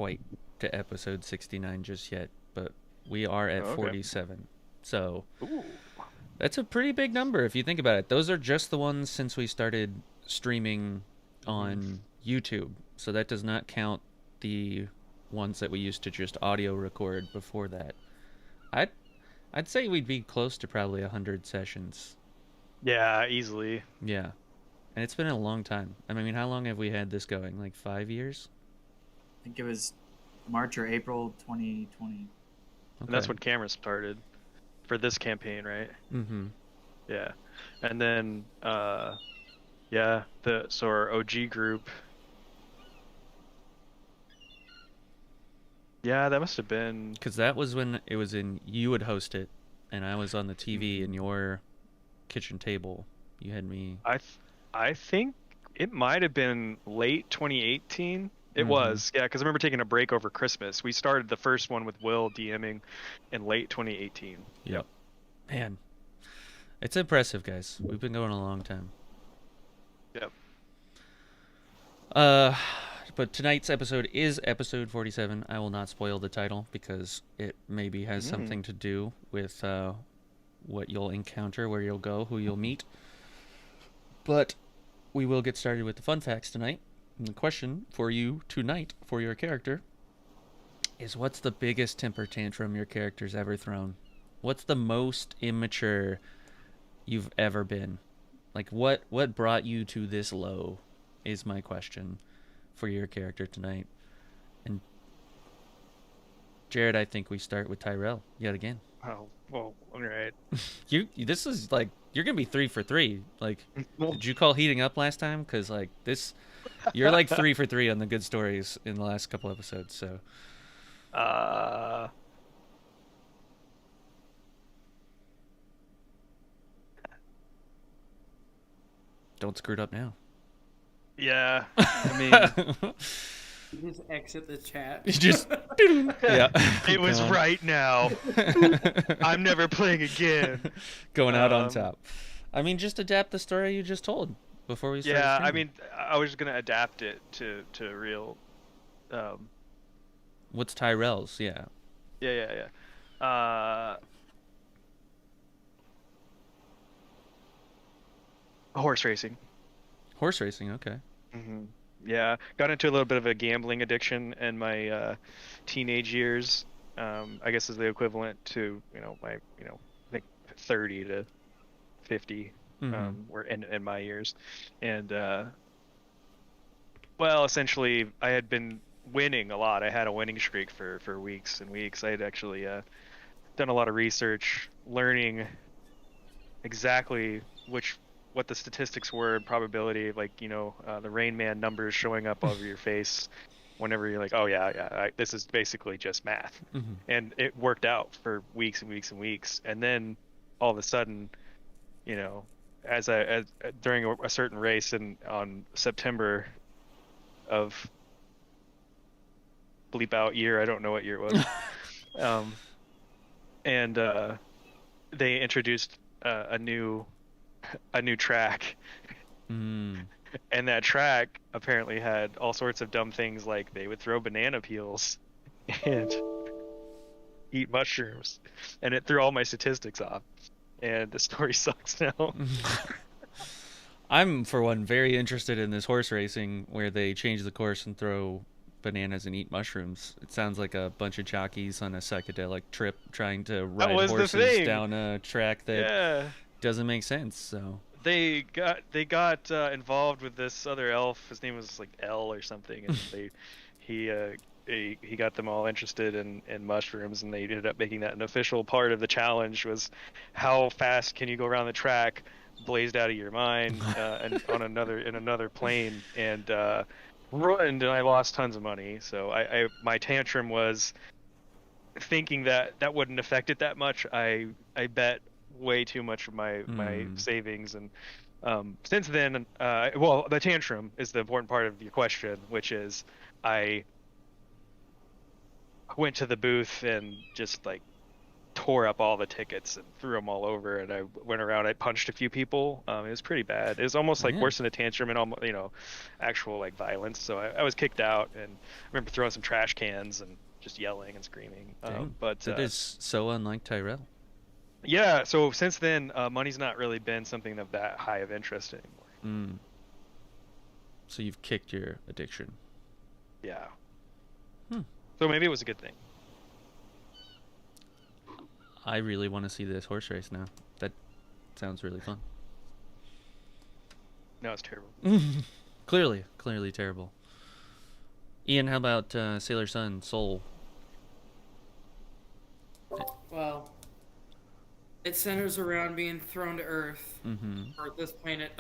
quite to episode 69 just yet, but we are at Oh, okay. 47. So Ooh. that's a pretty big number if you think about it. Those are just the ones since we started streaming Hmm. on YouTube. So that does not count the ones that we used to just audio record before that. I'd I'd say we'd be close to probably 100 sessions. Yeah, easily. Yeah. And it's been a long time. I mean, how long have we had this going? Like 5 years? I think it was March or April 2020. And that's Okay. when cameras started for this campaign, right? Mm-hmm. Yeah. And then yeah, so our OG group. Yeah, that must have been. Because that was when it was in, you would host it, and I was on the TV in your kitchen table. You had me. I th I think it might have been late 2018. It Mm-hmm. was, yeah, because I remember taking a break over Christmas. We started the first one with Will DMing in late 2018. Yep. Yep. Man, it's impressive, guys. We've been going a long time. Yep. Uh, but tonight's episode is episode 47. I will not spoil the title because it maybe has Mm. something to do with what you'll encounter, where you'll go, who you'll meet. But we will get started with the fun facts tonight. And the question for you tonight, for your character, is what's the biggest temper tantrum your character's ever thrown? What's the most immature you've ever been? Like what brought you to this low is my question for your character tonight. And Jared, I think we start with Tyrell yet again. Oh, well, all right. You this is like you're gonna be 3 for 3. Like, Well, did you call heating up last time? Because like this, you're like 3 for 3 on the good stories in the last couple episodes. So uh, don't screw it up now. yeah. I mean, You just exit the chat. You just yeah. it was Gone. right now. I'm never playing again. Going out on Um, top. I mean, just adapt the story you just told before we started yeah, I streaming. mean, I was gonna adapt it to real. Um, What's Tyrell's? Yeah. yeah, yeah, yeah. Horse racing. Horse racing. Okay. Hmm. Yeah, got into a little bit of a gambling addiction in my teenage years. I guess is the equivalent to my I think 30 to 50 Mm-hmm. were in my years, and well, essentially I had been winning a lot. I had a winning streak for weeks and weeks. I had actually done a lot of research, learning exactly what the statistics were and probability, like the Rain Man numbers showing up over your face whenever you're like, oh yeah, yeah, this is basically just math, Mm-hmm. and it worked out for weeks and weeks and weeks, and then all of a sudden, as during a certain race in on September of bleep out year, I don't know what year it was, um, and they introduced a new track, Mm. and that track apparently had all sorts of dumb things like they would throw banana peels and eat mushrooms, and it threw all my statistics off, and the story sucks now. I'm for one very interested in this horse racing where they change the course and throw bananas and eat mushrooms. It sounds like a bunch of jockeys on a psychedelic trip trying to That ride was the horses thing. down a track that Yeah, doesn't make sense. So, they got involved with this other elf. His name was like L or something, and he uh he got them all interested in mushrooms, and they ended up making that an official part of the challenge. Was how fast can you go around the track, blazed out of your mind, and on another plane, and ruined, and I lost tons of money. So my tantrum was thinking that that wouldn't affect it that much. I bet way too much of my mm, savings, and since then, well, the tantrum is the important part of your question, which is I went to the booth and just like tore up all the tickets and threw them all over. And I went around, I punched a few people. It was pretty bad. It was almost like Man. worse than a tantrum and almost, actual like violence. So I was kicked out, and I remember throwing some trash cans and just yelling and screaming. Dang. But That is so unlike Tyrell. yeah, so since then, money's not really been something of that high of interest anymore. Mm. So you've kicked your addiction. Yeah. Hmm. So maybe it was a good thing. I really want to see this horse race now. That sounds really fun. No, it's terrible. Clearly terrible. Ian, how about Sailor Sun, Soul? Well, it centers around being thrown to Earth, or this planet,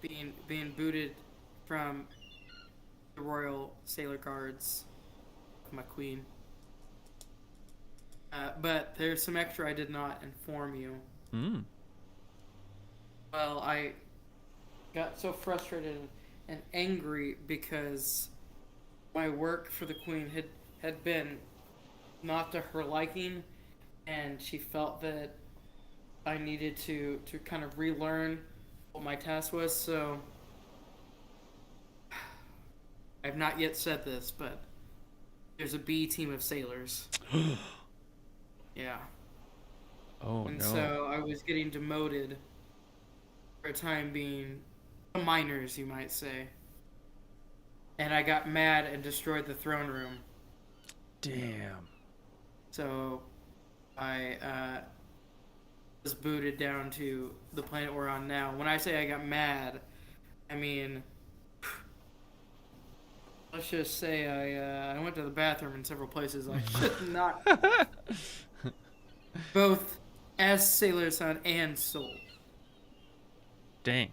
being booted from the Royal Sailor Guards, my queen. But there's some extra I did not inform you. Mm. Well, I got so frustrated and angry because my work for the queen had been not to her liking, and she felt that I needed to kind of relearn what my task was. So I've not yet said this, but there's a B team of sailors. Yeah. Oh, And no. so I was getting demoted for a time being minors, you might say. And I got mad and destroyed the throne room. Damn. So I was booted down to the planet we're on now. When I say I got mad, I mean, let's just say I went to the bathroom in several places I should not. Both as Sailor Sun and Soul. Dang.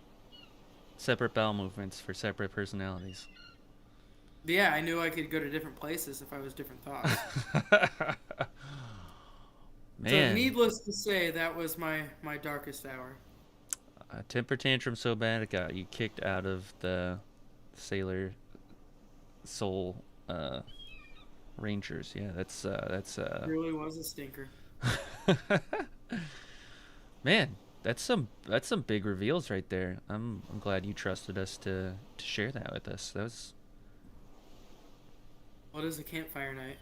Separate bowel movements for separate personalities. Yeah, I knew I could go to different places if I was different thoughts. Man. So needless to say, that was my darkest hour. A temper tantrum so bad it got you kicked out of the Sailor Soul Rangers. Yeah, that's It really was a stinker. Man, that's some big reveals right there. I'm glad you trusted us to share that with us. That was What is a campfire night?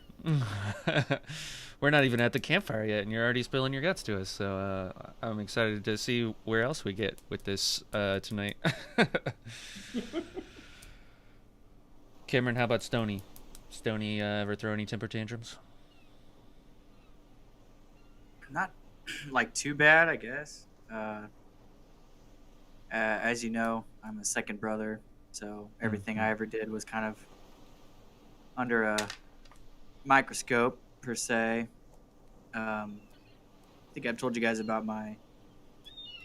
We're not even at the campfire yet, and you're already spilling your guts to us. So I'm excited to see where else we get with this tonight. Cameron, how about Stony? Stony ever throw any temper tantrums? Not like too bad, I guess. As you know, I'm a second brother, so everything I ever did was kind of under a microscope per se. I think I've told you guys about my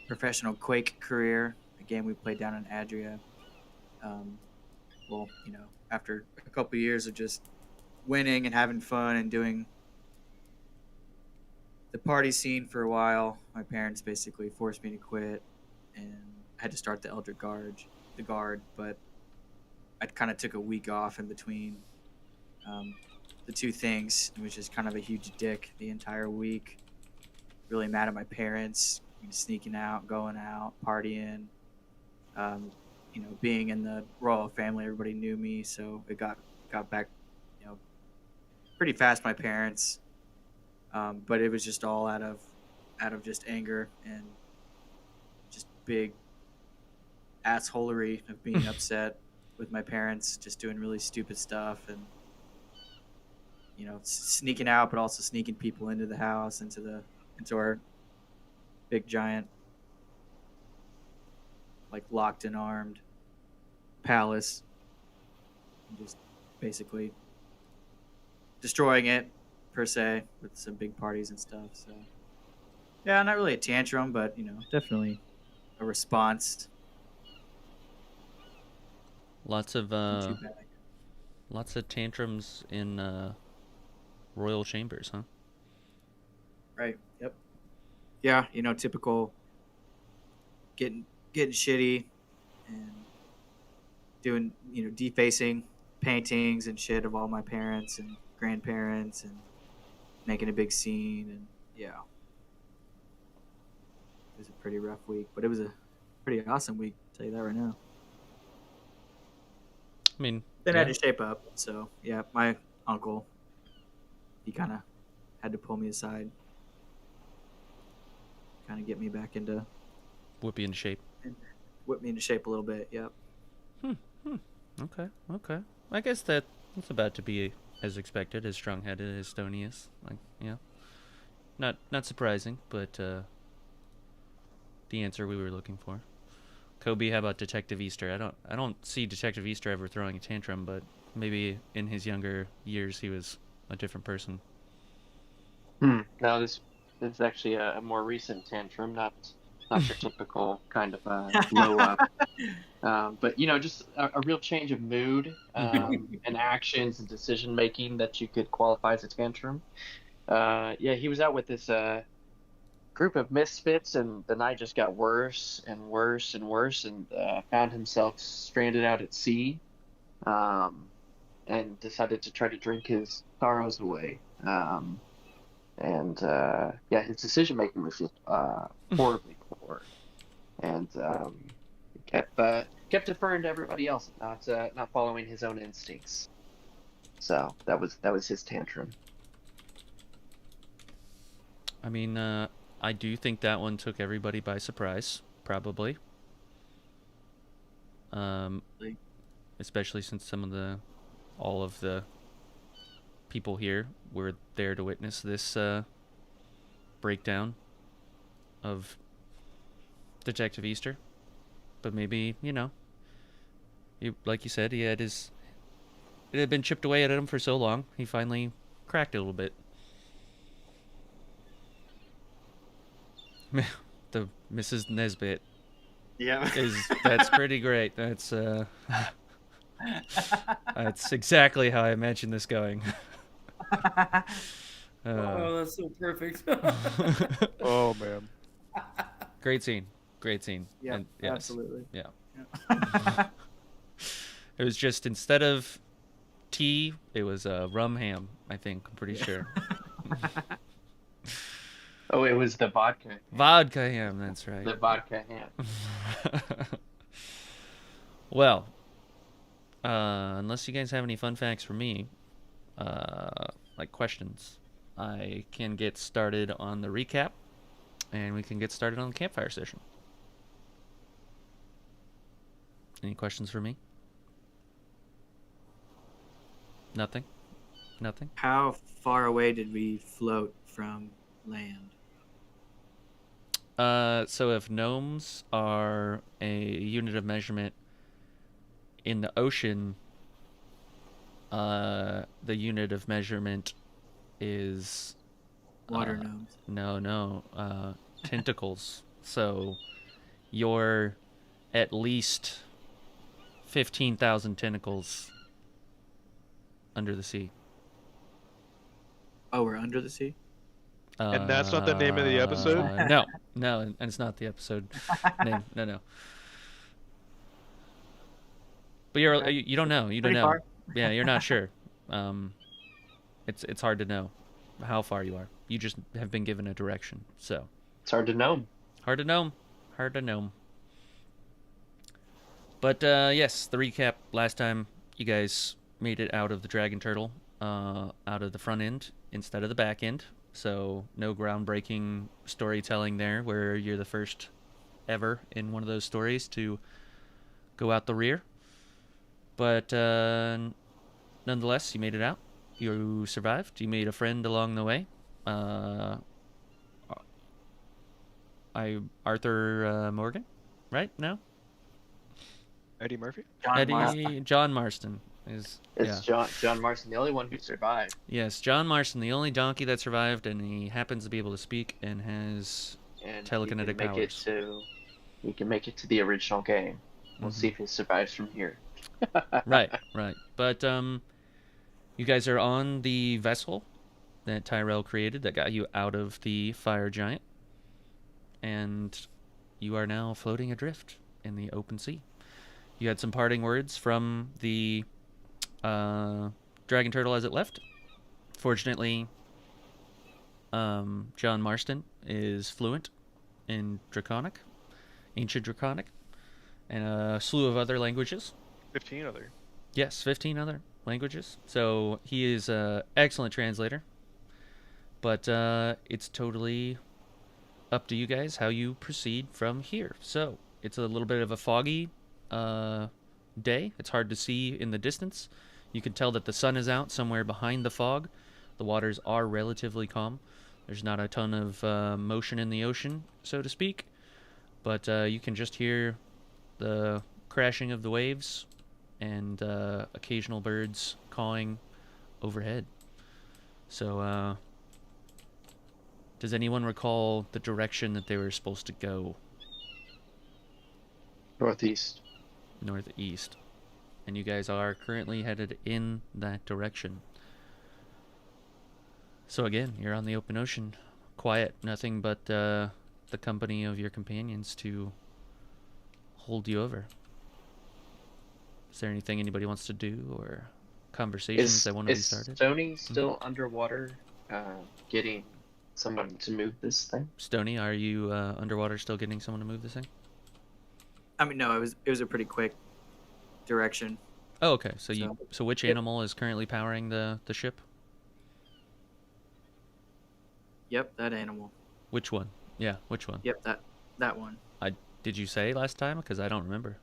professional Quake career, a game we played down in Adria. Well, after a couple of years of just winning and having fun and doing the party scene for a while, my parents basically forced me to quit, and I had to start the Elder Guard, but I kind of took a week off in between the two things. It was just kind of a huge dick the entire week. Really mad at my parents, sneaking out, going out, partying. Being in the royal family, everybody knew me, so it got back, pretty fast. My parents, but it was just all out of just anger and just big assholery of being upset with my parents, just doing really stupid stuff and sneaking out, but also sneaking people into the house, into our big giant, like, locked and armed palace, and just basically destroying it per se with some big parties and stuff. So yeah, not really a tantrum, but definitely a response. Lots of Too bad. lots of tantrums in royal chambers, huh? Right. Yep. Yeah, typical getting shitty and doing, defacing paintings and shit of all my parents and grandparents and making a big scene, and yeah, it was a pretty rough week, but it was a pretty awesome week. I'll tell you that right now. I mean, Then I yeah. had to shape up, so yeah, my uncle, he kind of had to pull me aside, kind of get me back into, Whip you into shape. whip me into shape a little bit. Yep. Okay, okay. I guess that's about to be as expected, as strong-headed as Stoney is. Like, yeah, not surprising, but the answer we were looking for. Kobe, how about Detective Easter? I don't see Detective Easter ever throwing a tantrum, but maybe in his younger years he was a different person. No, this is actually a more recent tantrum, not your typical kind of blow up. But just a real change of mood and actions and decision making that you could qualify as a tantrum. Yeah, he was out with this group of misfits, and the night just got worse and worse and worse, and found himself stranded out at sea, and decided to try to drink his sorrows away. And yeah, his decision making was just horribly poor, and kept deferring to everybody else, not following his own instincts. So that was his tantrum. I mean, I do think that one took everybody by surprise, probably. Especially since all of the people here were there to witness this breakdown of Detective Easter. But maybe, like you said, it had been chipped away at him for so long, he finally cracked it a little bit. The Mrs. Nesbit Yeah. that's pretty great. That's that's exactly how I imagined this going. Oh, that's so perfect. Oh man. Great scene. Yeah, And yes, absolutely. Yeah. Yeah. It was just, instead of tea, it was rum ham, I think. I'm pretty sure. Oh, it was the vodka. Vodka ham, that's right. The vodka ham. Well, unless you guys have any fun facts for me, like questions, I can get started on the recap, and we can get started on the campfire session. Any questions for me? Nothing? How far away did we float from land? So if gnomes are a unit of measurement in the ocean, the unit of measurement is Water gnomes. No, tentacles. So you're at least 15,000 tentacles under the sea. Oh, we're under the sea? And that's not the name of the episode? No, and it's not the episode name. No. But you don't know. You don't Pretty know. far. Yeah, you're not sure. It's hard to know how far you are. You just have been given a direction. So It's hard to know. hard to know. But yes, the recap. Last time you guys made it out of the dragon turtle, out of the front end instead of the back end. So no groundbreaking storytelling there, where you're the first ever in one of those stories to go out the rear. But nonetheless, you made it out. You survived. You made a friend along the way. Arthur Morgan, right? No? Eddie Murphy? John Marston is. It's yeah. John Marston, the only one who survived. Yes, John Marston, the only donkey that survived, and he happens to be able to speak and has telekinetic powers. He can make it to the original game. We'll see if he survives from here. Right. But you guys are on the vessel that Tyrell created that got you out of the fire giant, and you are now floating adrift in the open sea. You had some parting words from the dragon turtle as it left. Fortunately, John Marston is fluent in Draconic, Ancient Draconic, and a slew of other languages. 15 other. Yes, 15 other languages. So he is an excellent translator. But it's totally up to you guys how you proceed from here. So it's a little bit of a foggy day. It's hard to see in the distance. You can tell that the sun is out somewhere behind the fog. The waters are relatively calm. There's not a ton of motion in the ocean, so to speak. But you can just hear the crashing of the waves and occasional birds cawing overhead. So, does anyone recall the direction that they were supposed to go? Northeast. Northeast. And you guys are currently headed in that direction. So again, you're on the open ocean. Quiet, nothing but the company of your companions to hold you over. Is there anything anybody wants to do, or conversations that want to be started? Is Stony still underwater, getting someone to move this thing? Stony, are you underwater still getting someone to move this thing? I mean, no, it was a pretty quick direction. Oh, okay. So which Yep. animal is currently powering the ship? Yep, that animal. Which one? Yeah, which one? Yep, that one. Did you say last time? Because I don't remember.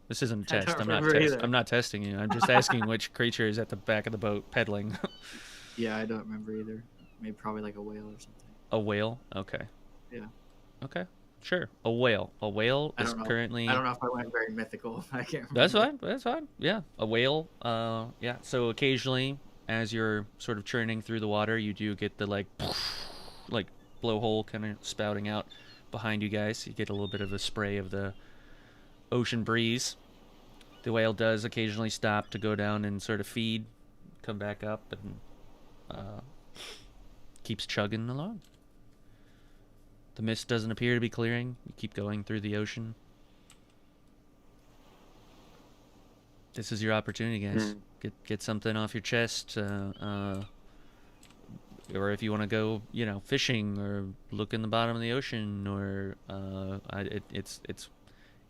This isn't a I test. don't I'm not remember either. I'm not testing you. I'm just asking which creature is at the back of the boat pedaling. Yeah, I don't remember either. Maybe probably like a whale or something. A whale? Okay. Yeah. Okay. Sure. A whale. A whale I is don't know. currently. I don't know if I went very mythical. I can't remember. That's fine. That's fine. Yeah. A whale. Yeah. So occasionally, as you're sort of churning through the water, you do get the like blowhole kind of spouting out behind you guys. You get a little bit of a spray of the ocean breeze. The whale does occasionally stop to go down and sort of feed, come back up, and keeps chugging along. The mist doesn't appear to be clearing. You keep going through the ocean. This is your opportunity, guys. Get something off your chest, or if you want to go, fishing or look in the bottom of the ocean, or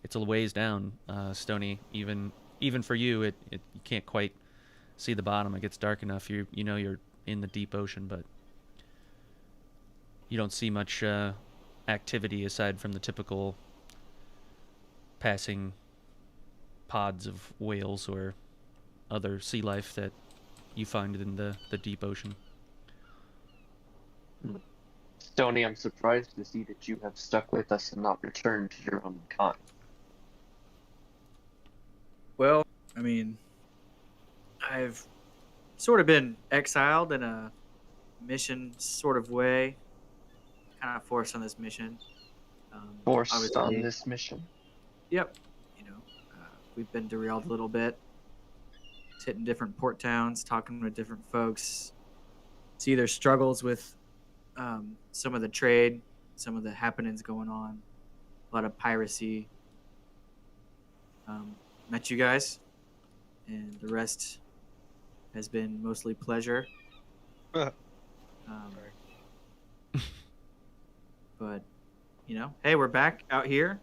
it's a ways down, Stony. Even for you, you can't quite see the bottom. It gets dark enough. You're in the deep ocean, but you don't see much activity aside from the typical passing pods of whales or other sea life that you find in the deep ocean. Stony, I'm surprised to see that you have stuck with us and not returned to your own kind. Well, I mean, I've sort of been exiled in a mission sort of way, kind of forced on this mission. Forced obviously- on this mission. Yep. We've been derailed a little bit. Just hitting different port towns, talking with different folks. See their struggles with some of the trade, some of the happenings going on, a lot of piracy. Met you guys, and the rest has been mostly pleasure. But hey, we're back out here.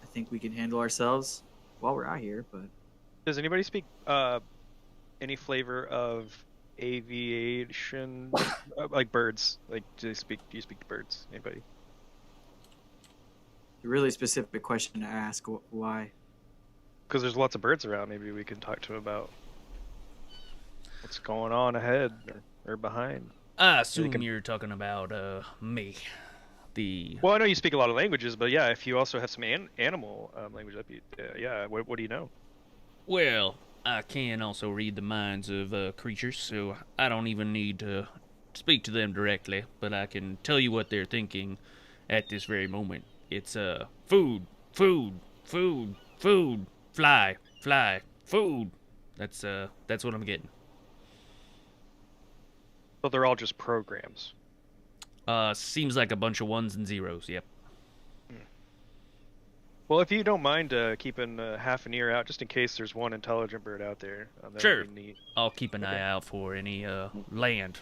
I think we can handle ourselves while we're out here. But Does anybody speak any flavor of aviation, like birds? Like, do you speak birds? Anybody? a really specific question to ask. Why? Because there's lots of birds around. Maybe we can talk to them about what's going on ahead or behind. I assume you're talking about me. Well, I know you speak a lot of languages, but yeah, if you also have some animal language, that'd be yeah. What do you know? Well, I can also read the minds of creatures, so I don't even need to speak to them directly, but I can tell you what they're thinking at this very moment. It's food, food, food, food, fly, fly, food. That's what I'm getting. So they're all just programs. Seems like a bunch of ones and zeros. Yep. Well, if you don't mind keeping half an ear out, just in case there's one intelligent bird out there, that Sure. would be neat. I'll keep an Okay. eye out for any land.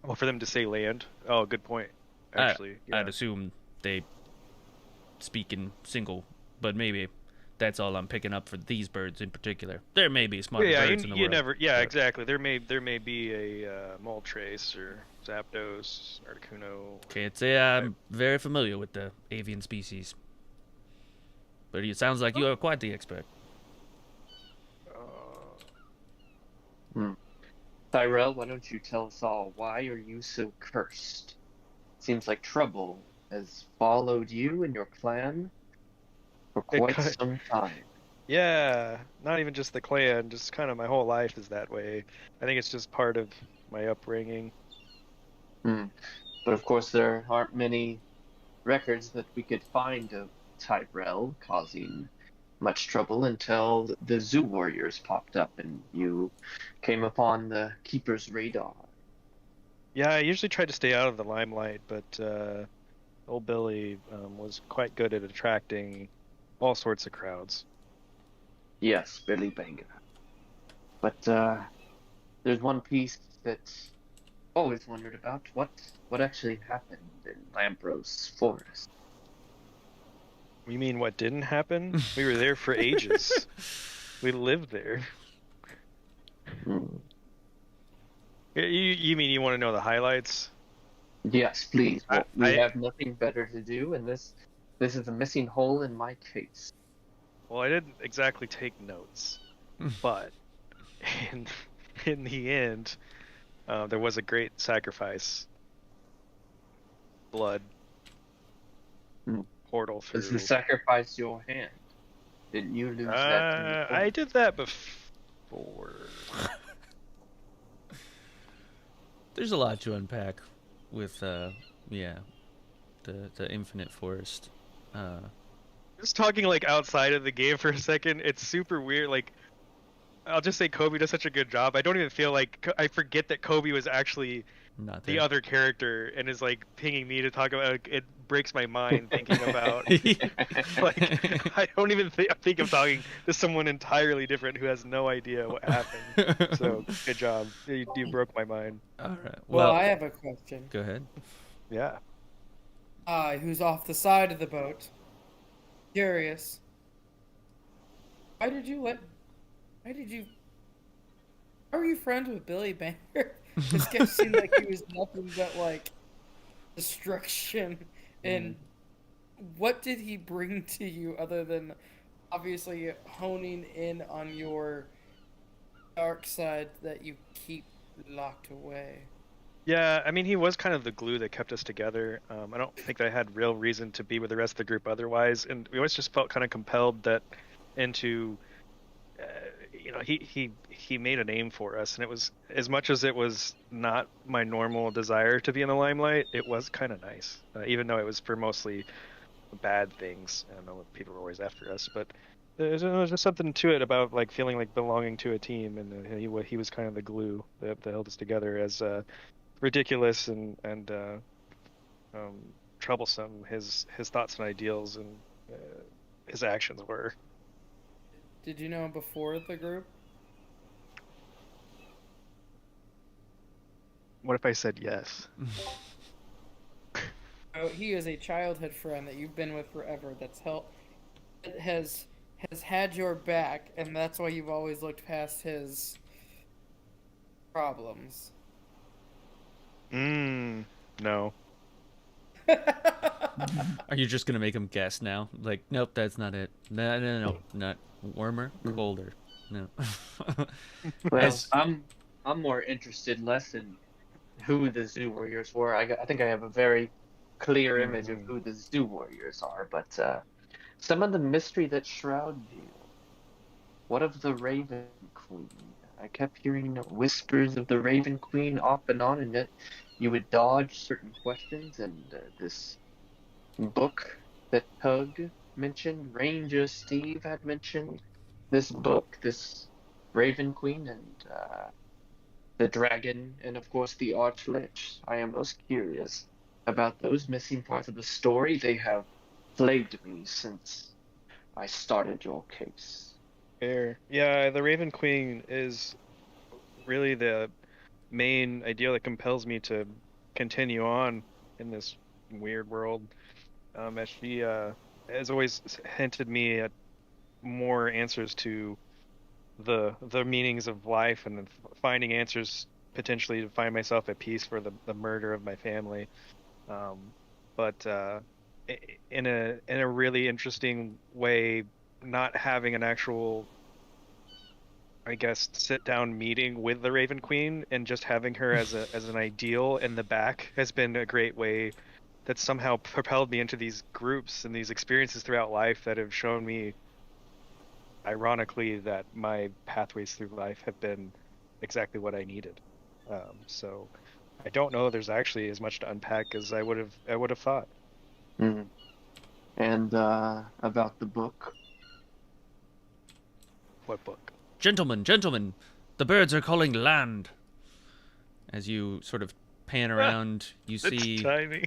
Well, for them to say land. Oh, good point. Actually, yeah. I'd assume they speak in single, but maybe that's all I'm picking up for these birds in particular. There may be smarter Yeah, birds in the you world. never. Yeah, but- exactly. There may be a Moltres or Zapdos, Articuno. Can't say I'm very familiar with the avian species, but it sounds like you are quite the expert. Tyrell, why don't you tell us all, why are you so cursed? Seems like trouble has followed you and your clan for quite some time. Yeah, not even just the clan, just kind of my whole life is that way. I think it's just part of my upbringing. But of course, there aren't many records that we could find of Tyrell causing much trouble until the Zoo Warriors popped up and you came upon the Keeper's radar. Yeah, I usually try to stay out of the limelight, but old Billy was quite good at attracting all sorts of crowds. Yes, Billy Banger. But there's one piece that always wondered about. What actually happened in Lambros Forest? You mean what didn't happen? We were there for ages. We lived there. You mean you want to know the highlights? Yes, please. Well, we I- have nothing better to do, and this is a missing hole in my case. Well, I didn't exactly take notes, but in the end, there was a great sacrifice. Blood. Portal through. Does the sacrifice your hand? Didn't you lose that? I did that before. There's a lot to unpack with, the Infinite Forest. Just talking like outside of the game for a second, it's super weird. Like, I'll just say Kobe does such a good job. I don't even feel like I forget that Kobe was actually Not the there. other character and is like pinging me to talk about. Like, it breaks my mind thinking about. Like, I don't even think I'm talking to someone entirely different who has no idea what happened. So good job. You broke my mind. All right. Well, I have a question. Go ahead. Yeah. Who's off the side of the boat? Curious. Why did you? How are you friends with Billy Banger? This guy seemed like he was nothing but like destruction. And what did he bring to you other than obviously honing in on your dark side that you keep locked away? Yeah, I mean, he was kind of the glue that kept us together. I don't think I had real reason to be with the rest of the group otherwise, and we always just felt kind of compelled that into, he made a name for us, and it was, as much as it was not my normal desire to be in the limelight, it was kind of nice, even though it was for mostly bad things. I don't know if people were always after us, but there was just something to it about like feeling like belonging to a team, and he was kind of the glue that held us together as. Ridiculous and troublesome his thoughts and ideals and his actions were. Did you know him before the group? What if I said yes? Oh, he is a childhood friend that you've been with forever. That has had your back, and that's why you've always looked past his problems. No. Are you just gonna make him guess now? Like, nope, that's not it. No, not warmer, colder. No. Well, I'm more interested less in who the Zoo Warriors were. I think I have a very clear image of who the Zoo Warriors are, but some of the mystery that shrouds you. What of the Raven Queen? I kept hearing whispers of the Raven Queen off and on, and that you would dodge certain questions. And this book that Tug mentioned, Ranger Steve had mentioned, this book, this Raven Queen, and the dragon, and of course the Archlich. I am most curious. about those missing parts of the story. They have plagued me since I started your case. Fair. Yeah, the Raven Queen is really the main idea that compels me to continue on in this weird world. As she has always hinted me at more answers to the meanings of life, and then finding answers potentially to find myself at peace for the murder of my family. But in a really interesting way, not having an actual, I guess, sit down meeting with the Raven Queen and just having her as an ideal in the back has been a great way that somehow propelled me into these groups and these experiences throughout life that have shown me, ironically, that my pathways through life have been exactly what I needed. So I don't know there's actually as much to unpack as I would have thought. Mm. And about the book. What book? Gentlemen, gentlemen, the birds are calling land. As you sort of pan around, you That's see timing.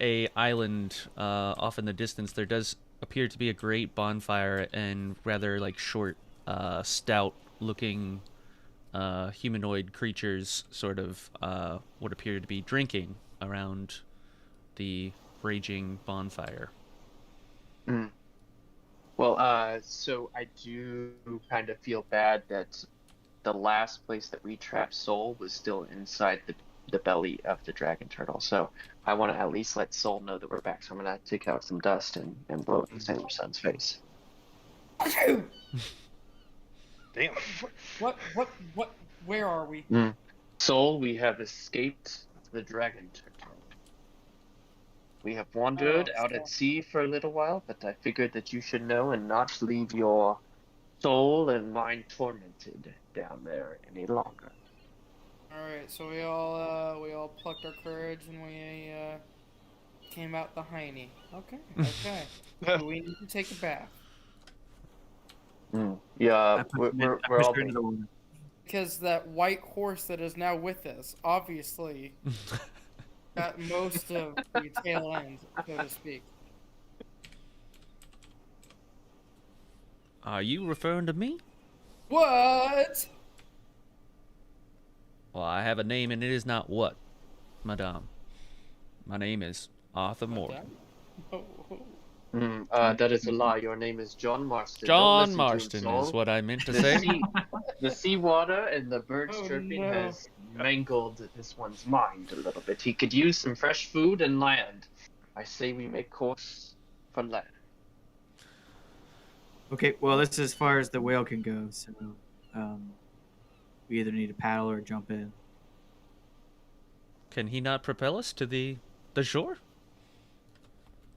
a island off in the distance. There does appear to be a great bonfire and rather like short, stout-looking humanoid creatures sort of what appear to be drinking around the raging bonfire. Mm. Well, so I do kind of feel bad that the last place that we trapped Soul was still inside the belly of the dragon turtle. So I want to at least let Soul know that we're back. So I'm gonna take out some dust and blow it in Sailor Sun's face. Damn. What? Where are we? Soul, we have escaped the dragon turtle. We have wandered out at sea for a little while, but I figured that you should know and not leave your soul and mind tormented down there any longer. All right, so we all plucked our courage and we came out the hiney. Okay. Do we need to take a bath? Yeah, I we're pushed all her into the water. Because that white horse that is now with us obviously got most of the tail end, so to speak. Are you referring to me? What? Well, I have a name, and it is not what, madame. My name is Arthur Morgan. That is a lie. Your name is John Marston. Don't John listen to him, Marston Saul. is what I meant to say. The seawater and the birds Oh, chirping no. has mangled this one's mind a little bit. He could use some fresh food and land. I say we make course for land. Okay, well, this is as far as the whale can go, so we either need to paddle or jump in. Can he not propel us to the shore?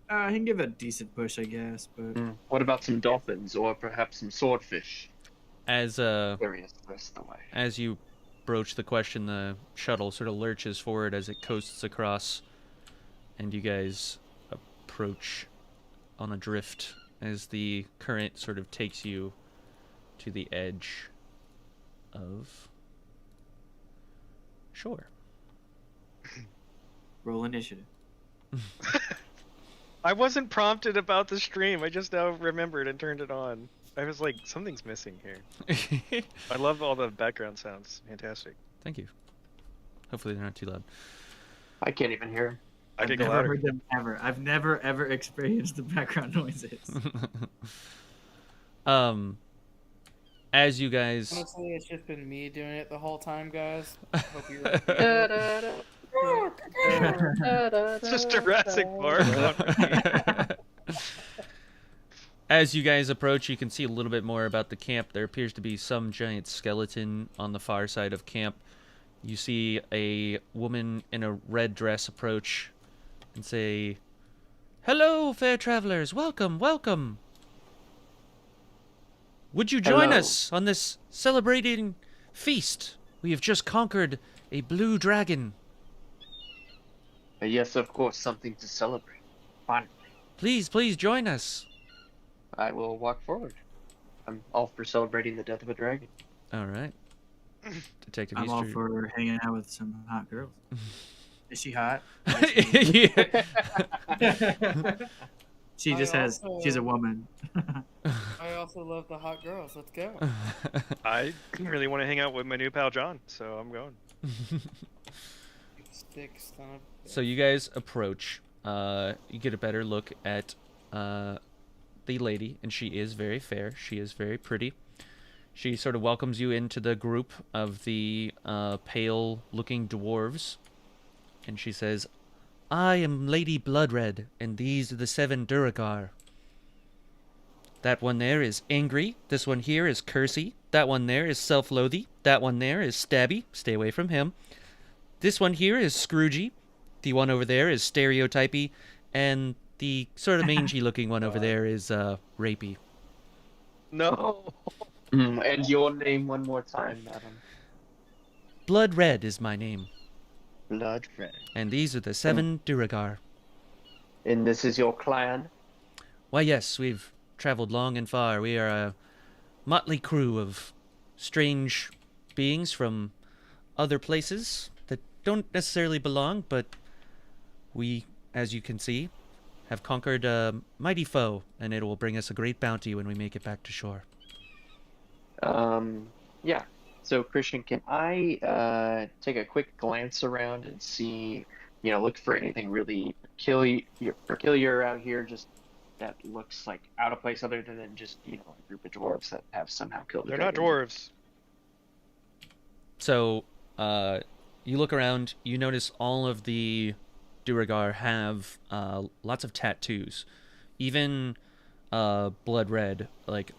He can give it a decent push, I guess, but What about some dolphins or perhaps some swordfish? As Curious the rest of the way. as you broach the question, the shuttle sort of lurches forward as it coasts across, and you guys approach on a drift as the current sort of takes you to the edge of shore. roll initiative. I wasn't prompted about the stream. I just now remembered and turned it on. I was like, something's missing here. I love all the background sounds. Fantastic. Thank you. Hopefully they're not too loud. I can't even hear him. I I've could go never louder. heard them ever. I've never ever experienced the background noises. As you guys Honestly, it's just been me doing it the whole time, guys. Hope you're. It's just Jurassic Park. As you guys approach, you can see a little bit more about the camp. There appears to be some giant skeleton on the far side of camp. You see a woman in a red dress approach and say, "Hello, fair travelers. Welcome, welcome. Would you join Hello. us on this celebrating feast? We have just conquered a blue dragon. Yes, of course, something to celebrate. Fine. Please, please join us." I will walk forward. I'm all for celebrating the death of a dragon. All right. Detective I'm all Easter. for hanging out with some hot girls. Is she hot? Yeah. She just has. She's a woman. I also love the hot girls. Let's go. I really want to hang out with my new pal John, so I'm going. You stick son of a So you guys approach. You get a better look at the lady, and she is very fair. She is very pretty. She sort of welcomes you into the group of the pale-looking dwarves, and she says, "I am Lady Bloodred, and these are the 7 Duergar. That one there is angry. This one here is cursy. That one there is self-loathy. That one there is stabby. Stay away from him. This one here is Scroogey. The one over there is stereotypy. And the sort of mangy-looking one over there is rapey." No. And your name one more time, madam. Blood Red is my name. Blood red. And these are the 7 Duergar. And this is your clan? Why, yes, we've traveled long and far. We are a motley crew of strange beings from other places that don't necessarily belong, but we, as you can see, have conquered a mighty foe, and it will bring us a great bounty when we make it back to shore. Yeah. So, Christian, can I take a quick glance around and see, look for anything really peculiar out here, just that looks like out of place, other than just, a group of dwarves that have somehow killed a They're not dragon? dwarves. So, you look around, you notice all of the Duergar have lots of tattoos. Even Blood Red, like,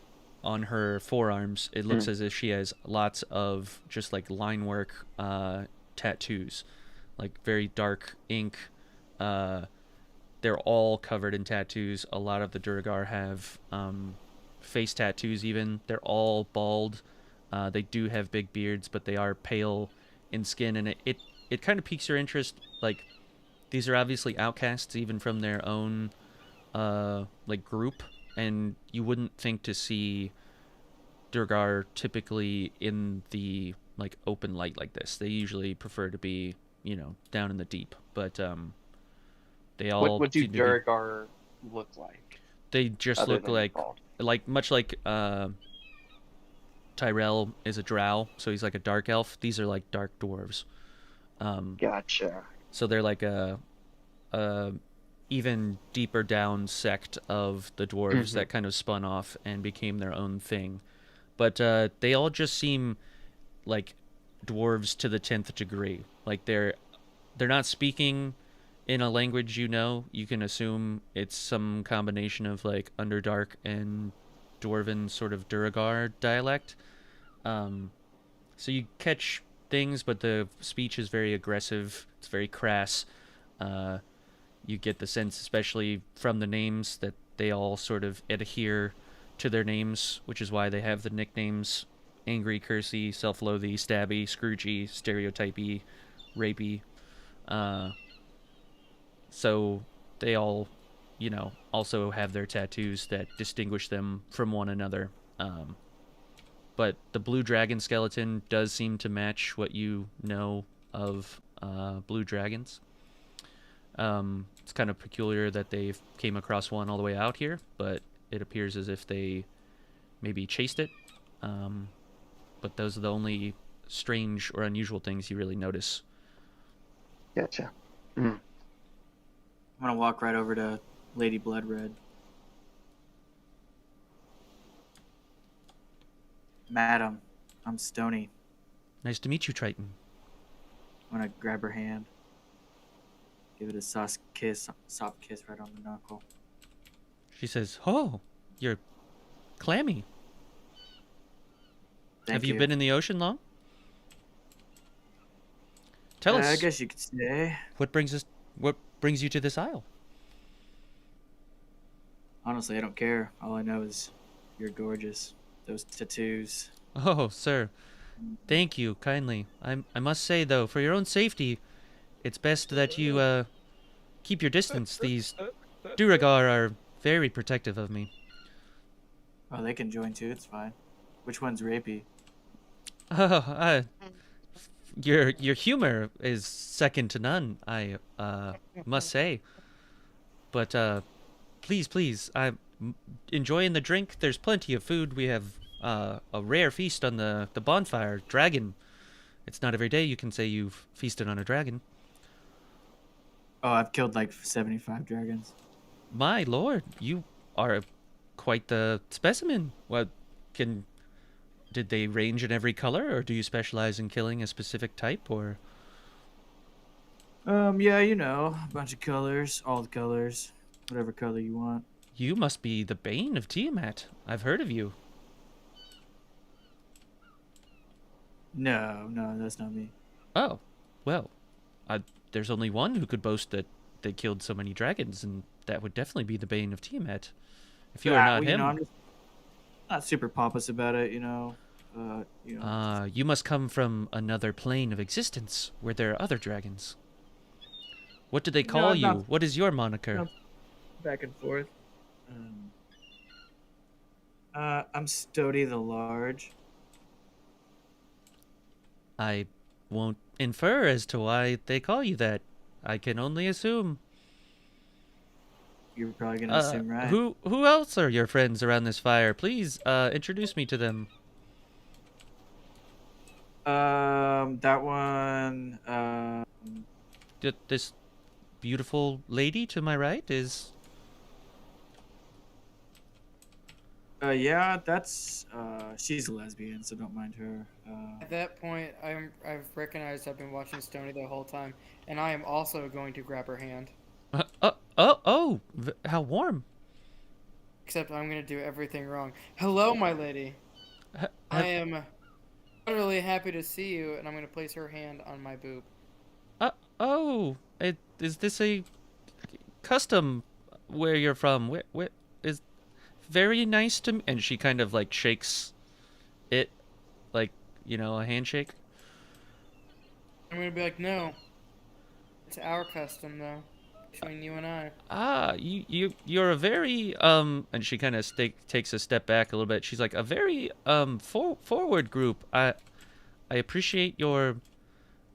on her forearms, it looks as if she has lots of just, like, line work tattoos. Like, very dark ink. They're all covered in tattoos. A lot of the Duergar have face tattoos even. They're all bald. They do have big beards, but they are pale in skin, and it kind of piques your interest. Like, these are obviously outcasts even from their own like group, and you wouldn't think to see Duergar typically in the like open light like this. They usually prefer to be, down in the deep, but they all What do seem to be- Duergar look like? they just other look than like bald? much like Tyrell is a drow, so he's like a dark elf. These are like dark dwarves. Gotcha. So they're like a even deeper down sect of the dwarves that kind of spun off and became their own thing. But they all just seem like dwarves to the 10th degree. Like they're not speaking in a language you can assume it's some combination of like Underdark and Dwarven sort of Duergar dialect. So you catch things, but the speech is very aggressive. It's very crass. You get the sense, especially from the names, that they all sort of adhere to their names, which is why they have the nicknames Angry, Cursy, Self-Loathy, Stabby, Scroogey, Stereotypy, Rapey. So they all, also have their tattoos that distinguish them from one another. But the blue dragon skeleton does seem to match what you know of blue dragons. It's kind of peculiar that they've came across one all the way out here, but it appears as if they maybe chased it. But those are the only strange or unusual things you really notice. Gotcha. I'm gonna walk right over to Lady Bloodred. Madam, I'm Stony. Nice to meet you, Triton. I'm gonna grab her hand. Give it a soft kiss right on the knuckle. She says, "Oh, you're clammy. Thank Have you been in the ocean long? Tell us. I guess you could say. What brings you to this isle?" Honestly, I don't care. All I know is you're gorgeous. Those tattoos. Oh, sir. Thank you kindly. I must say, though, for your own safety, it's best that you keep your distance. These Duergar are very protective of me. Oh, they can join too. It's fine. Which one's rapey? Oh, your humor is second to none, I must say. But please, I'm enjoying the drink. There's plenty of food. We have a rare feast on the bonfire. Dragon. It's not every day you can say you've feasted on a dragon. Oh, I've killed like 75 dragons. My lord, you are quite the specimen. What can did they range in every color, or do you specialize in killing a specific type, or? Yeah, you know, a bunch of colors, all the colors, whatever color you want. You must be the bane of Tiamat. I've heard of you. No, no, that's not me. Oh, well, there's only one who could boast that they killed so many dragons, and that would definitely be the bane of Tiamat. If you are not well, you him, know, I'm just not super pompous about it, you know. You know, you must come from another plane of existence where there are other dragons. What do they call I'm you? not- What is your moniker? no. Back and forth. I'm Stody the Large. I won't infer as to why they call you that. I can only assume. You're probably gonna assume right. Who else are your friends around this fire? Please, introduce me to them. That one. This beautiful lady to my right is. Yeah, that's. She's a lesbian, so don't mind her. At that point, I've recognized I've been watching Stony the whole time, and I am also going to grab her hand. How warm. Except I'm going to do everything wrong. Hello, my lady. I am utterly happy to see you, and I'm going to place her hand on my boob. Is this a custom where you're from? Where is very nice to me? And she kind of like shakes it, like, you know, a handshake. I'm going to be like, no. It's our custom, though. Between you and I. You're a very and she kind of takes a step back a little bit. She's like a very forward group. I appreciate your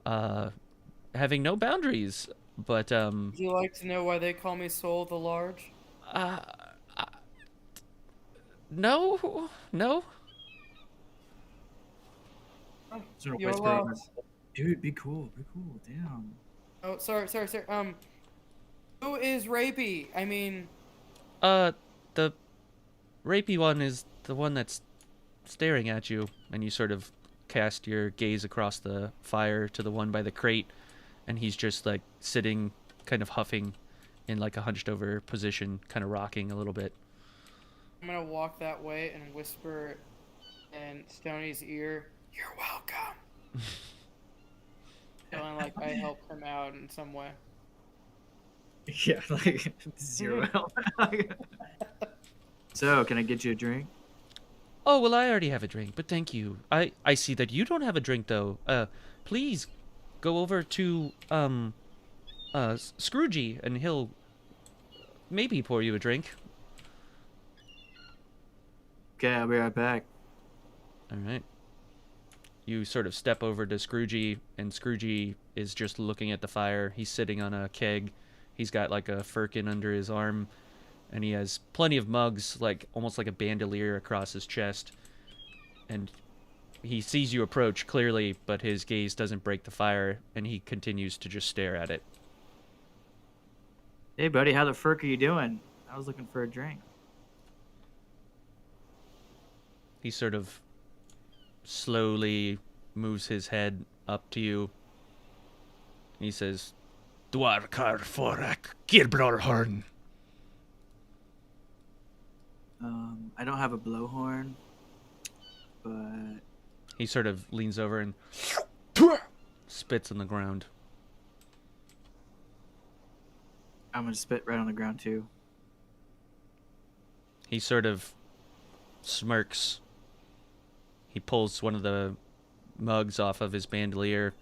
having no boundaries, but Would you like to know why they call me Soul the Large? uh, no. Sort of You're whisper over, lost. dude, be cool, damn. Oh, sorry. Who is Rapey? I mean, The rapey one is the one that's staring at you, and you sort of cast your gaze across the fire to the one by the crate, and he's just like sitting, kind of huffing in like a hunched over position, kind of rocking a little bit. I'm gonna walk that way and whisper in Stoney's ear, "You're welcome." Feeling like I helped him out in some way. Yeah, like 0. So, can I get you a drink? Oh, well, I already have a drink, but thank you. I see that you don't have a drink though. Please go over to Scroogey, and he'll maybe pour you a drink. Okay, I'll be right back. All right. You sort of step over to Scroogey, and Scroogey is just looking at the fire. He's sitting on a keg. He's got like a firkin under his arm, and he has plenty of mugs, like almost like a bandolier across his chest. And he sees you approach clearly, but his gaze doesn't break the fire, and he continues to just stare at it. Hey, buddy, how the frick are you doing? I was looking for a drink. He sort of slowly moves his head up to you. He says, Duergar forak Gilbrorhorn. I don't have a blowhorn, but He sort of leans over and spits on the ground. I'm gonna spit right on the ground too. He sort of smirks. He pulls one of the mugs off of his bandolier,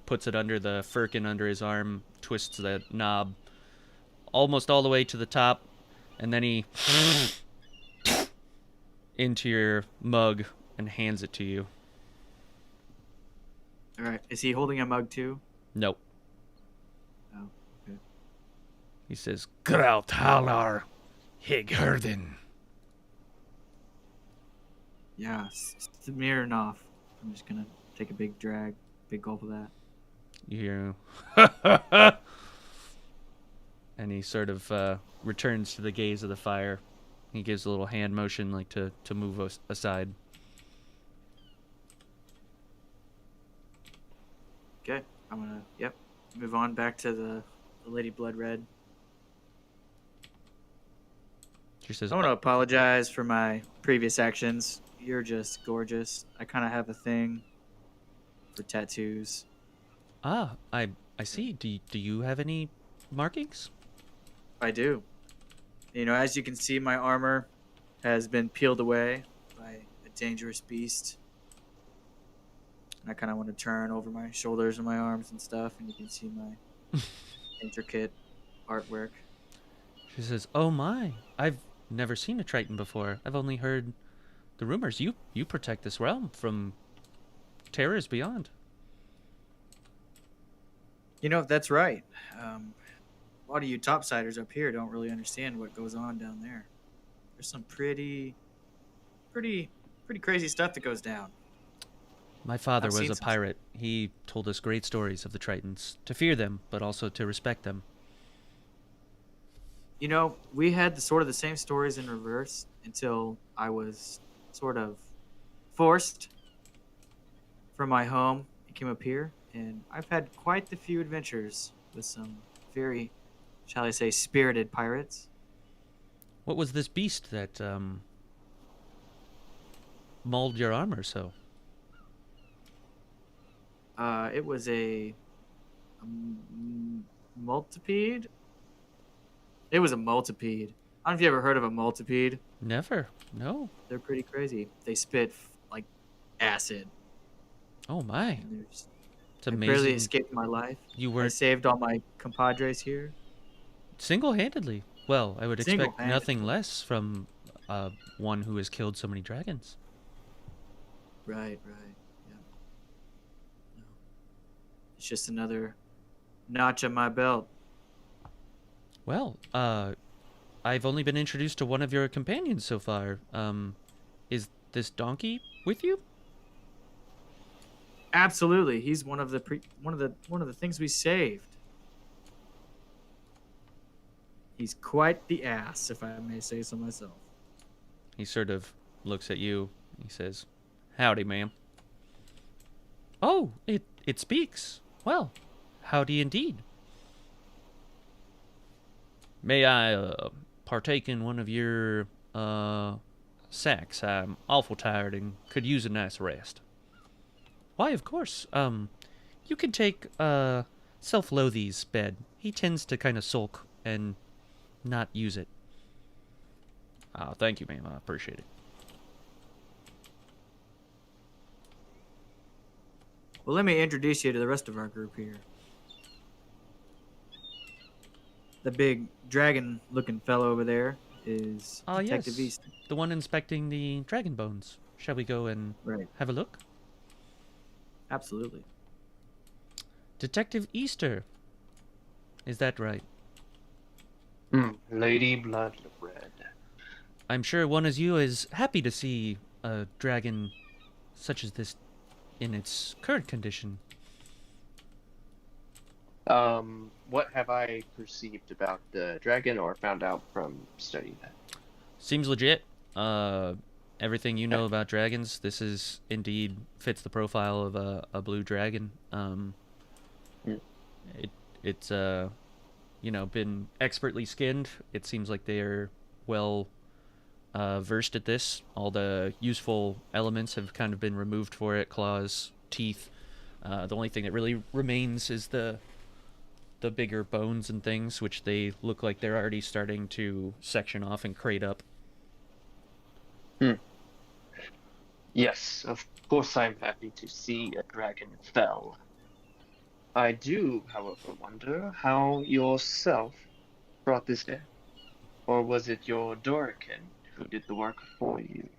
puts it under the firkin under his arm, twists the knob almost all the way to the top, and then he into your mug and hands it to you. All right. Is he holding a mug too? Nope. Oh, okay. He says, Graut halar higherden. Yeah, Smirnoff. I'm just gonna take a big gulp of that. You hear, and he sort of returns to the gaze of the fire. He gives a little hand motion, like to move us aside. Okay, I'm gonna move on back to the Lady Blood Red. She says, I want to apologize for my previous actions. You're just gorgeous. I kind of have a thing for tattoos. "Ah, I see. Do you have any markings?" I do. You know, as you can see, my armor has been peeled away by a dangerous beast. And I kind of want to turn over my shoulders and my arms and stuff, and you can see my intricate artwork. She says, "Oh my, I've never seen a Triton before. I've only heard the rumors. You protect this realm from terrors beyond." You know, that's right. A lot of you topsiders up here don't really understand what goes on down there. There's some pretty crazy stuff that goes down. My father I've was seen a some- pirate. He told us great stories of the Tritons, to fear them, but also to respect them. You know, we had sort of the same stories in reverse until I was sort of forced from my home and came up here, and I've had quite the few adventures with some very, shall I say, spirited pirates. What was this beast that mauled your armor so? It was a multipede. It was a multipede. I don't know if you ever heard of a multipede. Never. No. They're pretty crazy. They spit like acid. Oh my. And It's I barely amazing. escaped my life. You I weren't saved all my compadres here. single-handedly. Well, I would expect Single-handedly. nothing less from one who has killed so many dragons. Right. Yeah. No. It's just another notch on my belt. Well, I've only been introduced to one of your companions so far. Is this donkey with you? Absolutely, he's one of the things we saved. He's quite the ass, if I may say so myself. He sort of looks at you. He says, "Howdy, ma'am." Oh, it speaks. Well, howdy indeed. May I partake in one of your sacks? I'm awful tired and could use a nice rest. Why, of course. You can take Self-Loathy's bed. He tends to kind of sulk and not use it. Thank you, ma'am. I appreciate it. Well, let me introduce you to the rest of our group here. The big dragon-looking fellow over there is Detective Yes. Easton. The one inspecting the dragon bones. Shall we go and Right. have a look? Absolutely. Detective Easter. Is that right? Lady Blood Red. I'm sure one as you is happy to see a dragon such as this in its current condition. What have I perceived about the dragon or found out from studying that? Seems legit. Everything you know about dragons, this is indeed fits the profile of a blue dragon. It's been expertly skinned. It seems like they're well versed at this. All the useful elements have kind of been removed for it: claws, teeth. The only thing that really remains is the bigger bones and things, which they look like they're already starting to section off and crate up. Yes, of course I'm happy to see a dragon fell. I do, however, wonder how yourself brought this there. Or was it your Duergar who did the work for you?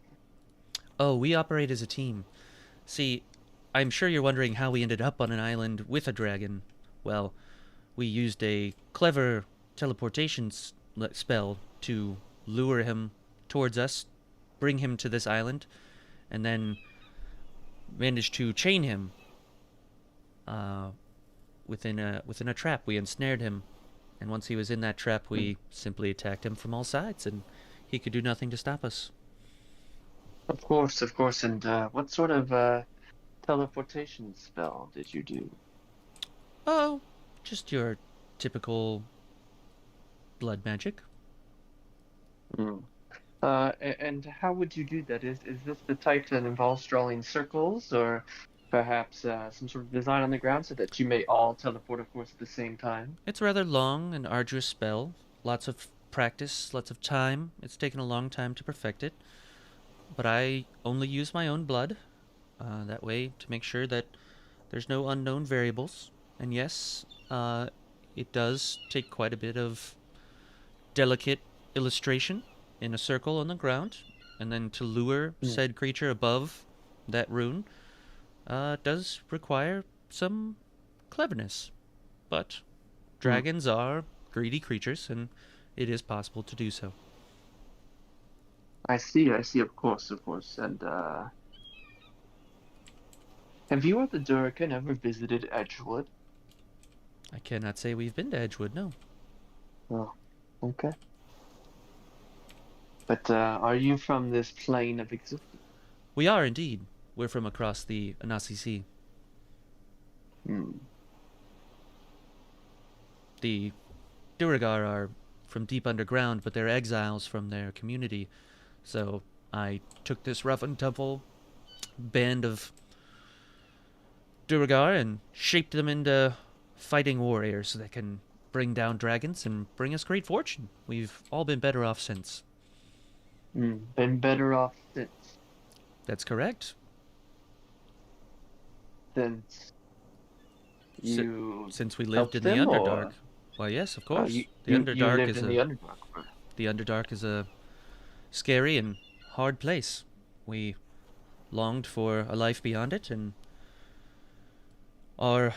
Oh, we operate as a team. See, I'm sure you're wondering how we ended up on an island with a dragon. Well, we used a clever teleportation spell to lure him towards us, bring him to this island, and then managed to chain him within a trap. We ensnared him, and once he was in that trap, we simply attacked him from all sides, and he could do nothing to stop us. Of course, of course. And what sort of teleportation spell did you do? Oh, just your typical blood magic. Hmm. And how would you do that? Is this the type that involves drawing circles, or perhaps some sort of design on the ground so that you may all teleport, of course, at the same time? It's a rather long and arduous spell. Lots of practice, lots of time. It's taken a long time to perfect it. But I only use my own blood. That way, to make sure that there's no unknown variables. And yes, it does take quite a bit of delicate illustration in a circle on the ground, and then to lure said creature above that rune does require some cleverness. But dragons are greedy creatures, and it is possible to do so. I see, of course, of course. And have you or the Duergar ever visited Edgewood? I cannot say we've been to Edgewood, no. Oh, okay. But are you from this plane of existence? We are indeed. We're from across the Anasi Sea. The Duergar are from deep underground, but they're exiles from their community. So I took this rough and tumble band of Duergar and shaped them into fighting warriors that can bring down dragons and bring us great fortune. We've all been better off since. Been better off since. That's correct. Since you Since we lived in the them, Underdark. or- Well, yes, of course. you The Underdark lived is in a the Underdark. Right? the Underdark is a scary and hard place. We longed for a life beyond it, and our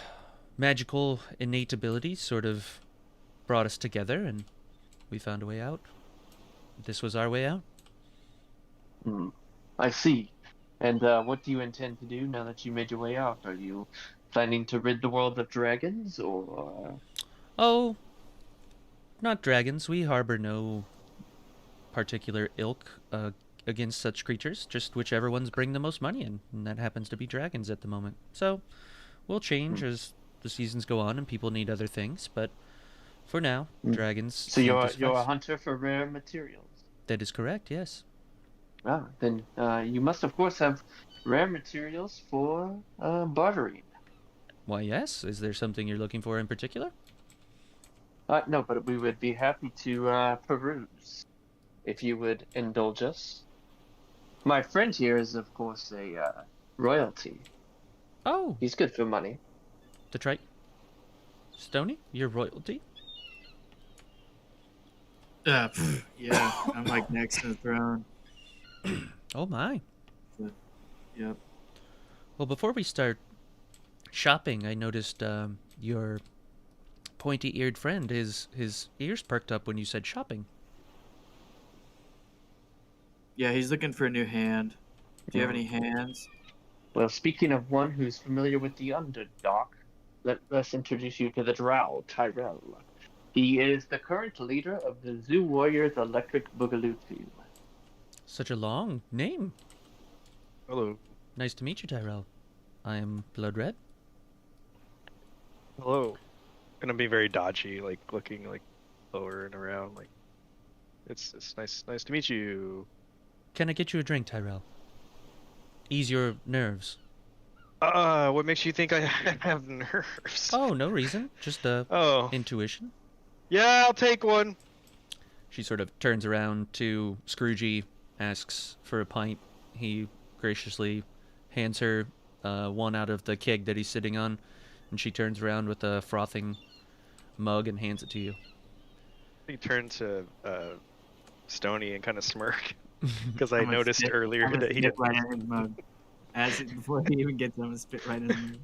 magical innate abilities sort of brought us together, and we found a way out. This was our way out. I see. And what do you intend to do now that you made your way out? Are you planning to rid the world of dragons, or? Oh, not dragons. We harbor no particular ilk against such creatures, just whichever ones bring the most money in, and that happens to be dragons at the moment. So, we'll change as the seasons go on and people need other things, but for now, dragons So seem you're to a suffice. hunter for rare materials. That is correct, yes. Ah, then you must of course have rare materials for bartering. Why, yes. Is there something you're looking for in particular? No, but we would be happy to peruse if you would indulge us. My friend here is of course a royalty. Oh, He's good for money. the trite. Stony, your royalty? Yeah, I'm like next to the throne. Oh my. Yep. Well, before we start shopping, I noticed your pointy-eared friend, his ears perked up when you said shopping. Yeah, he's looking for a new hand. Do you have any hands? Well, speaking of one who's familiar with the Underdark, let's introduce you to the Drow, Tyrell. He is the current leader of the Zoo Warriors Electric Boogaloo team. Such a long name. Hello. Nice to meet you, Tyrell. I am Blood Red. Hello. And I'm being very dodgy, like looking like lower and around, like it's nice to meet you. Can I get you a drink, Tyrell? Ease your nerves. What makes you think I have nerves? Oh, no reason. Just Oh. intuition. Yeah, I'll take one. She sort of turns around to Scroogey, asks for a pint. He graciously hands her one out of the keg that he's sitting on, and she turns around with a frothing mug and hands it to you. He turned to Stony and kind of smirk because I I'm gonna noticed spit- earlier I'm gonna that he spit didn't. right in his mug. Before he even gets them, spit right in his mouth.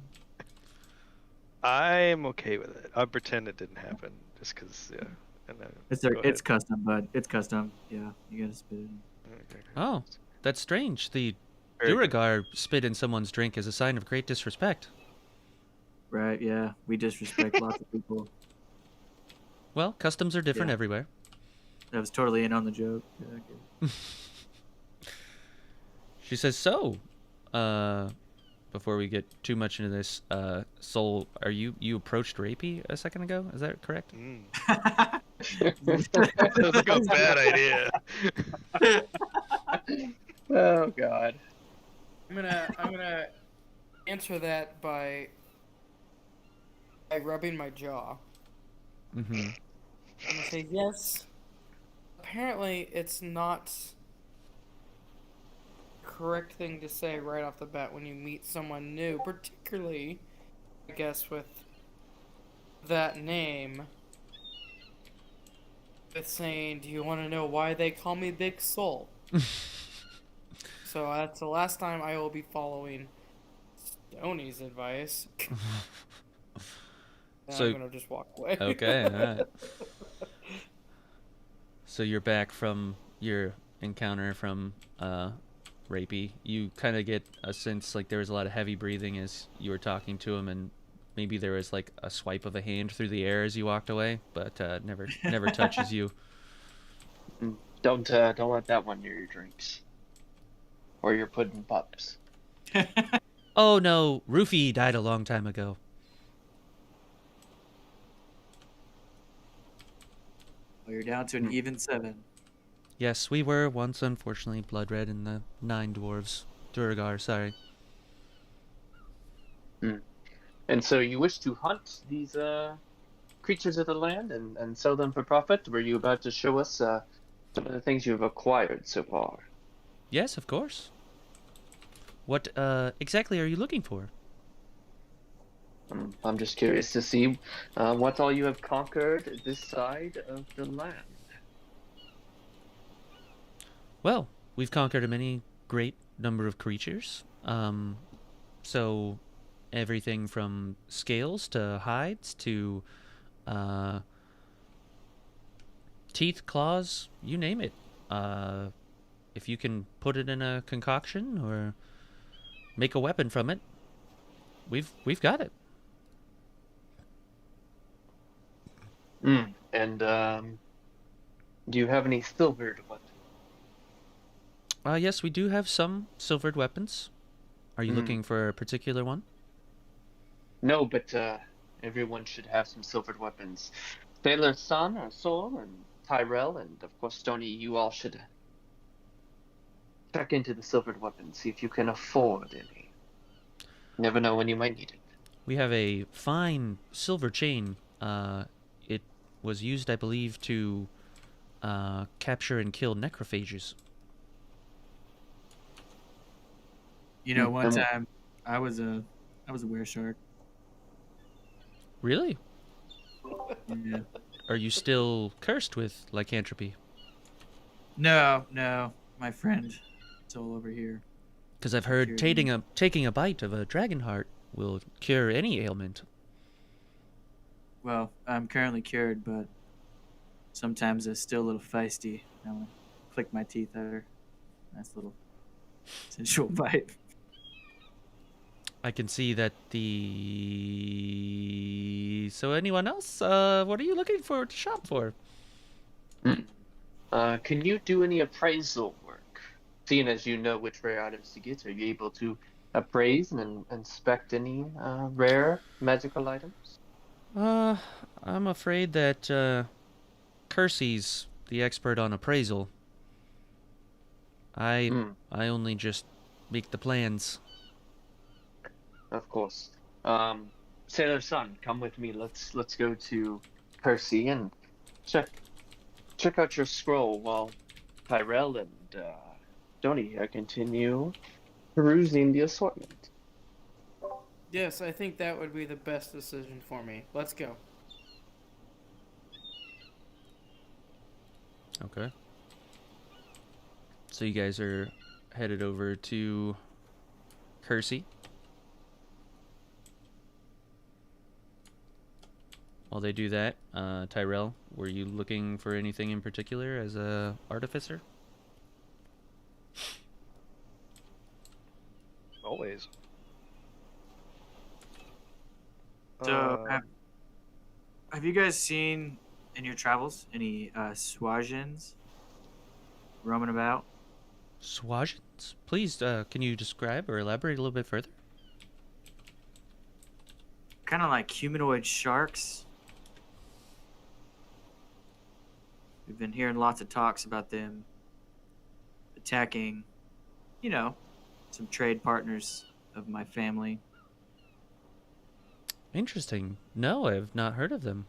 I'm okay with it. I'll pretend it didn't happen, just because, yeah. And then go It's ahead. custom, bud. It's custom. Yeah, you gotta spit it in. Okay. Oh, that's strange. The Very good. Duergar spit in someone's drink is a sign of great disrespect. Right? Yeah, we disrespect lots of people. Well, customs are different Yeah. everywhere. I was totally in on the joke. Yeah, I get it. She says, so, before we get too much into this, Soul, you approached Rapey a second ago? Is that correct? Sounds like a bad idea. Oh God. I'm gonna answer that by rubbing my jaw. Mm-hmm. I'm gonna say yes. Apparently, it's not the correct thing to say right off the bat when you meet someone new, particularly, I guess, with that name. With saying, "Do you want to know why they call me Big Soul?" So that's the last time I will be following Stoney's advice. And So- I'm gonna just walk away. Okay, alright. So you're back from your encounter from Rapey. You kind of get a sense like there was a lot of heavy breathing as you were talking to him, and maybe there was like a swipe of a hand through the air as you walked away, but never touches you. Don't let that one near your drinks. Or your pudding pops. Oh no, Roofy died a long time ago. Well, you're down to an even 7. Yes, we were once unfortunately blood red in the 9 dwarves. Duergar, sorry. And so you wish to hunt these creatures of the land and sell them for profit? Were you about to show us some of the things you've acquired so far? Yes, of course. What exactly are you looking for? I'm just curious to see what all you have conquered this side of the land. Well, we've conquered a many great number of creatures. So everything from scales to hides to teeth, claws, you name it. If you can put it in a concoction or make a weapon from it, we've got it. And do you have any silvered weapons? Yes, we do have some silvered weapons. Are you looking for a particular one? No, but everyone should have some silvered weapons. Sailor Sun, or Soul, and Tyrell, and of course Stony, you all should check into the silvered weapons, see if you can afford any. Never know when you might need it. We have a fine silver chain. It was used, I believe, to capture and kill necrophages. You know, one time I was a were shark. Really? Yeah. Are you still cursed with lycanthropy? No, my friend Soul over here. Because I've heard Cured me. taking a bite of a dragon heart will cure any ailment. Well, I'm currently cured, but sometimes it's still a little feisty. I want to click my teeth at her. Nice little sensual bite. I can see that the... So anyone else? What are you looking for to shop for? Can you do any appraisal work? Seeing as you know which rare items to get, are you able to appraise and inspect any rare magical items? I'm afraid that Kersey's the expert on appraisal. I only just make the plans. Of course. Sailor Sun, come with me. Let's go to Percy and check out your scroll while Tyrell and Donnie here continue perusing the assortment. Yes, I think that would be the best decision for me. Let's go. Okay. So you guys are headed over to Kersey. While they do that, Tyrell, were you looking for anything in particular as a artificer? Always. So, have you guys seen in your travels any Swajins roaming about? Swajins? Please, can you describe or elaborate a little bit further? Kind of like humanoid sharks. We've been hearing lots of talks about them attacking, some trade partners of my family. Interesting. No, I've not heard of them.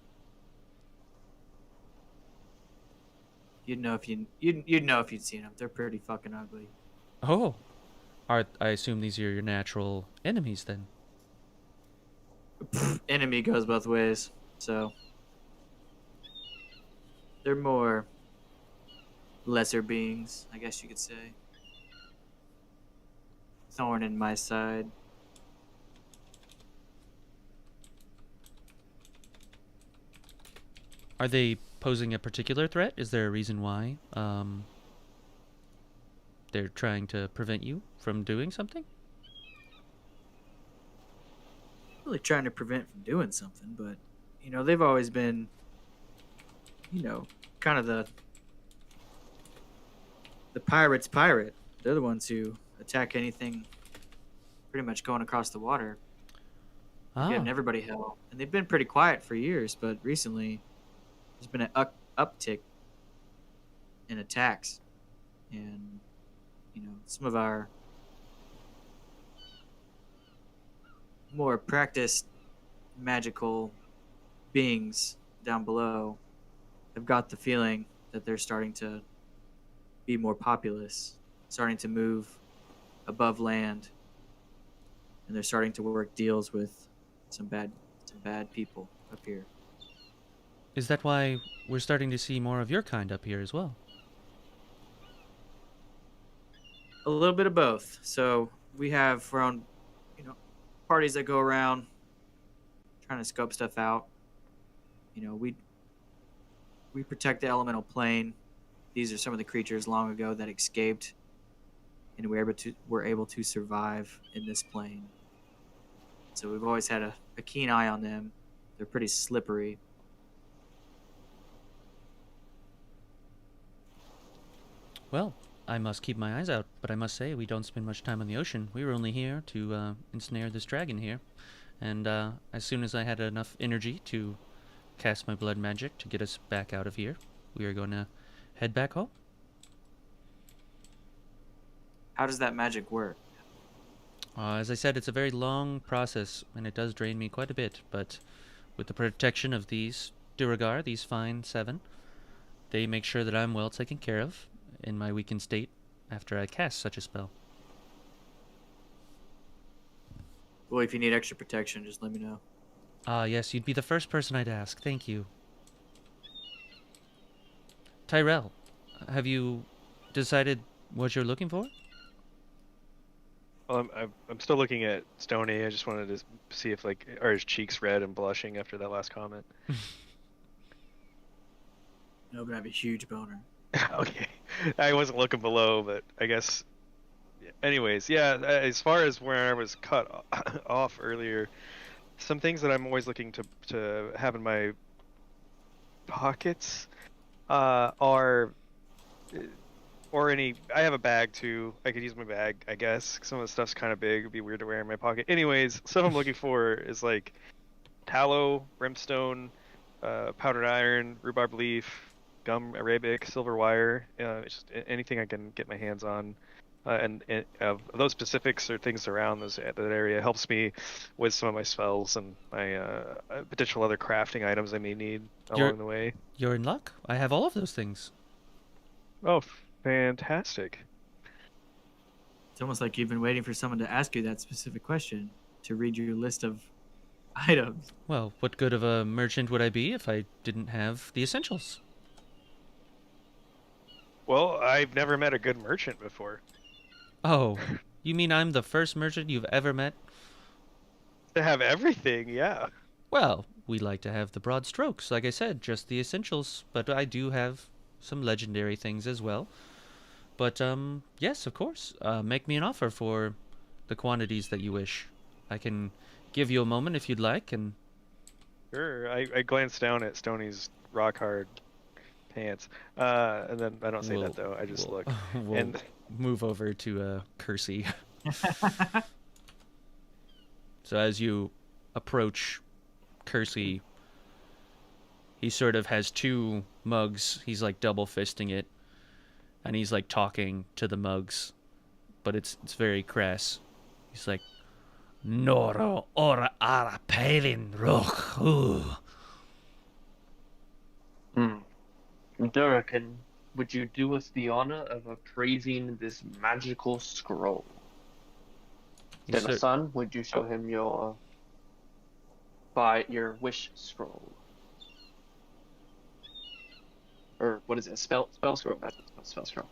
You'd know if you'd know if you'd seen them. They're pretty fucking ugly. Oh, I assume these are your natural enemies then. Enemy goes both ways, so they're more lesser beings, I guess you could say. Thorn in my side. Are they posing a particular threat? Is there a reason why they're trying to prevent you from doing something? Really trying to prevent from doing something, but they've always been kind of the pirate's pirate. They're the ones who attack anything pretty much going across the water, giving everybody hell. And they've been pretty quiet for years, but recently there's been an uptick in attacks, and some of our more practiced magical beings down below have got the feeling that they're starting to be more populous, starting to move above land, and they're starting to work deals with some bad people up here. Is that why we're starting to see more of your kind up here as well? A little bit of both. So we have our own, parties that go around trying to scope stuff out. We protect the elemental plane. These are some of the creatures long ago that escaped, and were able to survive in this plane. So we've always had a keen eye on them. They're pretty slippery. Well, I must keep my eyes out, but I must say we don't spend much time on the ocean. We were only here to ensnare this dragon here, and as soon as I had enough energy to cast my blood magic to get us back out of here, we are going to head back home. How does that magic work? As I said, it's a very long process, and it does drain me quite a bit, but with the protection of these Duergar, these fine 7, they make sure that I'm well taken care of in my weakened state after I cast such a spell. Well, if you need extra protection, just let me know. Yes, you'd be the first person I'd ask. Thank you. Tyrell, have you decided what you're looking for? Well, I'm still looking at Stoney. I just wanted to see if are his cheeks red and blushing after that last comment. No, but I have a huge boner. Okay, I wasn't looking below, but I guess. Anyways, yeah. As far as where I was cut off earlier, some things that I'm always looking to have in my pockets are. Or I have a bag too. I could use my bag, I guess. Some of the stuff's kind of big. It'd be weird to wear in my pocket. Anyways, stuff I'm looking for is tallow, brimstone, powdered iron, rhubarb leaf, gum arabic, silver wire. Just anything I can get my hands on. And those specifics or things around that area helps me with some of my spells and my potential other crafting items I may need along the way. You're in luck. I have all of those things. Oh, fantastic. It's almost like you've been waiting for someone to ask you that specific question to read your list of items. Well, what good of a merchant would I be if I didn't have the essentials? Well, I've never met a good merchant before. Oh, You mean I'm the first merchant you've ever met? To have everything, yeah. Well, we like to have the broad strokes, like I said, just the essentials, but I do have some legendary things as well. But, yes, of course. Make me an offer for the quantities that you wish. I can give you a moment if you'd like, and Sure. I glanced down at Stoney's rock hard pants. And then I don't say we'll, that though. I just we'll, look. we'll And move over to Kersey. So as you approach Kersey, he sort of has two mugs. He's like double fisting it, and he's like talking to the mugs, but it's very crass. He's like, Noro ora ara pelin roch. Duergar, would you do us the honor of appraising this magical scroll? Then, son, would you show him your wish scroll? Or what is it? Spell scroll? That's not spell scroll.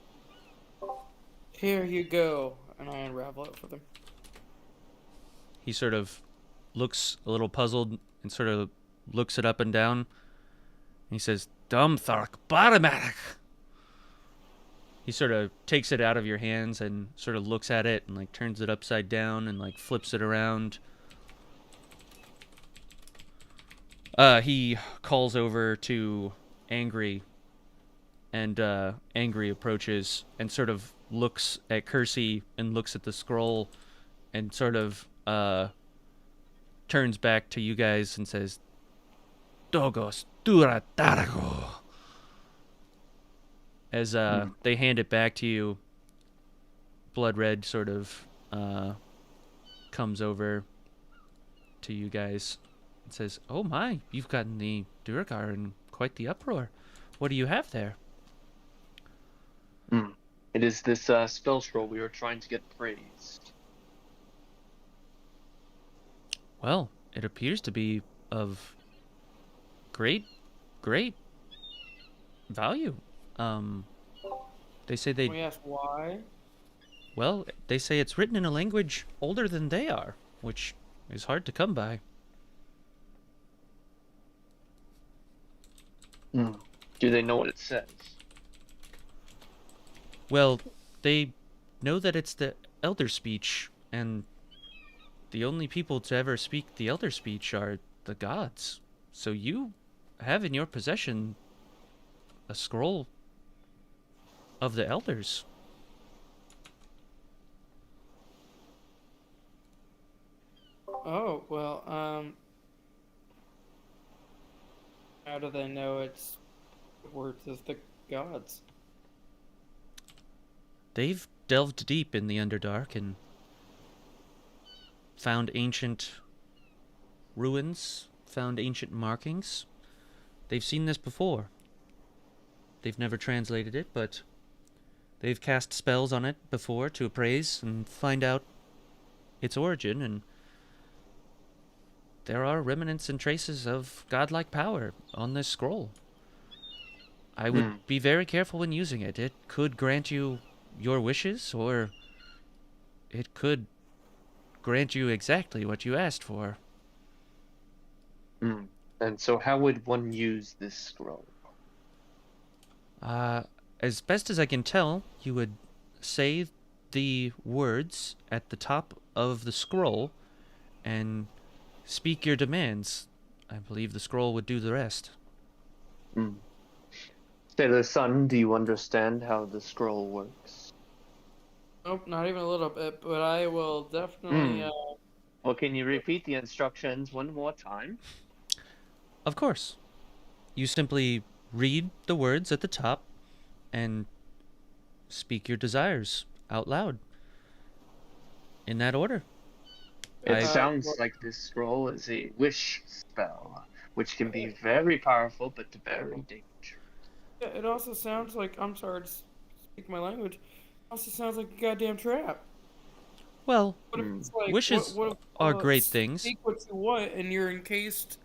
Here you go, and I unravel it for them. He sort of looks a little puzzled and sort of looks it up and down. He says, Dumthark Baramarak. He sort of takes it out of your hands and sort of looks at it and like turns it upside down and like flips it around. He calls over to Angry, and Angry approaches and sort of looks at Kersey and looks at the scroll and sort of turns back to you guys and says, Dogos dura darago. As they hand it back to you, Blood Red sort of comes over to you guys and says, Oh my, you've gotten the Duergar in quite the uproar. What do you have there? It is this spell scroll we were trying to get praised. Well, it appears to be of great value. They say Can we ask why? Well, they say it's written in a language older than they are, which is hard to come by. Do they know what it says? Well, they know that it's the Elder Speech, and the only people to ever speak the Elder Speech are the gods. So you have in your possession a scroll of the Elders. Oh, well, how do they know it's words of the gods? They've delved deep in the Underdark and found ancient ruins, found ancient markings. They've seen this before. They've never translated it, but they've cast spells on it before to appraise and find out its origin, and there are remnants and traces of godlike power on this scroll. I would be very careful when using it. It could grant you your wishes, or it could grant you exactly what you asked for. And so how would one use this scroll? As best as I can tell, you would say the words at the top of the scroll and speak your demands. I believe the scroll would do the rest. Sailor Son, do you understand how the scroll works? Nope, not even a little bit, but I will definitely, Well, can you repeat the instructions one more time? Of course. You simply read the words at the top and speak your desires out loud. In that order. It sounds like this scroll is a wish spell, which can be very powerful but very dangerous. Yeah, it also sounds like, I'm sorry to speak my language, also sounds like a goddamn trap. Well, What if it's like, wishes what if, are great things. Speak what you want, and you're encased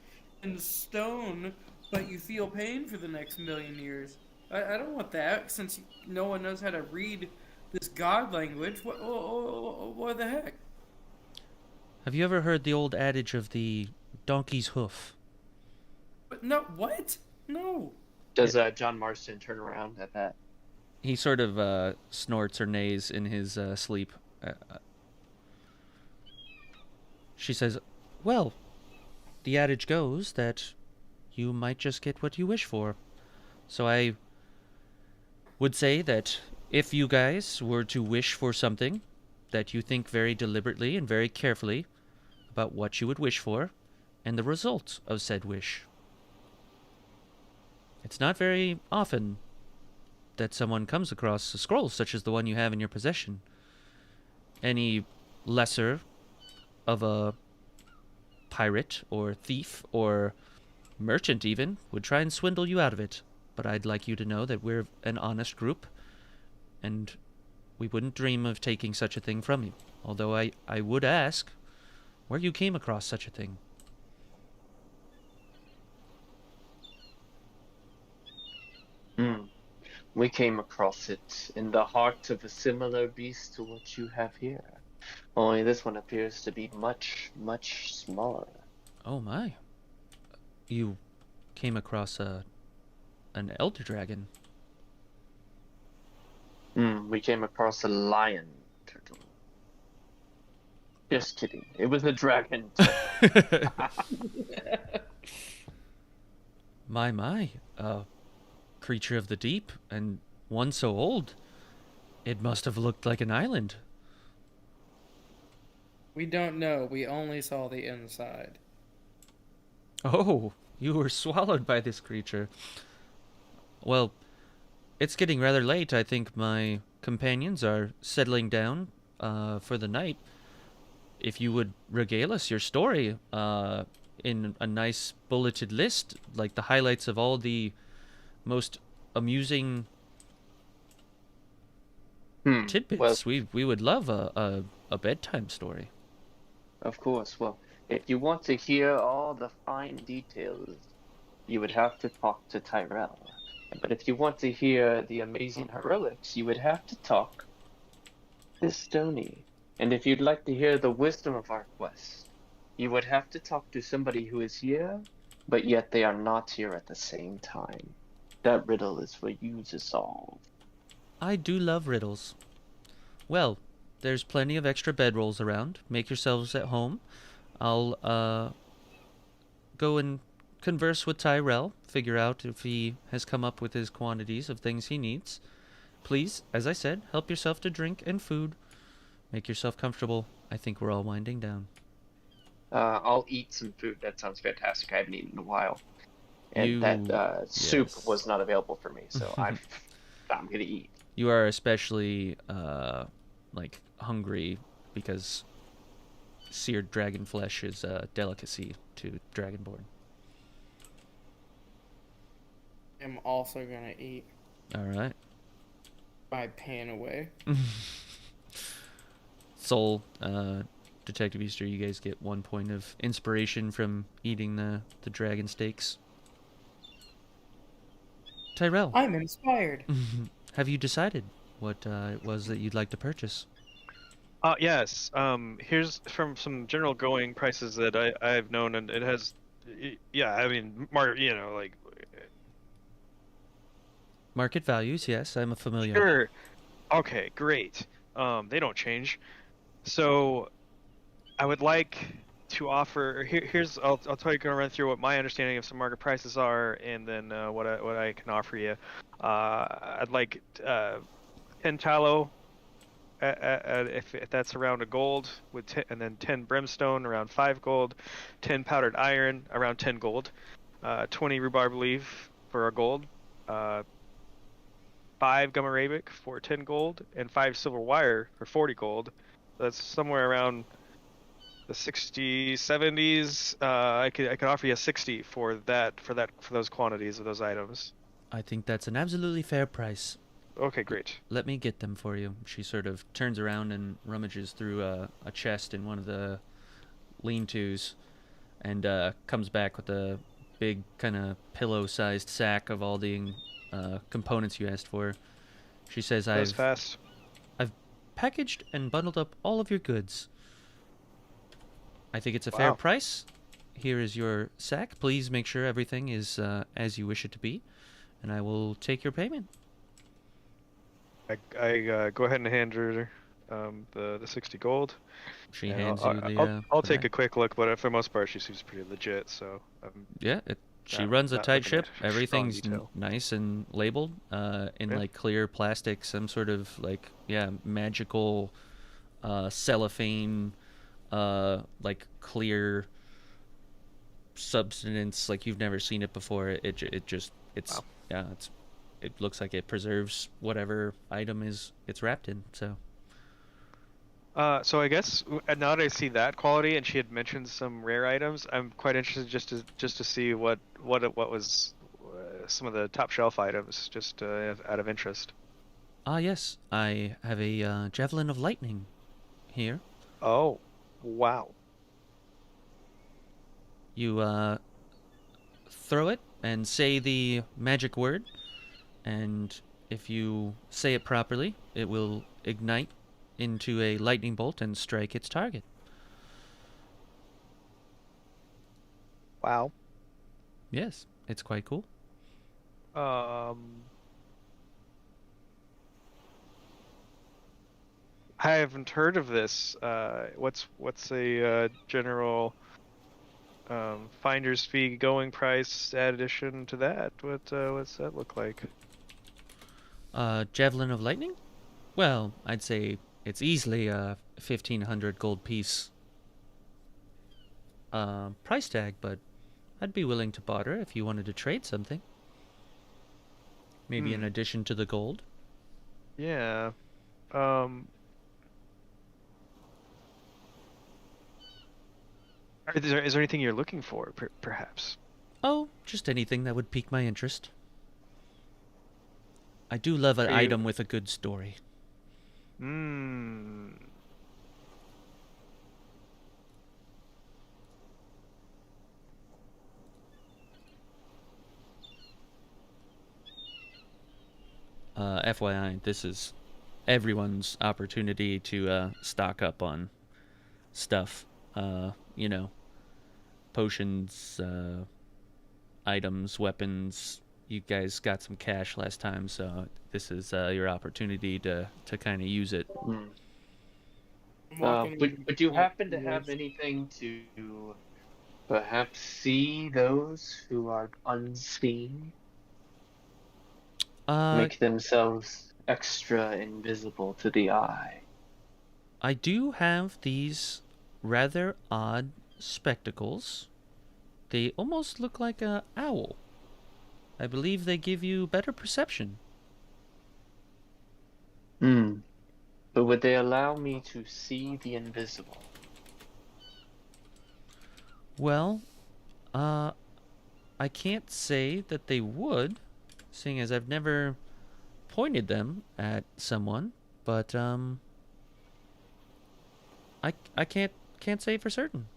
in stone, but you feel pain for the next million years. I don't want that, since no one knows how to read this god language. What the heck? Have you ever heard the old adage of the donkey's hoof? But no, what? No. Does John Marston turn around at that? He sort of snorts or neighs in his sleep. She says, well, the adage goes that you might just get what you wish for. So I would say that if you guys were to wish for something, that you think very deliberately and very carefully about what you would wish for and the result of said wish. It's not very often that someone comes across a scroll such as the one you have in your possession. Any lesser of a pirate or thief or merchant even would try and swindle you out of it. But I'd like you to know that we're an honest group, and we wouldn't dream of taking such a thing from you. Although I would ask where you came across such a thing. We came across it in the heart of a similar beast to what you have here. Only this one appears to be much, much smaller. Oh my. You came across an elder dragon. We came across a lion turtle. Just kidding. It was a dragon turtle. My. Creature of the deep, and one so old. It must have looked like an island. We don't know. We only saw the inside. Oh, you were swallowed by this creature. Well, it's getting rather late. I think my companions are settling down for the night. If you would regale us your story in a nice bulleted list, like the highlights of all the most amusing tidbits. Well, We would love a bedtime story. of course. Well, if you want to hear all the fine details, you would have to talk to Tyrell. But if you want to hear the amazing heroics, you would have to talk to Stony. And if you'd like to hear the wisdom of our quest, you would have to talk to somebody who is here, but yet they are not here at the same time. That riddle is for you to solve. I do love riddles. Well, there's plenty of extra bedrolls around. Make yourselves at home. I'll go and converse with Tyrell, figure out if he has come up with his quantities of things he needs. Please, as I said, help yourself to drink and food. Make yourself comfortable. I think we're all winding down. I'll eat some food. That sounds fantastic. I haven't eaten in a while. And soup yes. was not available for me, so I'm gonna eat. You are especially hungry because seared dragon flesh is a delicacy to Dragonborn. I'm also gonna eat All right. my pain away. Soul, Detective Easter, you guys get 1 point of inspiration from eating the dragon steaks. Tyrell, I'm inspired. have you decided what it was that you'd like to purchase? Yes. Here's from some general going prices that I've known, and it has, yeah. I mean, Market values, yes, I'm familiar. Sure. Okay, great. They don't change. So, I would like to offer. I'll tell you, gonna run through what my understanding of some market prices are, and then what I can offer you. I'd like 10 tallow, if that's around a gold, and then 10 brimstone around 5 gold, 10 powdered iron around 10 gold, 20 rhubarb leaf for a gold, 5 gum arabic for 10 gold, and 5 silver wire for 40 gold. That's somewhere around the 60s, 70s. I could offer you a 60 for those quantities of those items. I think that's an absolutely fair price. Okay, great. Let me get them for you. She sort of turns around and rummages through a chest in one of the lean-tos and comes back with a big kind of pillow-sized sack of all the components you asked for. She says, That was fast. I've packaged and bundled up all of your goods. I think it's a fair Wow. price. Here is your sack. Please make sure everything is as you wish it to be, and I will take your payment. I go ahead and hand her the 60 gold. She And hands I'll, you I'll the take bag. a quick look, but for the most part, she seems pretty legit. So Yeah, she not runs a not tight looking ship. at strong Everything's detail. nice and labeled in Yeah. like clear plastic, some sort of like magical cellophane, like clear substance like you've never seen it before. It just it's Wow. yeah it looks like it preserves whatever item is it's wrapped in. So So I guess now that I see that quality, and she had mentioned some rare items, I'm quite interested just to see what was some of the top shelf items, just out of interest. yes, I have a javelin of lightning here. Oh, wow. You throw it and say the magic word, and if you say it properly, it will ignite into a lightning bolt and strike its target. Wow. Yes, it's quite cool. Um, I haven't heard of this. What's a general finder's fee going price addition to that? What's that look like? Javelin of lightning? Well, I'd say it's easily a 1,500 gold piece price tag, but I'd be willing to barter if you wanted to trade something. Maybe in Hmm. addition to the gold. Yeah. Um, is there anything you're looking for, perhaps? Oh, just anything that would pique my interest. I do love an Are you? item with a good story. Hmm. FYI, this is everyone's opportunity to stock up on stuff. You know, potions, items, weapons. You guys got some cash last time, so this is your opportunity to kind of use it. Hmm. I'm walking Would you happen to have towards- anything to perhaps see those who are unseen? Uh, Make themselves extra invisible to the eye. I do have these rather odd spectacles. They almost look like a owl. I believe they give you better perception. Hmm. But would they allow me to see the invisible? Well, uh, I can't say that they would, seeing as I've never pointed them at someone, but I can't say for certain.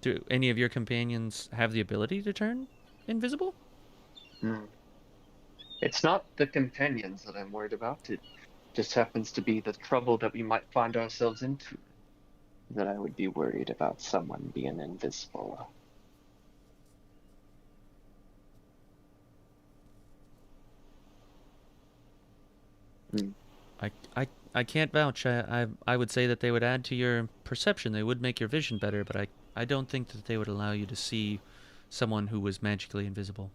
Do any of your companions have the ability to turn invisible? Hmm. It's not the companions that I'm worried about. It just happens to be the trouble that we might find ourselves into that I would be worried about someone being invisible. Hmm. I can't vouch. I would say that they would add to your perception. They would make your vision better, but I don't think that they would allow you to see someone who was magically invisible.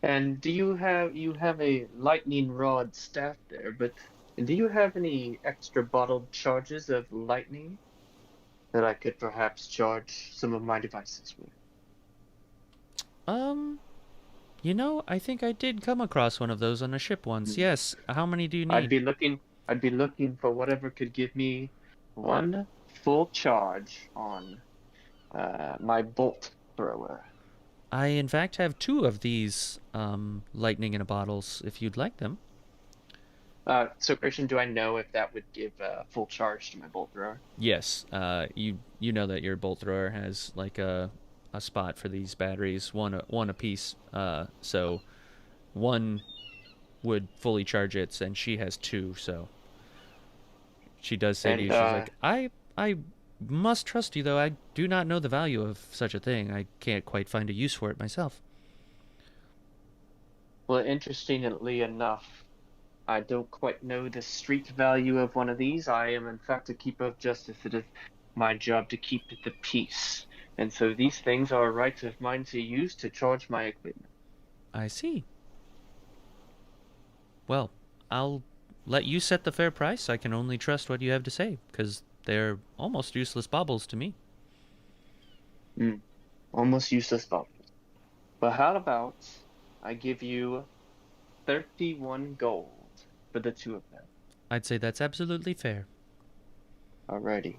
And do you have a lightning rod staff there, but do you have any extra bottled charges of lightning that I could perhaps charge some of my devices with? Um, I think I did come across one of those on a ship once. Hmm. Yes. How many do you I'd need? be looking I'd be looking for whatever could give me one full charge on my bolt thrower. I in fact have two of these lightning in a bottles if you'd like them. So Christian, do I know if that would give full charge to my bolt thrower? Yes. You know that your bolt thrower has like a spot for these batteries, one a piece. So one would fully charge it, and she has two. So She does say to And you, she's like, I must trust you, though. I do not know the value of such a thing. I can't quite find a use for it myself. well, interestingly enough, I don't quite know the street value of one of these. I am, in fact, a keeper of justice. It is my job to keep the peace. And so these things are a right of mine to use to charge my equipment. I see. Well, I'll let you set the fair price. I can only trust what you have to say, because they're almost useless baubles to me. Almost useless baubles. But how about I give you 31 gold for the two of them? I'd say that's absolutely fair. Alrighty.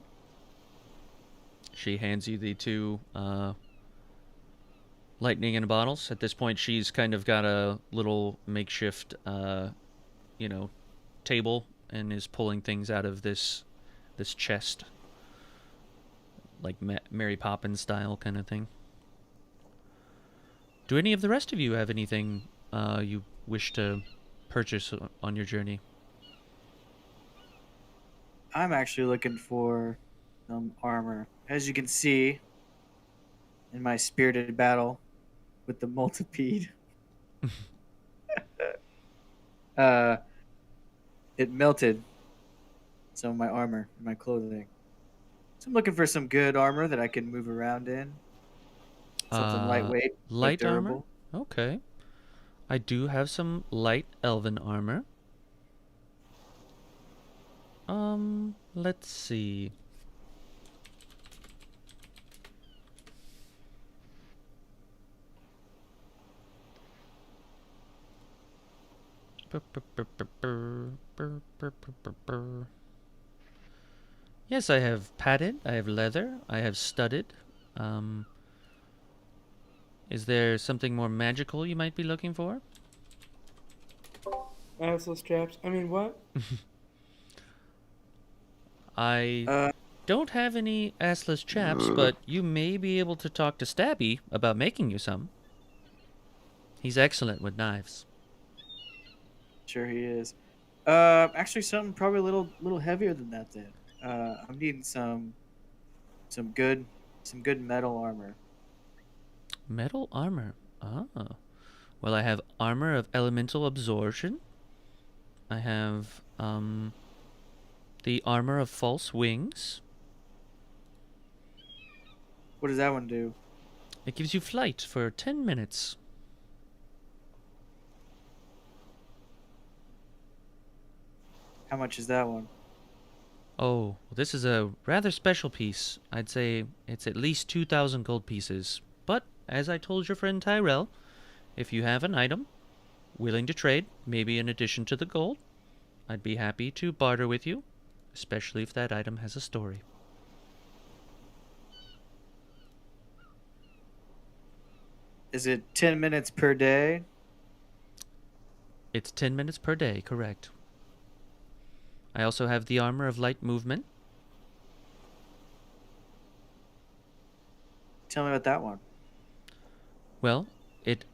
She hands you the two lightning in bottles. At this point, she's kind of got a little makeshift, table and is pulling things out of this chest, like Mary Poppins style kind of thing. Do any of the rest of you have anything you wish to purchase on your journey? I'm actually looking for some armor. As you can see, in my spirited battle with the multipede, it melted some of my armor and my clothing. So I'm looking for some good armor that I can move around in. Something lightweight, but Light armor? durable. Okay. I do have some light elven armor. Let's see. Yes, I have padded, I have leather, I have studded. Is there something more magical you might be looking for? Assless chaps. I mean, what? I don't have any assless chaps, but you may be able to talk to Stabby about making you some. He's excellent with knives. Sure he is. Actually, something probably a little heavier than that. Then I'm needing some good metal armor. Metal armor. Ah. Well, I have armor of elemental absorption. I have the armor of false wings. What does that one do? It gives you flight for 10 minutes. How much is that one? Oh, well, this is a rather special piece. I'd say it's at least 2,000 gold pieces. But, as I told your friend Tyrell, if you have an item willing to trade, maybe in addition to the gold, I'd be happy to barter with you, especially if that item has a story. Is it 10 minutes per day? It's 10 minutes per day, correct. I also have the armor of light movement. Tell me about that one. Well, it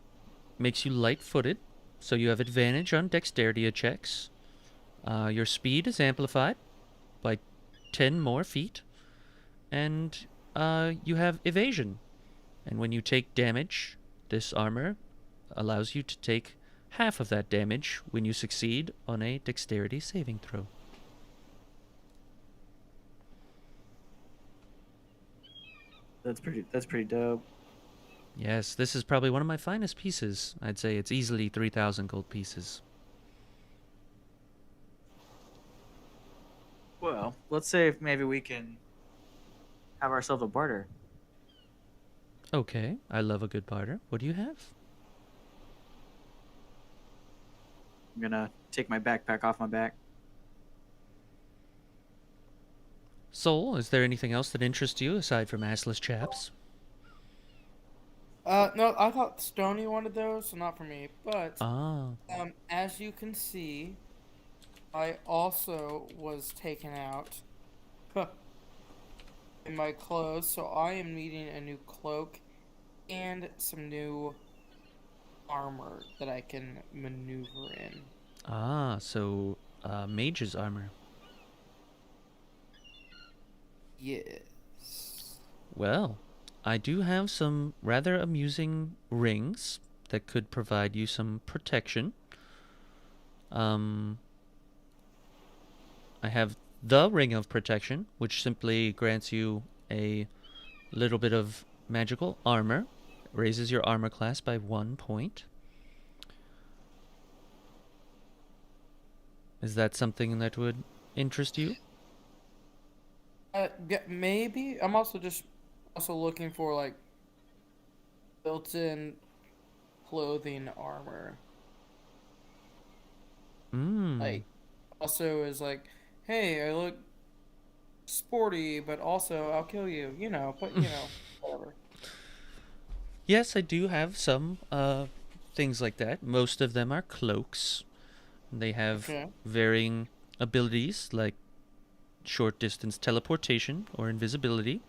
makes you light-footed, so you have advantage on dexterity checks. Your speed is amplified by 10 more feet, and you have evasion. And when you take damage, this armor allows you to take half of that damage when you succeed on a dexterity saving throw. That's pretty dope. Yes, this is probably one of my finest pieces. I'd say it's easily 3,000 gold pieces. Well, let's say if maybe we can have ourselves a barter. Okay, I love a good barter. What do you have? I'm gonna take my backpack off my back. Soul, is there anything else that interests you aside from assless chaps? No, I thought Stony wanted those, so not for me. But, Ah, as you can see, I also was taken out in my clothes, so I am needing a new cloak and some new armor that I can maneuver in. so mage's armor. Yes. Well, I do have some rather amusing rings that could provide you some protection. Um, I have the Ring of Protection, which simply grants you a little bit of magical armor, raises your armor class by 1 point. Is that something that would interest you? Yeah, maybe. I'm also looking for like built-in clothing armor. Hmm. Like also is like, hey, I look sporty, but also I'll kill you. But whatever. Yes, I do have some things like that. Most of them are cloaks. They have Okay. varying abilities like short distance teleportation or invisibility.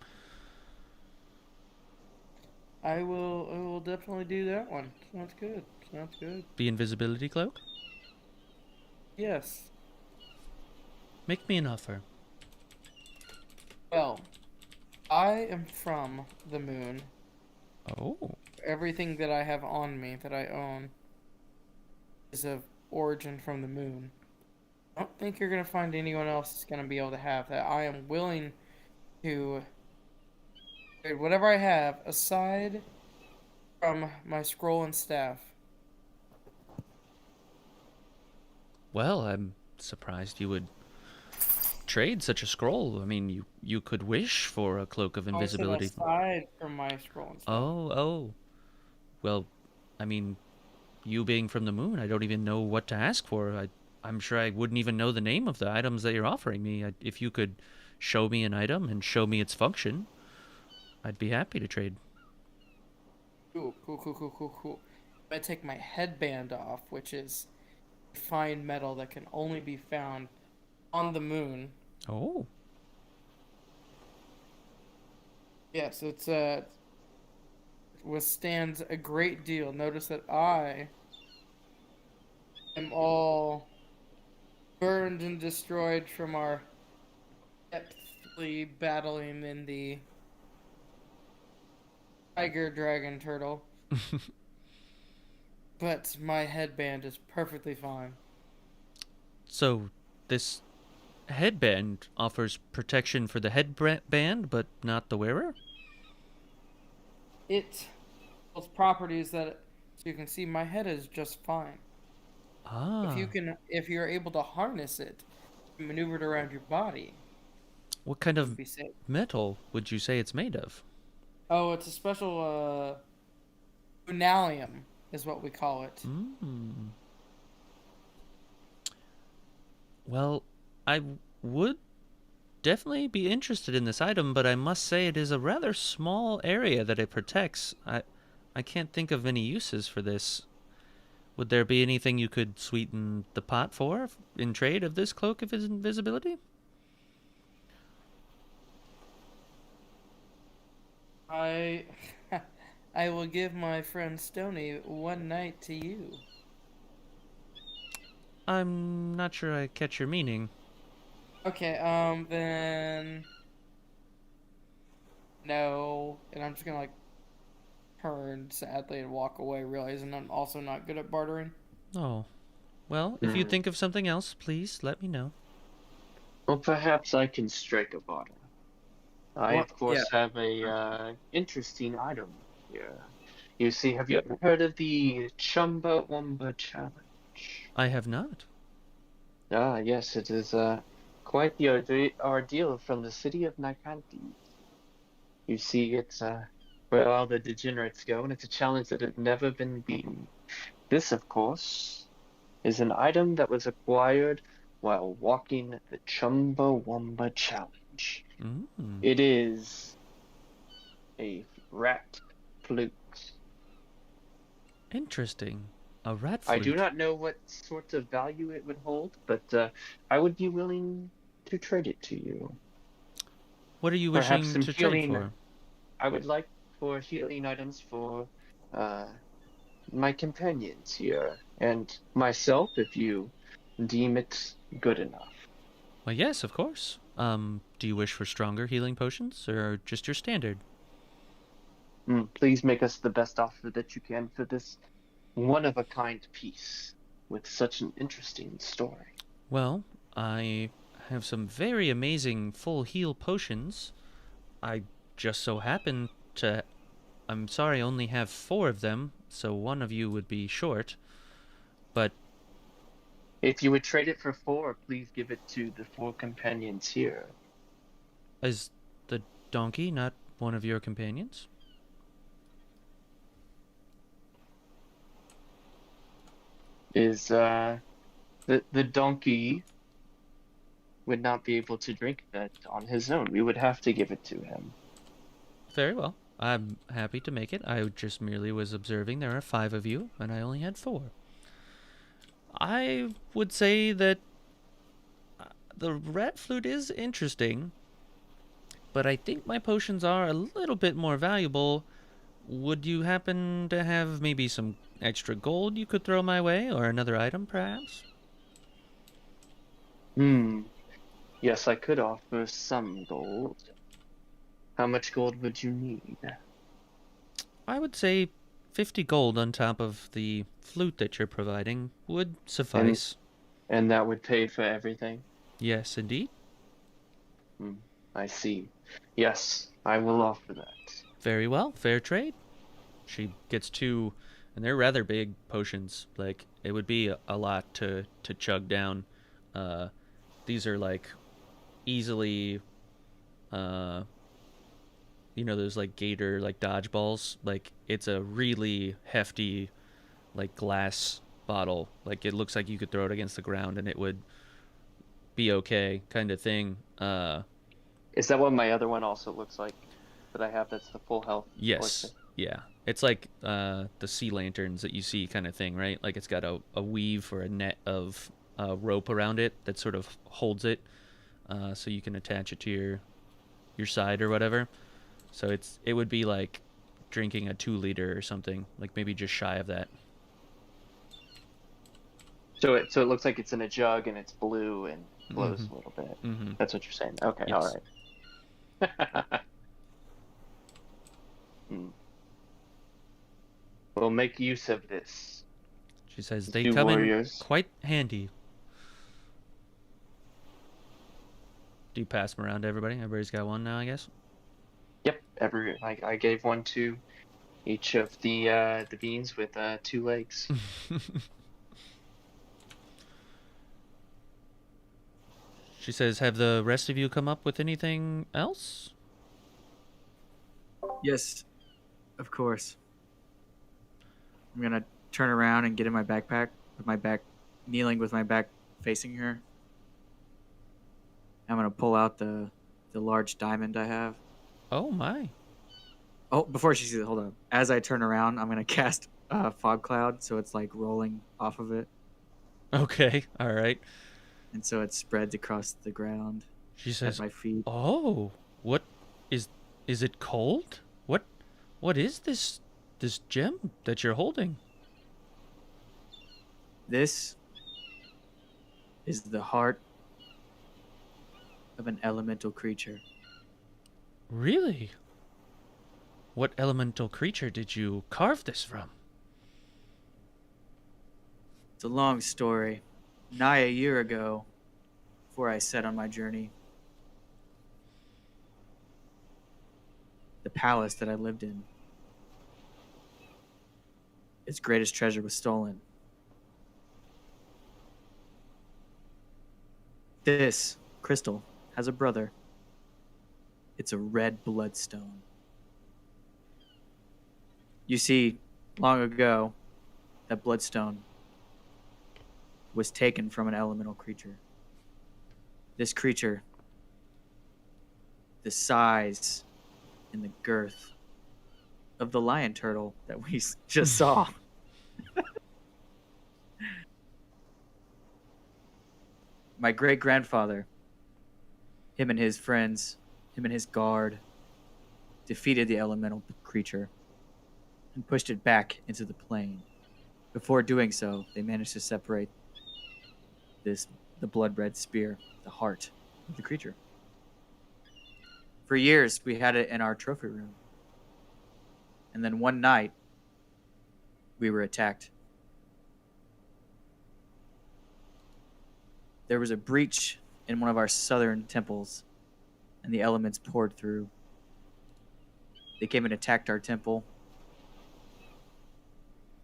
I will definitely do that one. Sounds good. Sounds good. The invisibility cloak? Yes. Make me an offer. Well, I am from the moon. Oh. Everything that I have on me that I own is of origin from the moon. I don't think you're gonna find anyone else that's gonna be able to have that. I am willing to trade whatever I have aside from my scroll and staff. Well, I'm surprised you would trade such a scroll. I mean, you could wish for a cloak of I said invisibility. aside from my scroll and staff. Oh. Well, I mean, you being from the moon, I don't even know what to ask for. I'm sure I wouldn't even know the name of the items that you're offering me. If you could show me an item and show me its function, I'd be happy to trade. Cool. I take my headband off, which is fine metal that can only be found on the moon. Oh. Yes, it's withstands a great deal. Notice that I am all burned and destroyed from our depthly battling in the tiger dragon turtle. But my headband is perfectly fine. So, this headband offers protection for the headband, but not the wearer? It its properties that so you can see my head is just fine. Ah. If you're able to harness it, maneuver it around your body, What kind you of would be safe. metal would you say it's made of? Oh, it's a special unalium is what we call it. Mm. Well, I would definitely be interested in this item, but I must say it is a rather small area that it protects. I can't think of any uses for this. Would there be anything you could sweeten the pot for in trade of this cloak of invisibility? I I will give my friend Stony one night to you. I'm not sure I catch your meaning. Okay, then no, and I'm just gonna like turn sadly and walk away, realizing I'm also not good at bartering. Oh. Well, if you think of something else, please let me know. Well, perhaps I can strike a barter. I, Well, of course, have a interesting item here. You see, have you ever heard of the Chumbawamba Challenge? I have not. Ah, yes, it is quite the ordeal from the city of Nicantes. You see, it's where all the degenerates go, and it's a challenge that has never been beaten. This, of course, is an item that was acquired while walking the Chumbawamba Challenge. Mm. It is a rat flute. Interesting. A rat I flute. do not know what sort of value it would hold, but I would be willing to trade it to you. What are you Perhaps wishing some to trade healing. for? I would like for healing items for uh, my companions here and myself, if you deem it good enough. Well, yes, of course. Do you wish for stronger healing potions or just your standard? Please make us the best offer that you can for this one-of-a-kind piece with such an interesting story. Well, I have some very amazing full heal potions. I just so happen to. I'm sorry, I only have 4 of them, so one of you would be short. But If you would trade it for 4, please give it to the 4 companions here. is the donkey not one of your companions? Is the donkey would not be able to drink that on his own. We would have to give it to him. Very well. I'm happy to make it. I just merely was observing there are 5 of you, and I only had 4. I would say that the rat flute is interesting, but I think my potions are a little bit more valuable. Would you happen to have maybe some extra gold you could throw my way, or another item, perhaps? Yes, I could offer some gold. How much gold would you need? I would say 50 gold on top of the flute that you're providing would suffice. And that would pay for everything? Yes, indeed. I see. Yes, I will offer that. Very well. Fair trade. She gets 2, and they're rather big potions. Like, it would be a lot to chug down. These are, like, easily, those, like, gator, like, dodgeballs. Like, it's a really hefty, like, glass bottle. Like, it looks like you could throw it against the ground and it would be okay, kind of thing. Is that what my other one also looks like that I have? That's the full health? Yes. Portion? Yeah. It's like the sea lanterns that you see kind of thing, right? Like, it's got a weave or a net of rope around it that sort of holds it, so you can attach it to your side or whatever. So it would be like drinking a 2-liter or something, like maybe just shy of that. So it looks like it's in a jug and it's blue and glows Mhm. a little bit. Mhm. That's what you're saying. Okay, Yes. all right. We'll make use of this. She says These they two come warriors. in quite handy. Do you pass them around to everybody? Everybody's got one now, I guess. Yep, I gave one to each of the beans with 2 legs. She says, have the rest of you come up with anything else? Yes, of course. I'm gonna turn around and get in my backpack with my back kneeling with my back facing her. I'm gonna pull out the large diamond I have. Oh, my. Oh, before she sees it, hold on. As I turn around, I'm gonna cast fog cloud, so it's like rolling off of it, Okay, all right. and so it spreads across the ground She at says, my feet. "Oh, what is it cold? What is this gem that you're holding?" This is the heart of an elemental creature. Really? What elemental creature did you carve this from? It's a long story. Nigh a year ago, before I set on my journey, the palace that I lived in, its greatest treasure was stolen. This crystal has a brother. It's a red bloodstone. You see, long ago, that bloodstone was taken from an elemental creature. This creature, the size and the girth of the lion turtle that we just saw. My great-grandfather, him and his friends, him and his guard, defeated the elemental creature and pushed it back into the plain. Before doing so, they managed to separate the blood red spear, the heart of the creature. For years, we had it in our trophy room. And then one night, we were attacked. There was a breach in one of our southern temples, and the elements poured through. They came and attacked our temple,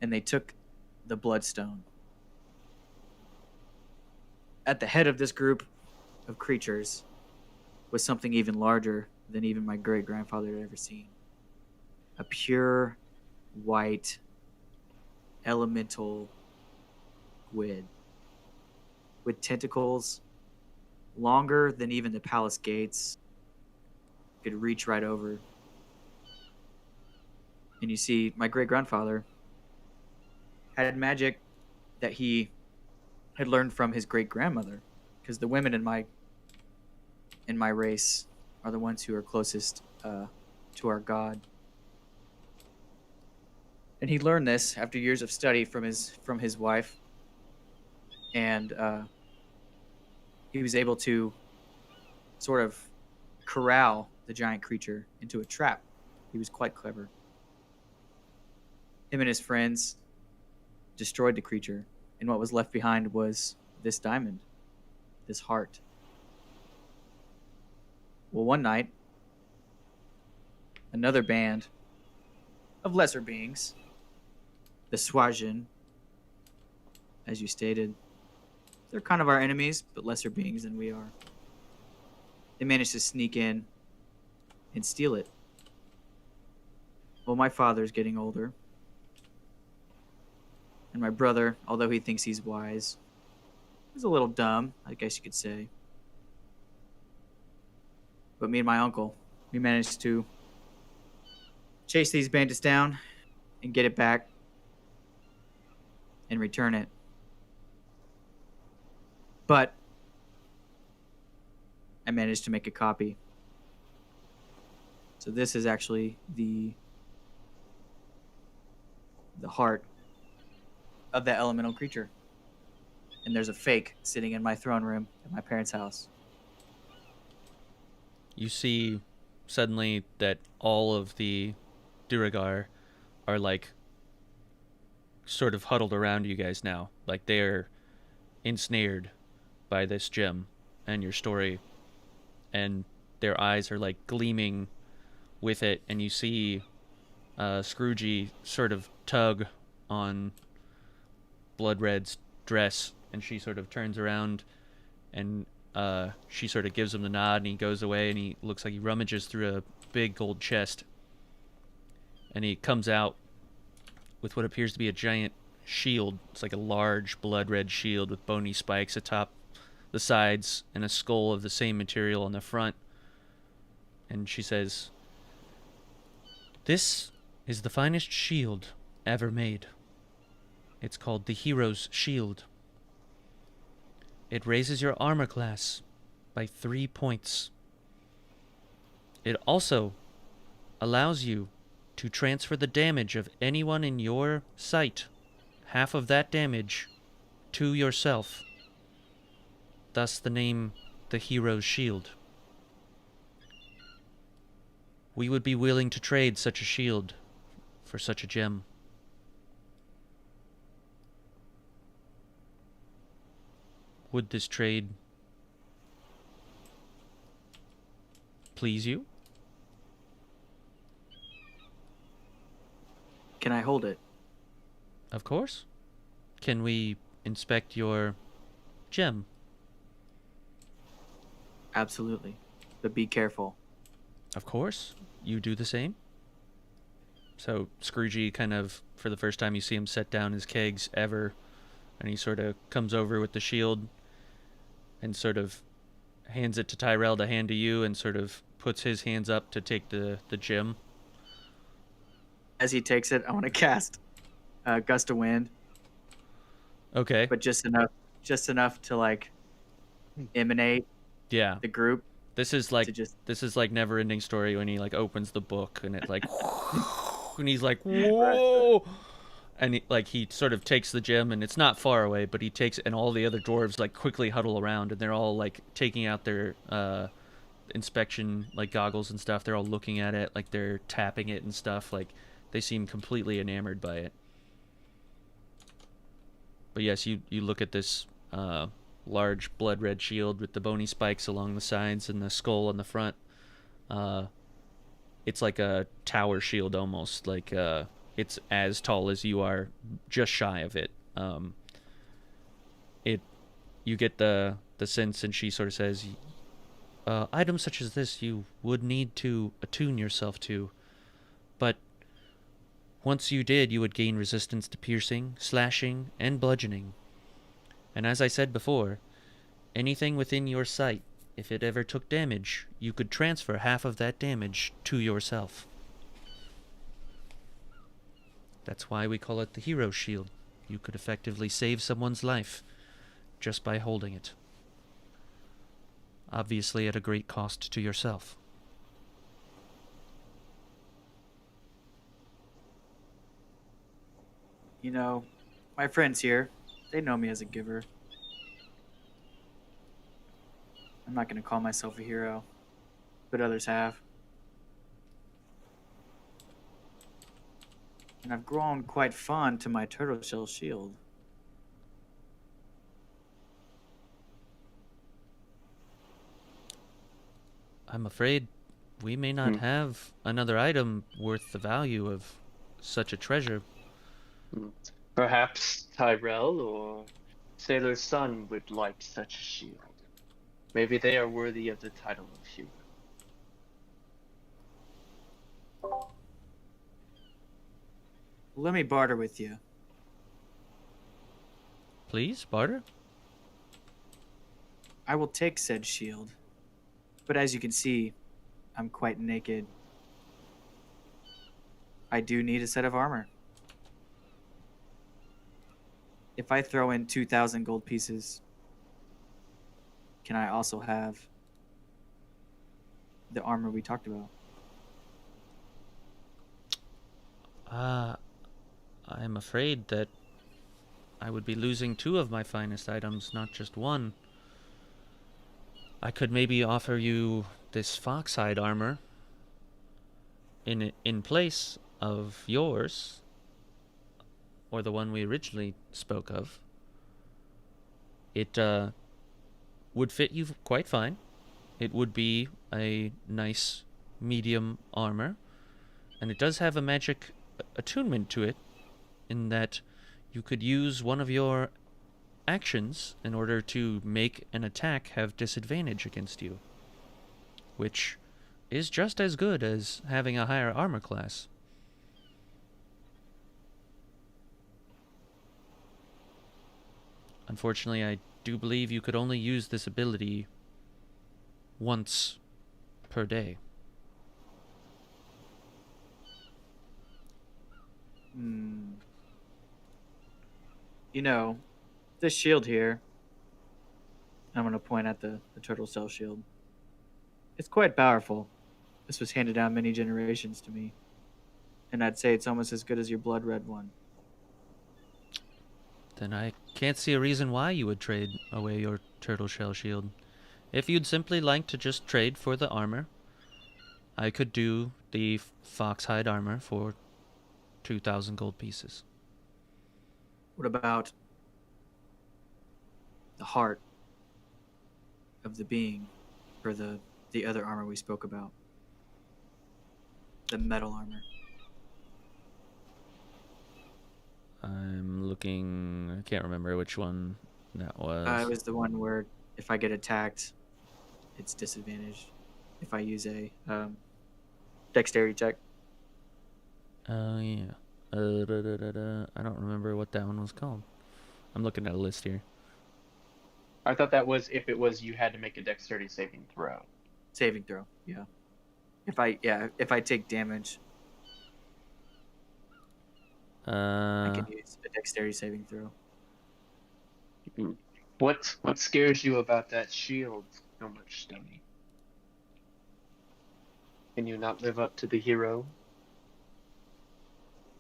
and they took the bloodstone. At the head of this group of creatures was something even larger than even my great-grandfather had ever seen. A pure, white, elemental squid with tentacles longer than even the palace gates could reach right over. And you see, my great-grandfather had magic that he had learned from his great-grandmother, because the women in my race are the ones who are closest to our god. And he learned this after years of study from his wife, and he was able to sort of corral the giant creature into a trap. He was quite clever. Him and his friends destroyed the creature, and what was left behind was this diamond, this heart. Well, one night, another band of lesser beings, the Swajin, as you stated, they're kind of our enemies, but lesser beings than we are. They managed to sneak in and steal it. Well, my father's getting older. And my brother, although he thinks he's wise, is a little dumb, I guess you could say. But me and my uncle, we managed to chase these bandits down and get it back and return it. But I managed to make a copy. So this is actually the heart of that elemental creature. And there's a fake sitting in my throne room at my parents' house. You see suddenly that all of the Duergar are like sort of huddled around you guys now. Like they're ensnared by this gem and your story, and their eyes are like gleaming with it, and you see Scroogey sort of tug on Blood Red's dress, and she sort of turns around and she sort of gives him the nod, and he goes away, and he looks like he rummages through a big gold chest, and he comes out with what appears to be a giant shield. It's like a large blood red shield with bony spikes atop the sides and a skull of the same material on the front. And she says, "This is the finest shield ever made. It's called the Hero's Shield. It raises your armor class by 3 points. It also allows you to transfer the damage of anyone in your sight, half of that damage, to yourself. Thus the name, the Hero's Shield. We would be willing to trade such a shield for such a gem." Would this trade please you? Can I hold it? Of course. Can we inspect your gem? Absolutely. But be careful. Of course. You do the same. So Scroogey kind of, for the first time you see him set down his kegs ever, and he sort of comes over with the shield and sort of hands it to Tyrell to hand to you, and sort of puts his hands up to take the gem. As he takes it, I want to cast Gust of Wind, Okay. but just enough to like emanate Yeah. the group. This is like to just Never Ending Story when he like opens the book and it like and he's like, whoa, and he sort of takes the gem, and it's not far away, but he takes, and all the other dwarves like quickly huddle around, and they're all like taking out their inspection like goggles and stuff. They're all looking at it, like they're tapping it and stuff. Like they seem completely enamored by it. But yes, you look at this large blood red shield with the bony spikes along the sides and the skull on the front. It's like a tower shield almost. Like it's as tall as you are, just shy of it. You get the sense, and she sort of says, items such as this you would need to attune yourself to, but once you did, you would gain resistance to piercing, slashing, and bludgeoning. And as I said before, anything within your sight, if it ever took damage, you could transfer half of that damage to yourself. That's why we call it the hero shield. You could effectively save someone's life just by holding it. Obviously at a great cost to yourself. You know, my friends here, they know me as a giver. I'm not going to call myself a hero, but others have. And I've grown quite fond to my turtle shell shield. I'm afraid we may not have another item worth the value of such a treasure. Perhaps Tyrell or Sailor's son would like such a shield. Maybe they are worthy of the title of hero. Let me barter with you. Please, barter? I will take said shield, but as you can see, I'm quite naked. I do need a set of armor. If I throw in 2,000 gold pieces, can I also have the armor we talked about? I'm afraid that I would be losing 2 of my finest items, not just 1. I could maybe offer you this foxhide armor in place of yours, or the one we originally spoke of. It would fit you quite fine. It would be a nice medium armor, and it does have a magic attunement to it, in that you could use one of your actions in order to make an attack have disadvantage against you, which is just as good as having a higher armor class. Unfortunately, I do believe you could only use this ability once per day. You know, this shield here, I'm going to point at the turtle shell shield. It's quite powerful. This was handed down many generations to me. And I'd say it's almost as good as your blood red one. Then I can't see a reason why you would trade away your turtle shell shield. If you'd simply like to just trade for the armor, I could do the foxhide armor for 2,000 gold pieces. What about the heart of the being for the other armor we spoke about? The metal armor. I'm looking... I can't remember which one that was. It was the one where if I get attacked, it's disadvantaged. If I use a dexterity check. Oh, yeah. I don't remember what that one was called. I'm looking at a list here. I thought that was if it was you had to make a dexterity saving throw. Saving throw, yeah. If I take damage, I can use a dexterity saving throw. What scares you about that shield so much, Stony? Can you not live up to the hero?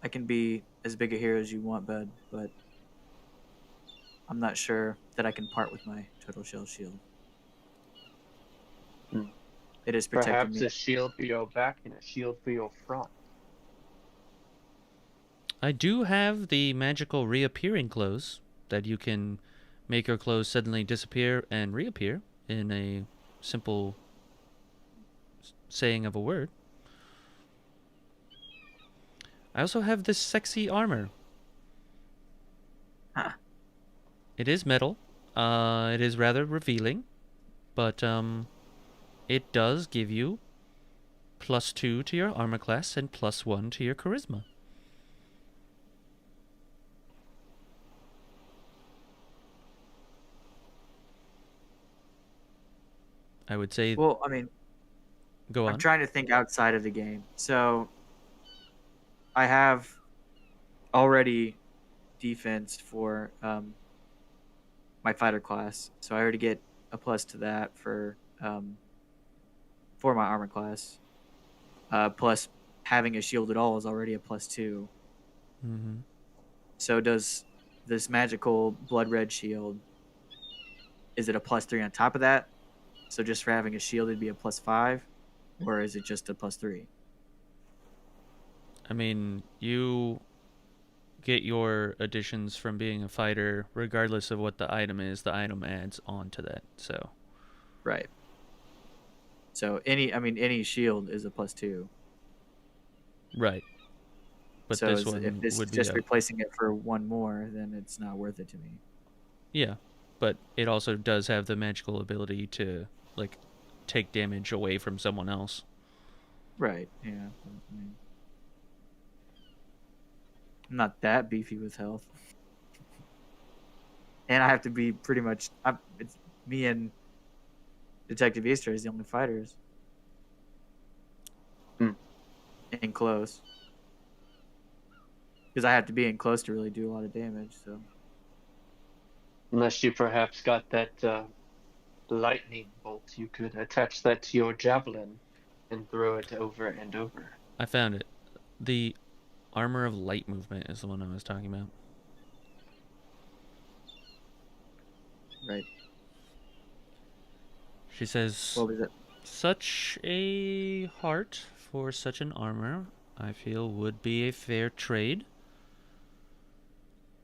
I can be as big a hero as you want, bud, but I'm not sure that I can part with my turtle shell shield. It is protecting Perhaps me. a shield for your back and a shield for your front. I do have the magical reappearing clothes that you can make your clothes suddenly disappear and reappear in a simple saying of a word. I also have this sexy armor. Huh. It is metal. It is rather revealing, but it does give you +2 to your armor class and +1 to your charisma. I would say Well, I mean, go I'm on. trying to think outside of the game. So I have already defensed for my fighter class, so I already get a plus to that for my armor class. Plus, having a shield at all is already a +2. Mm-hmm. So does this magical blood red shield? Is it a +3 on top of that? So just for having a shield, it'd be a +5, or is it just a +3? I mean, you get your additions from being a fighter regardless of what the item is. The item adds on to that. So Right. So any shield is a +2. right. But So this if one this would is be just a replacing it for one more, then it's not worth it to me. yeah. But it also does have the magical ability to like take damage away from someone else. Right. Yeah. I mean, I'm not that beefy with health, and I have to be pretty much. It's me and Detective Easter is the only fighters Hmm. in close, because I have to be in close to really do a lot of damage. So Unless you perhaps got that lightning bolt, you could attach that to your javelin and throw it over and over. I found it. The armor of light movement is the one I was talking about. right. She says, What was it? such a heart for such an armor, I feel would be a fair trade.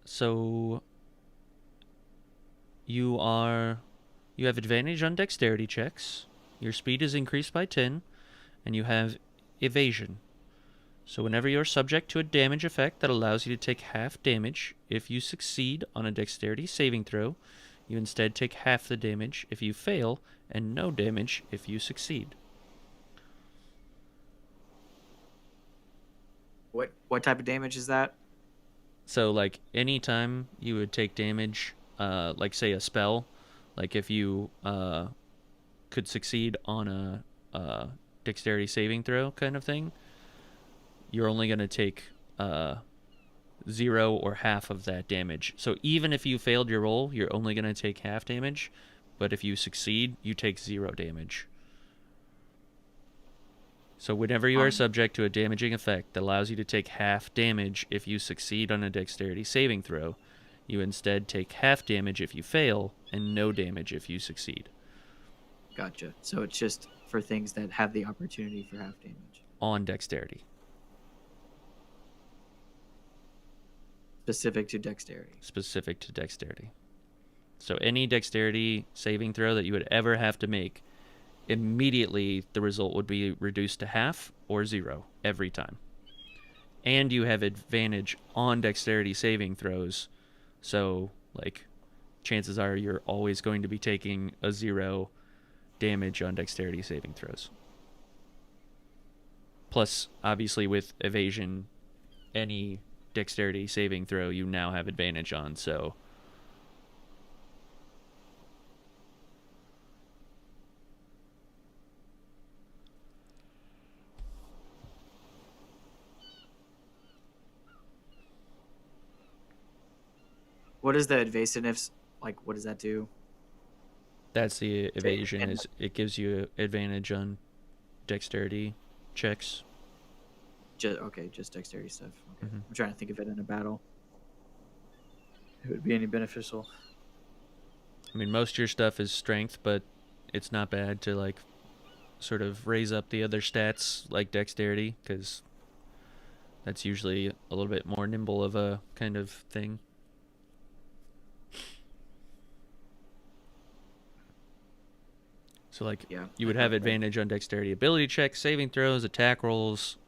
So you have advantage on dexterity checks. Your speed is increased by 10, and you have evasion. So whenever you're subject to a damage effect that allows you to take half damage, if you succeed on a dexterity saving throw, you instead take half the damage if you fail, and no damage if you succeed. What type of damage is that? So, like, anytime you would take damage, like, say, a spell, like, if you could succeed on a dexterity saving throw kind of thing, you're only going to take 0 or half of that damage. So, even if you failed your roll, you're only going to take half damage, but if you succeed, you take 0 damage. So whenever you are subject to a damaging effect that allows you to take half damage if you succeed on a dexterity saving throw, you instead take half damage if you fail and no damage if you succeed. Gotcha. So it's just for things that have the opportunity for half damage. On dexterity. Specific to dexterity. Specific to dexterity. So any dexterity saving throw that you would ever have to make, immediately the result would be reduced to half or 0 every time. And you have advantage on dexterity saving throws, so like chances are you're always going to be taking a 0 damage on dexterity saving throws. Plus, obviously with evasion, any dexterity saving throw you now have advantage on, so What is the evasiveness like? What does that do? that's the evasion. And Is it gives you advantage on dexterity checks. just dexterity stuff. Okay. Mhm. I'm trying to think of it in a battle. It would be any beneficial. I mean, most of your stuff is strength, but it's not bad to like sort of raise up the other stats like dexterity, because that's usually a little bit more nimble of a kind of thing. So like Yeah, you would I have got that. advantage on dexterity ability checks, saving throws, attack rolls.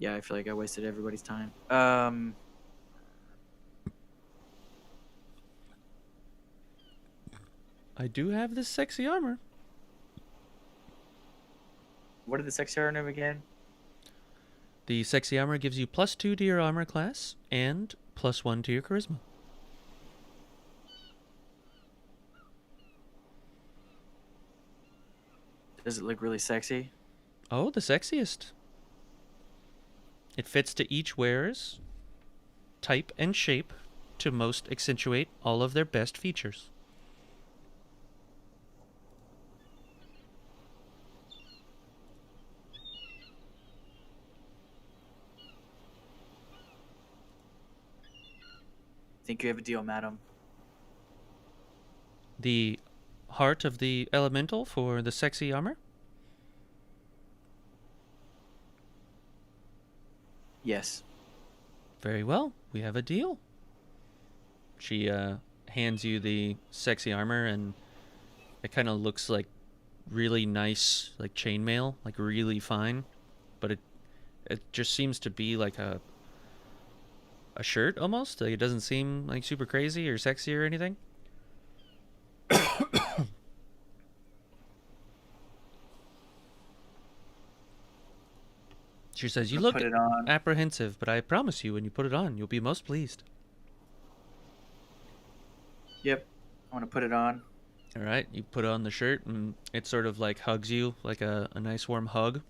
Yeah, I feel like I wasted everybody's time. I do have this sexy armor. What did the sexy armor name again? The sexy armor gives you +2 to your armor class and +1 to your charisma. Does it look really sexy? Oh, the sexiest. It fits to each wearer's type and shape to most accentuate all of their best features. Think you have a deal, madam? The heart of the elemental for the sexy armor? Yes. Very well, we have a deal. She hands you the sexy armor, and it kind of looks like really nice, like chainmail, like really fine, but it just seems to be like a shirt almost. Like it doesn't seem like super crazy or sexy or anything. She says, "You look Put it on. apprehensive, but I promise you, when you put it on, you'll be most pleased." Yep. I want to put it on. All right, you put on the shirt, and it sort of like hugs you like a nice warm hug,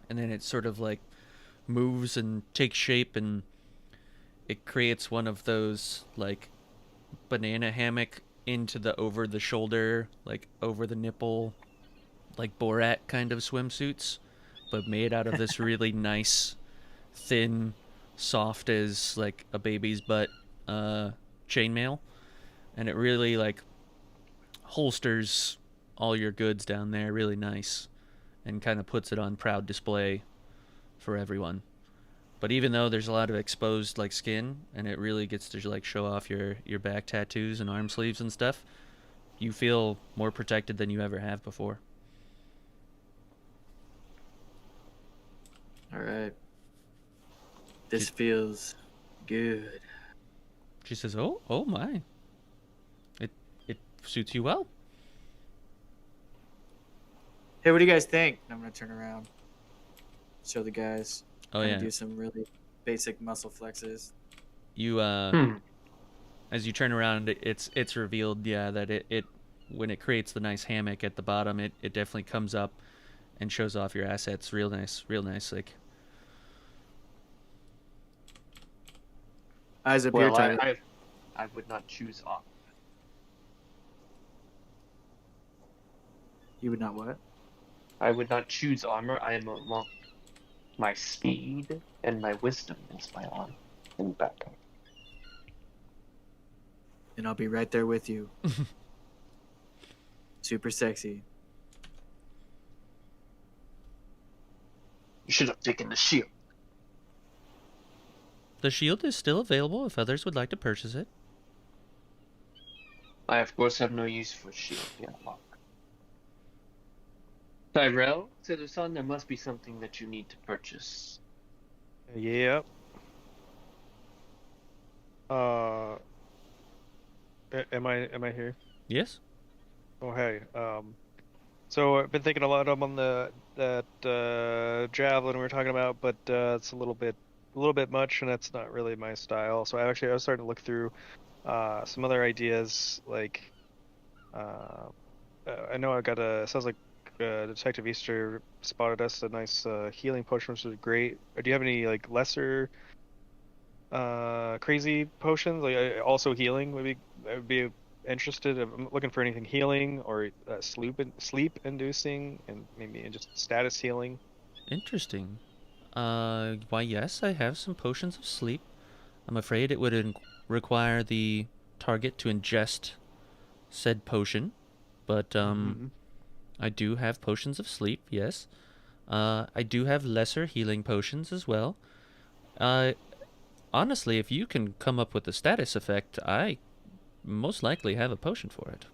and then it sort of like moves and takes shape, and it creates one of those like banana hammock into the over the shoulder, like over the nipple, like Borat kind of swimsuits, but made out of this really nice, thin, soft as like a baby's butt chainmail, and it really like holsters all your goods down there really nice, and kind of puts it on proud display for everyone. But even though there's a lot of exposed like skin, and it really gets to like show off your back tattoos and arm sleeves and stuff, you feel more protected than you ever have before. All right. This feels good. She says, "Oh my, it suits you well." Hey, what do you guys think? I'm gonna turn around, show the guys. Oh Kinda yeah, do some really basic muscle flexes. you Hmm. as you turn around, it's revealed, yeah, that it when it creates the nice hammock at the bottom, it definitely comes up and shows off your assets real nice, like. Eyes up here, Well, Tyler. I would not choose armor. You would not what? I would not choose armor. I am a monk. My speed and my wisdom is my armor and backup. And I'll be right there with you. Super sexy. You should have taken the shield. The shield is still available if others would like to purchase it. I, of course, have no use for shield. Yeah, monk. Tyrell, to the sun, there must be something that you need to purchase. Yep. Am I here? Yes. Oh hey. So I've been thinking a lot on that javelin we were talking about, but it's a little bit much, and that's not really my style. So I was starting to look through some other ideas, like I know I got sounds like Detective Easter spotted us a nice healing potion, which is great. Do you have any like lesser crazy potions? Like also healing would be interested. I'm looking for anything healing or sleep inducing, and maybe just status healing. Interesting. Why, yes, I have some potions of sleep. I'm afraid it would require the target to ingest said potion, but I do have potions of sleep, yes. I do have lesser healing potions as well. Uh, Honestly, if you can come up with a status effect, I most likely have a potion for it.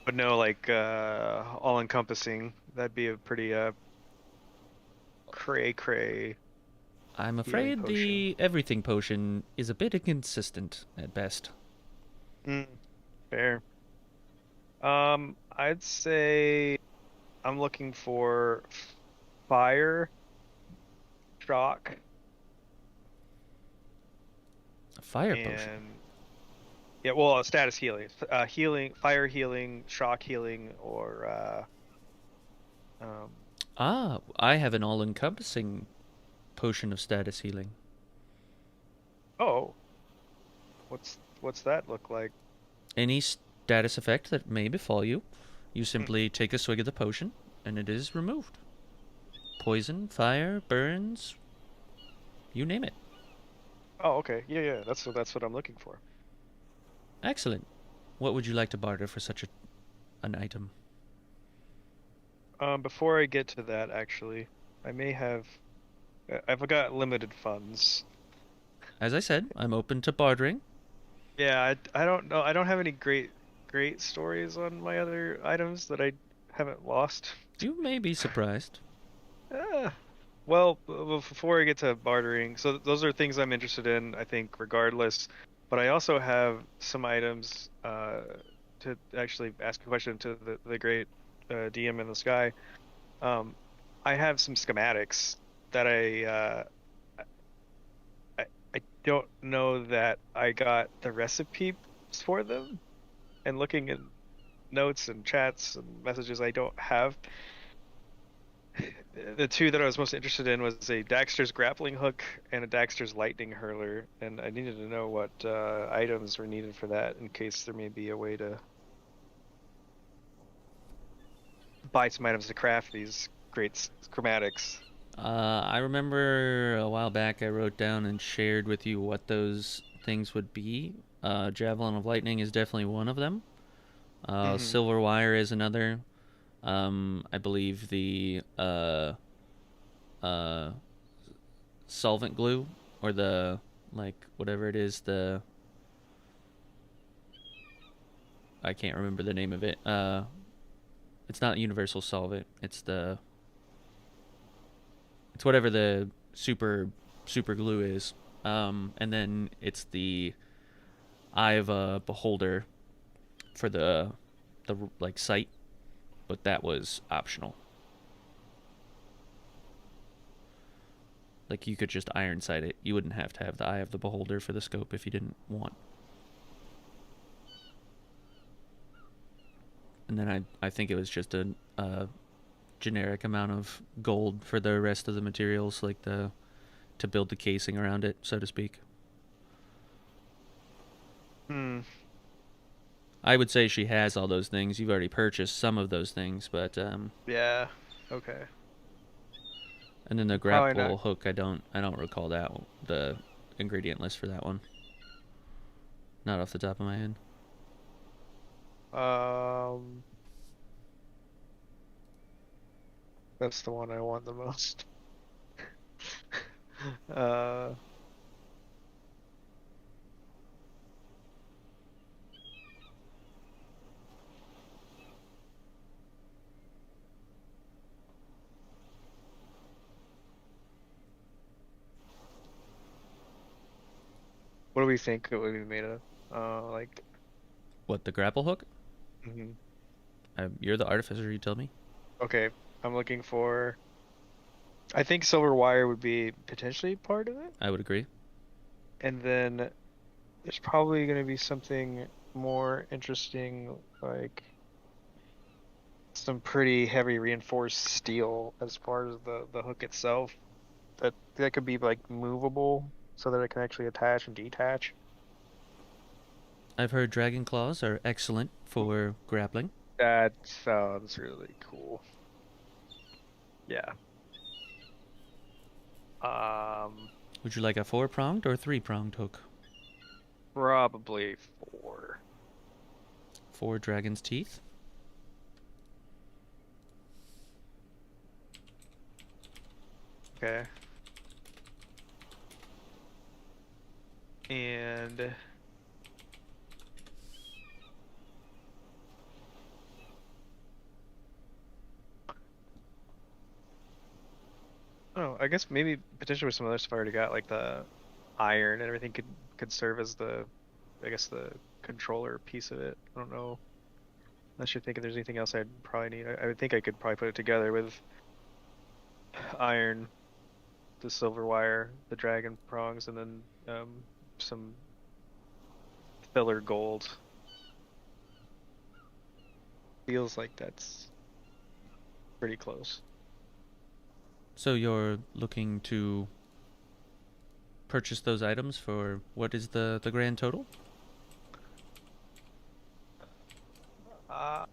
But no, like all encompassing. That'd be a pretty cray I'm healing afraid potion. the everything potion is a bit inconsistent at best. Mm, fair. I'd say I'm looking for fire, shock, A fire potion. and yeah, well, status healing, healing, fire healing, shock healing, or um, Ah, I have an all-encompassing potion of status healing. oh, what's that look like? Any status effect that may befall you, you Hmm. simply take a swig of the potion, and it is removed. Poison, fire, burns, you name it. Oh, okay, yeah, that's what I'm looking for. Excellent. What would you like to barter for such an item? Before I get to that, actually, I've got limited funds. As I said, I'm open to bartering. Yeah, I don't know. I don't have any great stories on my other items that I haven't lost. You may be surprised. Ah, well, before I get to bartering, so those are things I'm interested in, I think, regardless. But I also have some items to actually ask a question to the great DM in the sky. Um, I have some schematics that I I don't know that I got the recipes for them. And looking in notes and chats and messages, I don't have. The two that I was most interested in was a Daxter's grappling hook and a Daxter's lightning hurler, and I needed to know what items were needed for that in case there may be a way to buy some items to craft these great schematics. I remember a while back I wrote down and shared with you what those things would be. Javelin of Lightning is definitely one of them. Hmm. Silver Wire is another. I believe the uh, solvent glue or the like whatever it is, the I can't remember the name of it. It's not universal solvent. It's whatever the super glue is. And then it's the Eye of a Beholder for the like sight, but that was optional. Like you could just iron sight it. You wouldn't have to have the Eye of the Beholder for the scope if you didn't want. And then I think it was just a generic amount of gold for the rest of the materials, like the to build the casing around it, so to speak. Hmm. I would say she has all those things. You've already purchased some of those things, but Yeah. Okay. and then the Probably not. grapple hook, I don't recall that the ingredient list for that one. Not off the top of my head. Um, that's the one I want the most. uh, what do we think it would be made of? Like, What, the grapple hook? mhm. You're the artificer. You tell me. Okay, I'm looking for. I think silver wire would be potentially part of it, I would agree. and then there's probably going to be something more interesting, like some pretty heavy reinforced steel as far as the hook itself. That could be like movable so that it can actually attach and detach. I've heard dragon claws are excellent for grappling. That sounds really cool. Yeah. Would you like a 4-pronged or 3-pronged hook? Probably 4. 4 dragon's teeth. Okay. And oh, I guess maybe potentially with some other stuff I already got, like the iron and everything could serve as the, I guess, the controller piece of it. I don't know. Unless you think if there's anything else I'd probably need. I would think I could probably put it together with iron, the silver wire, the dragon prongs, and then some filler gold. Feels like that's pretty close. So you're looking to purchase those items for what is the grand total? Uh,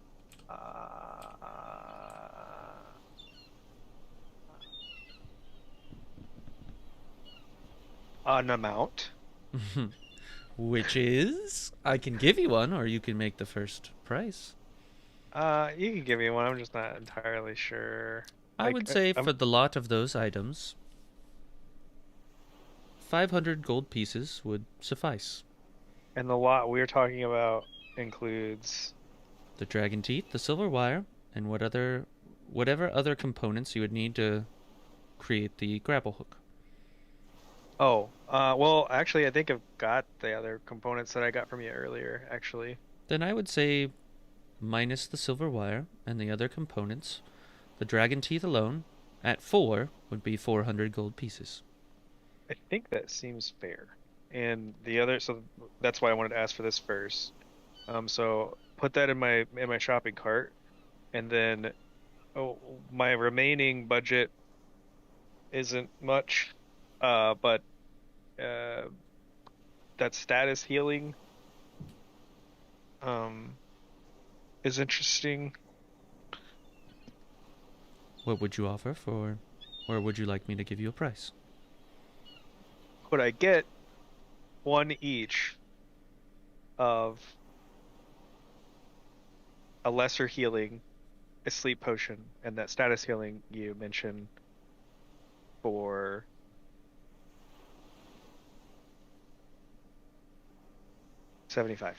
an amount. Which is, I can give you one, or you can make the first price. You can give me one. I'm just not entirely sure. I would say I'm- for the lot of those items, 500 gold pieces would suffice. And the lot we're talking about includes. The dragon teeth, the silver wire, and whatever other components you would need to create the grapple hook. Oh, well, actually, I think I've got the other components that I got from you earlier, actually. Then I would say minus the silver wire and the other components, the dragon teeth alone, at 4, would be 400 gold pieces. I think that seems fair. And the other, so that's why I wanted to ask for this first. So put that in my shopping cart, and then my remaining budget isn't much, but that status healing is interesting. What would you offer for, or would you like me to give you a price? Could I get one each of a lesser healing, a sleep potion, and that status healing you mentioned for 75?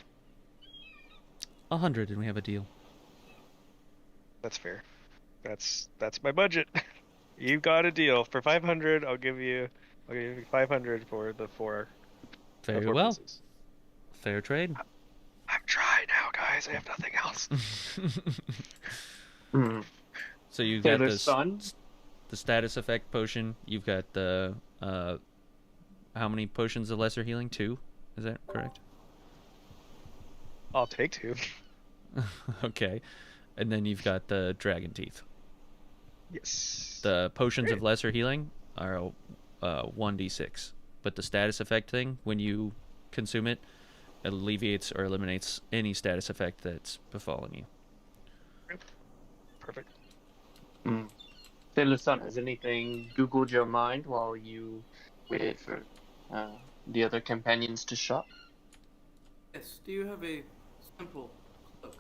100, and we have a deal. That's fair. That's my budget. You got a deal for 500. I'll give you 500 for the four. Very four well. pieces. Fair trade. I'm dry now, guys. I have nothing else. So you've got Taylor's this, son. the status effect potion. You've got the how many potions of lesser healing? 2. Is that correct? I'll take 2. Okay. And then you've got the dragon teeth. Yes. The potions of Great. lesser healing are 1d6, but the status effect thing, when you consume it, alleviates or eliminates any status effect that's befallen you. Perfect. Taylor's son, has anything Googled your mind while you waited for the other companions to shop? Yes. Do you have a simple cloak?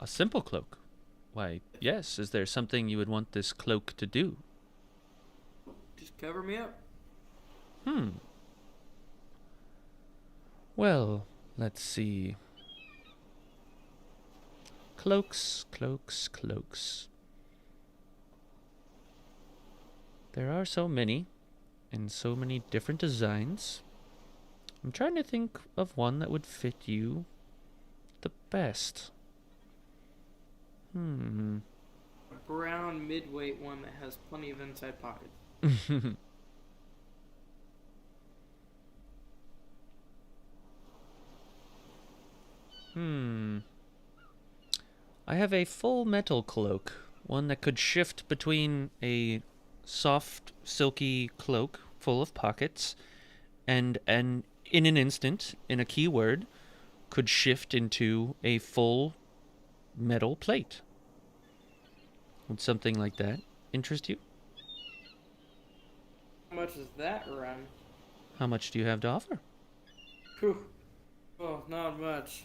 A simple cloak? Why, yes. Is there something you would want this cloak to do? Just cover me up. Well, let's see. Cloaks, cloaks, cloaks. There are so many, and so many different designs. I'm trying to think of one that would fit you the best. A brown midweight one that has plenty of inside pockets. I have a full metal cloak, one that could shift between a soft, silky cloak full of pockets and in an instant, in a keyword, could shift into a full metal plate. Would something like that interest you? How much is that run? How much do you have to offer? Whew. Oh, not much.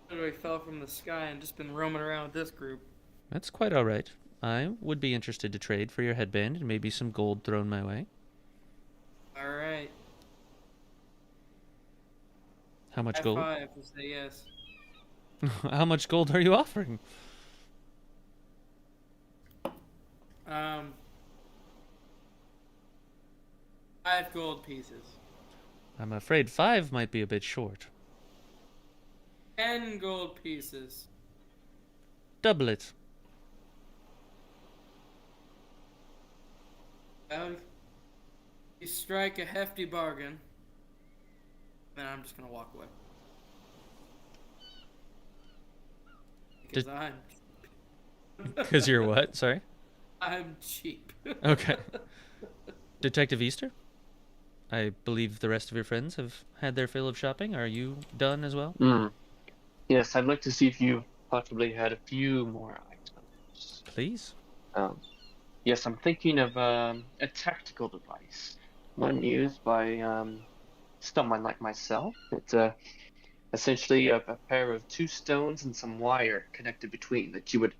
Literally fell from the sky and just been roaming around with this group. That's quite all right. I would be interested to trade for your headband and maybe some gold thrown my way. Alright. How much High gold? five to say yes. How much gold are you offering? Um, 5 gold pieces. I'm afraid 5 might be a bit short. 10 gold pieces. Double it. Well, you strike a hefty bargain, then I'm just gonna walk away. Because Because you're what? Sorry? I'm cheap. Okay. Detective Easter? I believe the rest of your friends have had their fill of shopping. Are you done as well? Yes, I'd like to see if you possibly had a few more items. Please. Yes, I'm thinking of a tactical device, one used by someone like myself. It's essentially a pair of 2 stones and some wire connected between that you would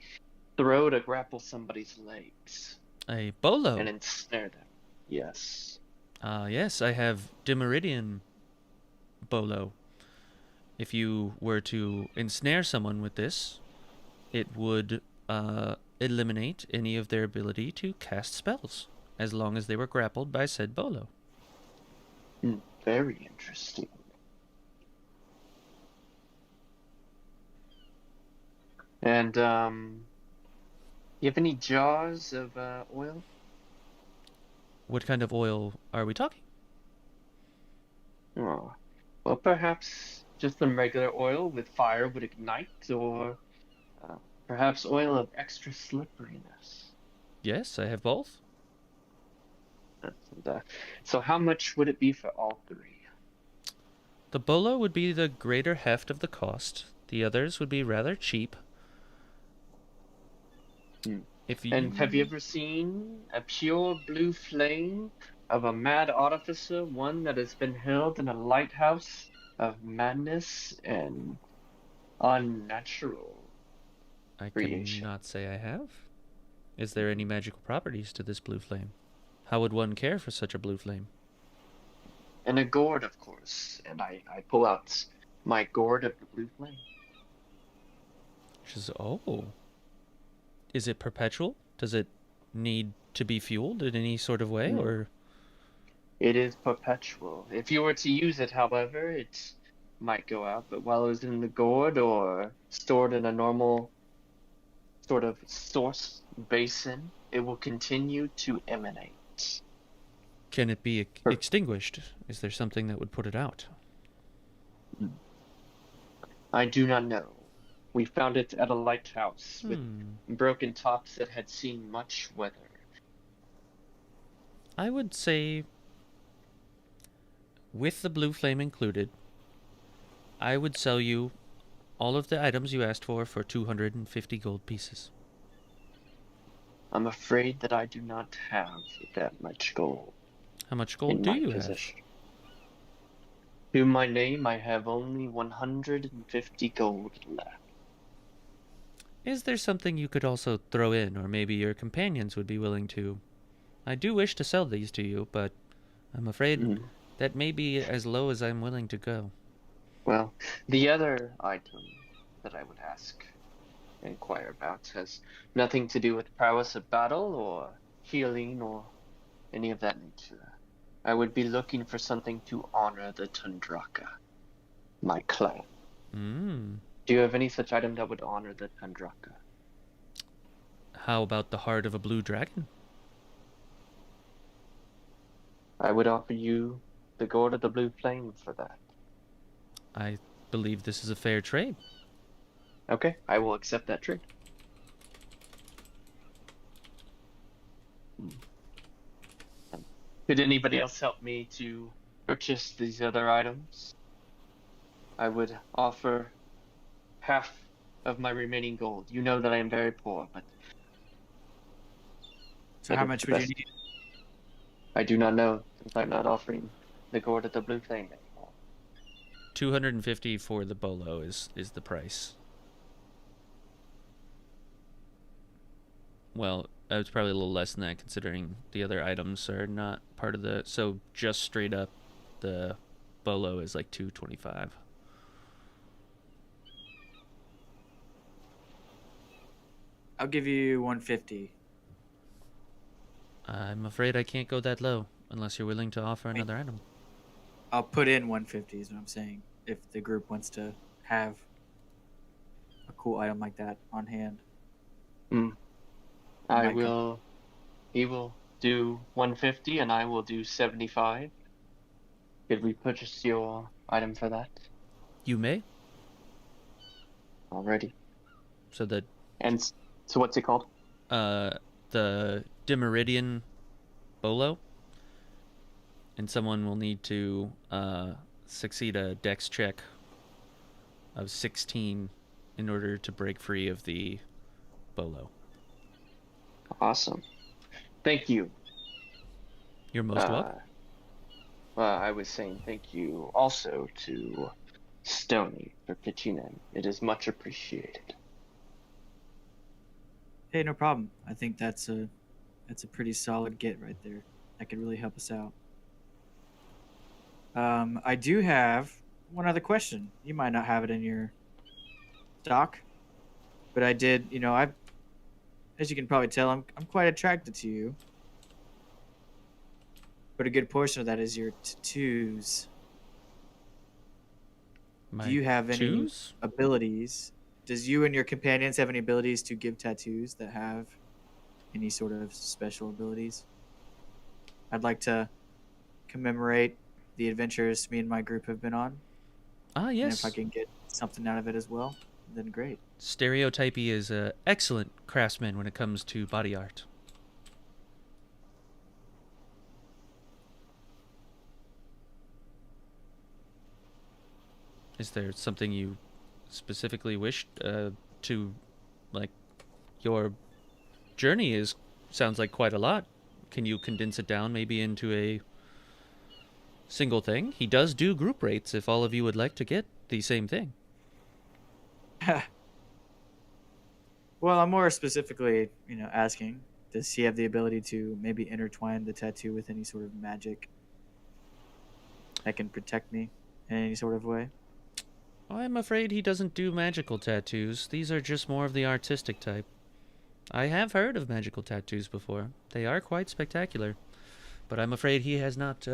throw to grapple somebody's legs A bolo. and ensnare them. Yes. Yes, I have Dimeridian bolo. If you were to ensnare someone with this, it would eliminate any of their ability to cast spells, as long as they were grappled by said bolo. Very interesting. And you have any jars of oil? What kind of oil are we talking? Oh, well, perhaps just some regular oil with fire would ignite, or perhaps oil of extra slipperiness. Yes, I have both. And, so how much would it be for all 3? The bolo would be the greater heft of the cost. The others would be rather cheap. If you... And have you ever seen a pure blue flame of a mad artificer, one that has been held in a lighthouse of madness and unnatural I creation? cannot say I have. Is there any magical properties to this blue flame? How would one care for such a blue flame? And a gourd, of course. And I pull out my gourd of the blue flame. She says, oh. Is it perpetual? Does it need to be fueled in any sort of way, or? It is perpetual. If you were to use it, however, it might go out. But while it was in the gourd or stored in a normal sort of source basin, it will continue to emanate. Can it be extinguished? Is there something that would put it out? I do not know. We found it at a lighthouse with broken tops that had seen much weather. I would say, with the blue flame included, I would sell you all of the items you asked for 250 gold pieces. I'm afraid that I do not have that much gold. How much gold do you have? To my name, I have only 150 gold left. Is there something you could also throw in, or maybe your companions would be willing to? I do wish to sell these to you, but I'm afraid that may be as low as I'm willing to go. Well, the other item that I would inquire about has nothing to do with prowess of battle or healing or any of that nature. I would be looking for something to honor the Tundraka, my clan. Do you have any such item that would honor the Tundraka? How about the heart of a blue dragon? I would offer you the gourd of the blue flame for that. I believe this is a fair trade. Okay, I will accept that trade. Could anybody else help me to purchase these other items? I would offer half of my remaining gold. You know that I am very poor, but... So how much would you need? I do not know, since I'm not offering the gourd at the blue flame anymore. 250 for the bolo is the price. Well, it's probably a little less than that considering the other items are not part of the. So just straight up, the bolo is like 225. I'll give you 150. I'm afraid I can't go that low unless you're willing to offer another item. I'll put in 150 is what I'm saying. If the group wants to have a cool item like that on hand. He will do 150 and I will do 75. Did we purchase your item for that? You may. Already. So the So what's it called? the Dimeridian bolo, and someone will need to succeed a dex check of 16 in order to break free of the bolo. Awesome. Thank you. You're most welcome. I was saying thank you also to Stony for pitching in. It is much appreciated. Hey, no problem. I think that's a pretty solid get right there. That could really help us out. I do have one other question. You might not have it in your stock, but I did. As you can probably tell, I'm quite attracted to you. But a good portion of that is your tattoos. My Do you have any twos? abilities? Does you and your companions have any abilities to give tattoos that have any sort of special abilities? I'd like to commemorate the adventures me and my group have been on. Ah, And yes. if I can get something out of it as well, then great. Stereotypy is an excellent craftsman when it comes to body art. Is there something you specifically wish to, like, your journey sounds like quite a lot. Can you condense it down maybe into a single thing? He does do group rates if all of you would like to get the same thing. Well, I'm more specifically, asking, does he have the ability to maybe intertwine the tattoo with any sort of magic that can protect me in any sort of way? I'm afraid he doesn't do magical tattoos. These are just more of the artistic type. I have heard of magical tattoos before. They are quite spectacular. But I'm afraid he has not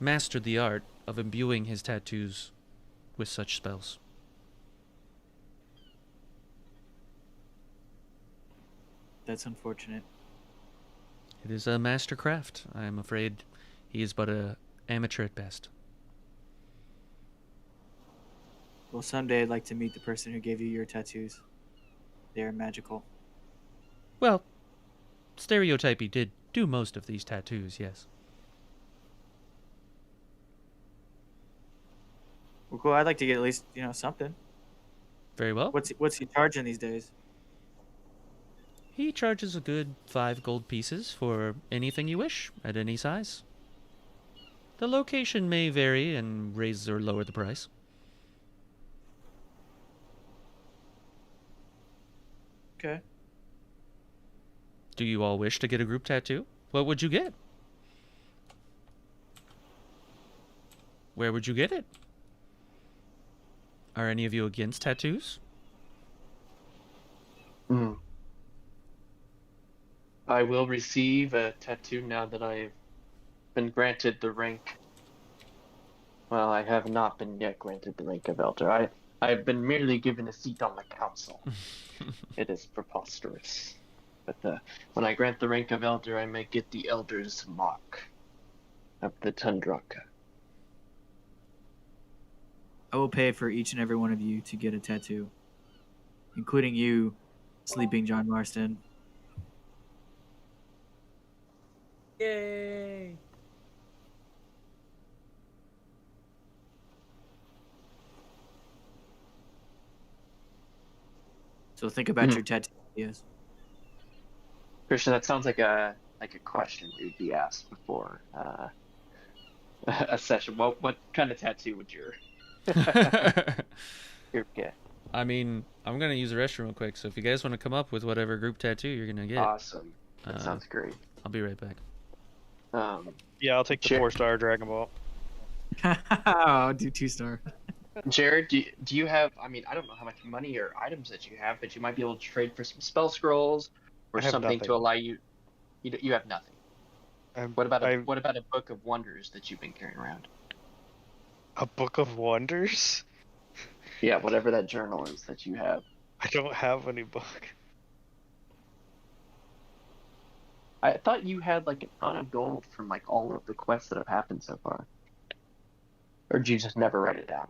mastered the art of imbuing his tattoos with such spells. That's unfortunate. It is a master craft. I am afraid he is but an amateur at best. Well, someday I'd like to meet the person who gave you your tattoos. They are magical. Well, Stereotypy did do most of these tattoos, yes. Well, cool. I'd like to get at least, something. Very well. What's he charging these days? He charges a good 5 gold pieces for anything you wish, at any size. The location may vary and raise or lower the price. Okay. Do you all wish to get a group tattoo? What would you get? Where would you get it? Are any of you against tattoos? I will receive a tattoo now that I've been granted the rank. Well, I have not been yet granted the rank of elder. I've been merely given a seat on the council. It is preposterous. But when I grant the rank of elder, I may get the elder's mark of the Tundraka. I will pay for each and every one of you to get a tattoo, including you, Sleeping John Marston. Yay! So think about your tattoo ideas. Christian, that sounds like a like a question we'd be asked before a session. What kind of tattoo would your get? I mean, I'm gonna use the restroom real quick. So if you guys want to come up with whatever group tattoo you're gonna get, Awesome. That uh, sounds great. I'll be right back. Yeah, I'll take the Jer- 4-star Dragon Ball. I'll do 2-star. Jared, do you have? I mean, I don't know how much money or items that you have, but you might be able to trade for some spell scrolls or I have something to nothing. allow you. You have nothing. What about I- a book of wonders that you've been carrying around? A Book of Wonders? Yeah, whatever that journal is that you have. I don't have any book. I thought you had like a ton of gold from like all of the quests that have happened so far. Or did you just never write it down?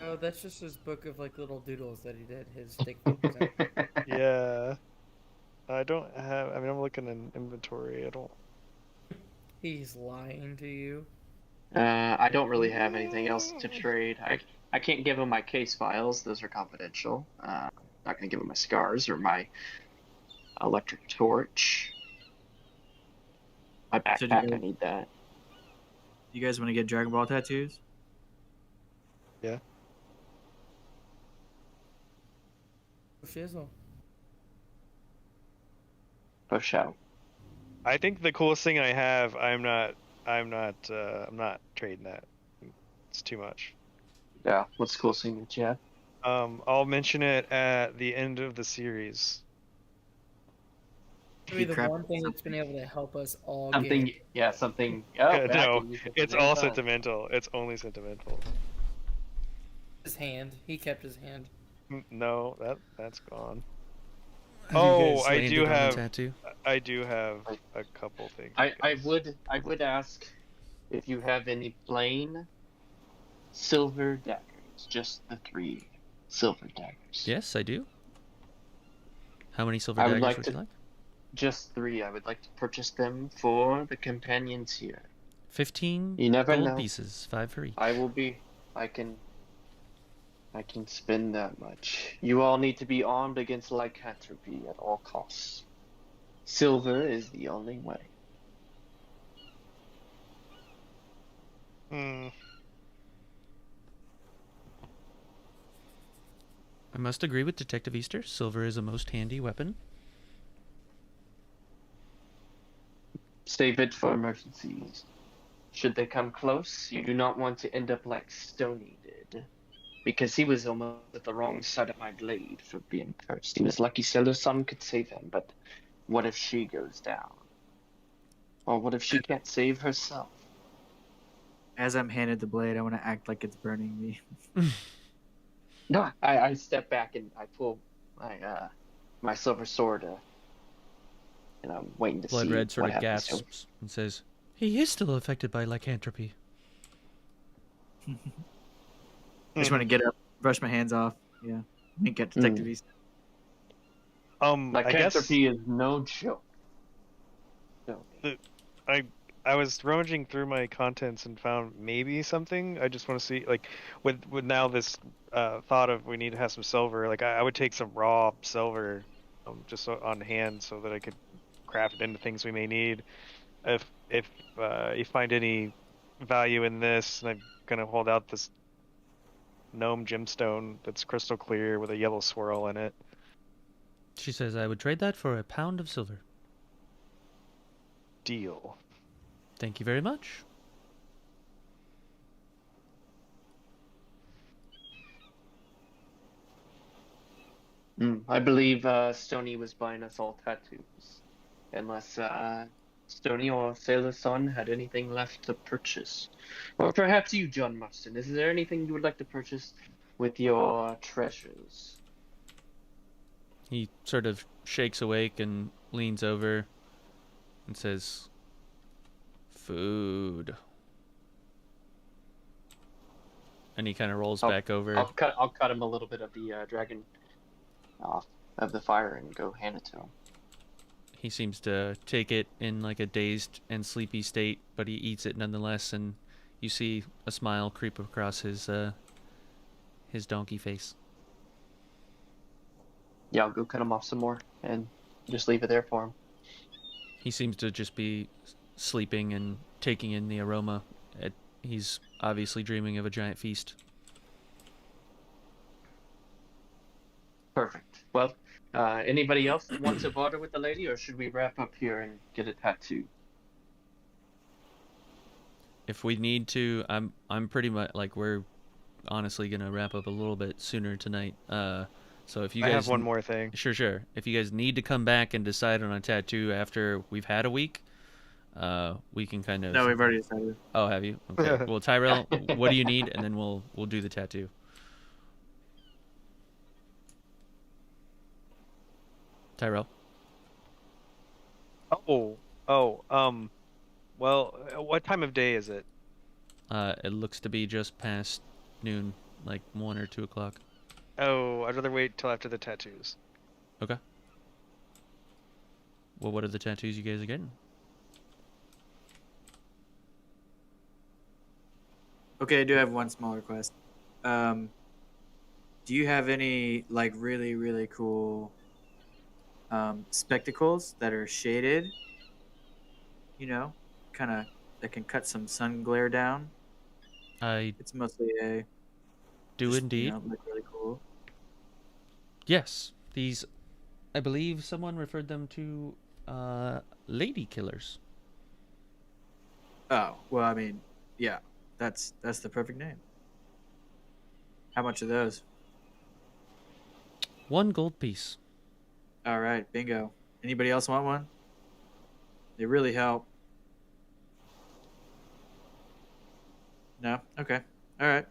Oh, that's just his book of like little doodles that he did. His stick figures. Yeah. I don't have. I mean, I'm looking in inventory. I don't. He's lying to you. I don't really have anything else to trade. I can't give him my case files; those are confidential. Not gonna give him my scars or my electric torch. My So backpack, I need that. You guys want to get Dragon Ball tattoos? Shizzle. Push out. I think the coolest thing I have. I'm not trading that. It's too much. Yeah. What's the coolest thing that you have? I'll mention it at the end of the series. Maybe the crap one thing that's been able to help us all Something. get. Yeah. Something. Oh, Yeah, I no, can use it it's at any all time. sentimental. It's only sentimental. His hand. He kept his hand. No, that's gone. Have you Oh, guys I landed do on a have. tattoo. I do have a couple things. I would ask if you have any plain silver daggers. Just the 3 silver daggers. Yes, I do. How many silver I would daggers like would to- you like? Just 3. I would like to purchase them for the companions here. 15 You never gold know. pieces, 5 for each. I can spend that much. You all need to be armed against lycanthropy at all costs. Silver is the only way. I must agree with Detective Easter. Silver is a most handy weapon. Save it for emergencies. Should they come close, you do not want to end up like Stony did. Because he was almost at the wrong side of my blade for being cursed. He was lucky Sailor's son could save him, but what if she goes down? Or what if she can't save herself? As I'm handed the blade, I want to act like it's burning me. No, I step back and I pull my silver sword, and I'm waiting to Blood see Red sort what of happens to him. gasps and says, "He is still affected by lycanthropy." I just want to get up, brush my hands off. Yeah. Wink at Detective East. I guess Lycanthropy is no joke. No. I was rummaging through my contents and found maybe something. I just want to see, like, with now this thought of we need to have some silver. Like, I would take some raw silver, just on hand so that I could craft it into things we may need. If you find any value in this, and I'm gonna hold out this gnome gemstone that's crystal clear with a yellow swirl in it. She says, "I would trade that for a pound of silver." Deal. Thank you very much. I believe Stony was buying us all tattoos. Unless Stony or Sailor Sun had anything left to purchase. Or perhaps you, John Marston. Is there anything you would like to purchase with your treasures? He sort of shakes awake and leans over and says, "Food." And he kind of rolls back over. I'll cut him a little bit of the dragon off of the fire and go hand it to him. He seems to take it in like a dazed and sleepy state, but he eats it nonetheless, and you see a smile creep across his donkey face. Yeah, I'll go cut him off some more and just leave it there for him. He seems to just be sleeping and taking in the aroma. He's obviously dreaming of a giant feast. Perfect. Well, anybody else want to bother with the lady, or should we wrap up here and get a tattoo? If we need to, I'm pretty much like we're honestly gonna wrap up a little bit sooner tonight. So if you I guys have one more thing. Sure. If you guys need to come back and decide on a tattoo after we've had a week, we can kind of. No, we've already decided. Oh, have you? Okay. Well, Tyrell, what do you need, and then we'll do the tattoo. Tyrell. Well, what time of day is it? It looks to be just past noon, like 1 or 2 o'clock. Oh, I'd rather wait till after the tattoos. Okay. Well, what are the tattoos you guys are getting? Okay, I do have one small request. Do you have any like really, really cool spectacles that are shaded? You know, kind of that can cut some sun glare down. I It's mostly a do just, indeed. look really cool. Yes, these. I believe someone referred them to lady killers. Oh, well, I mean, yeah, that's the perfect name. How much are those? 1 gold piece. All right, bingo. Anybody else want one? They really help. No? Okay. All right.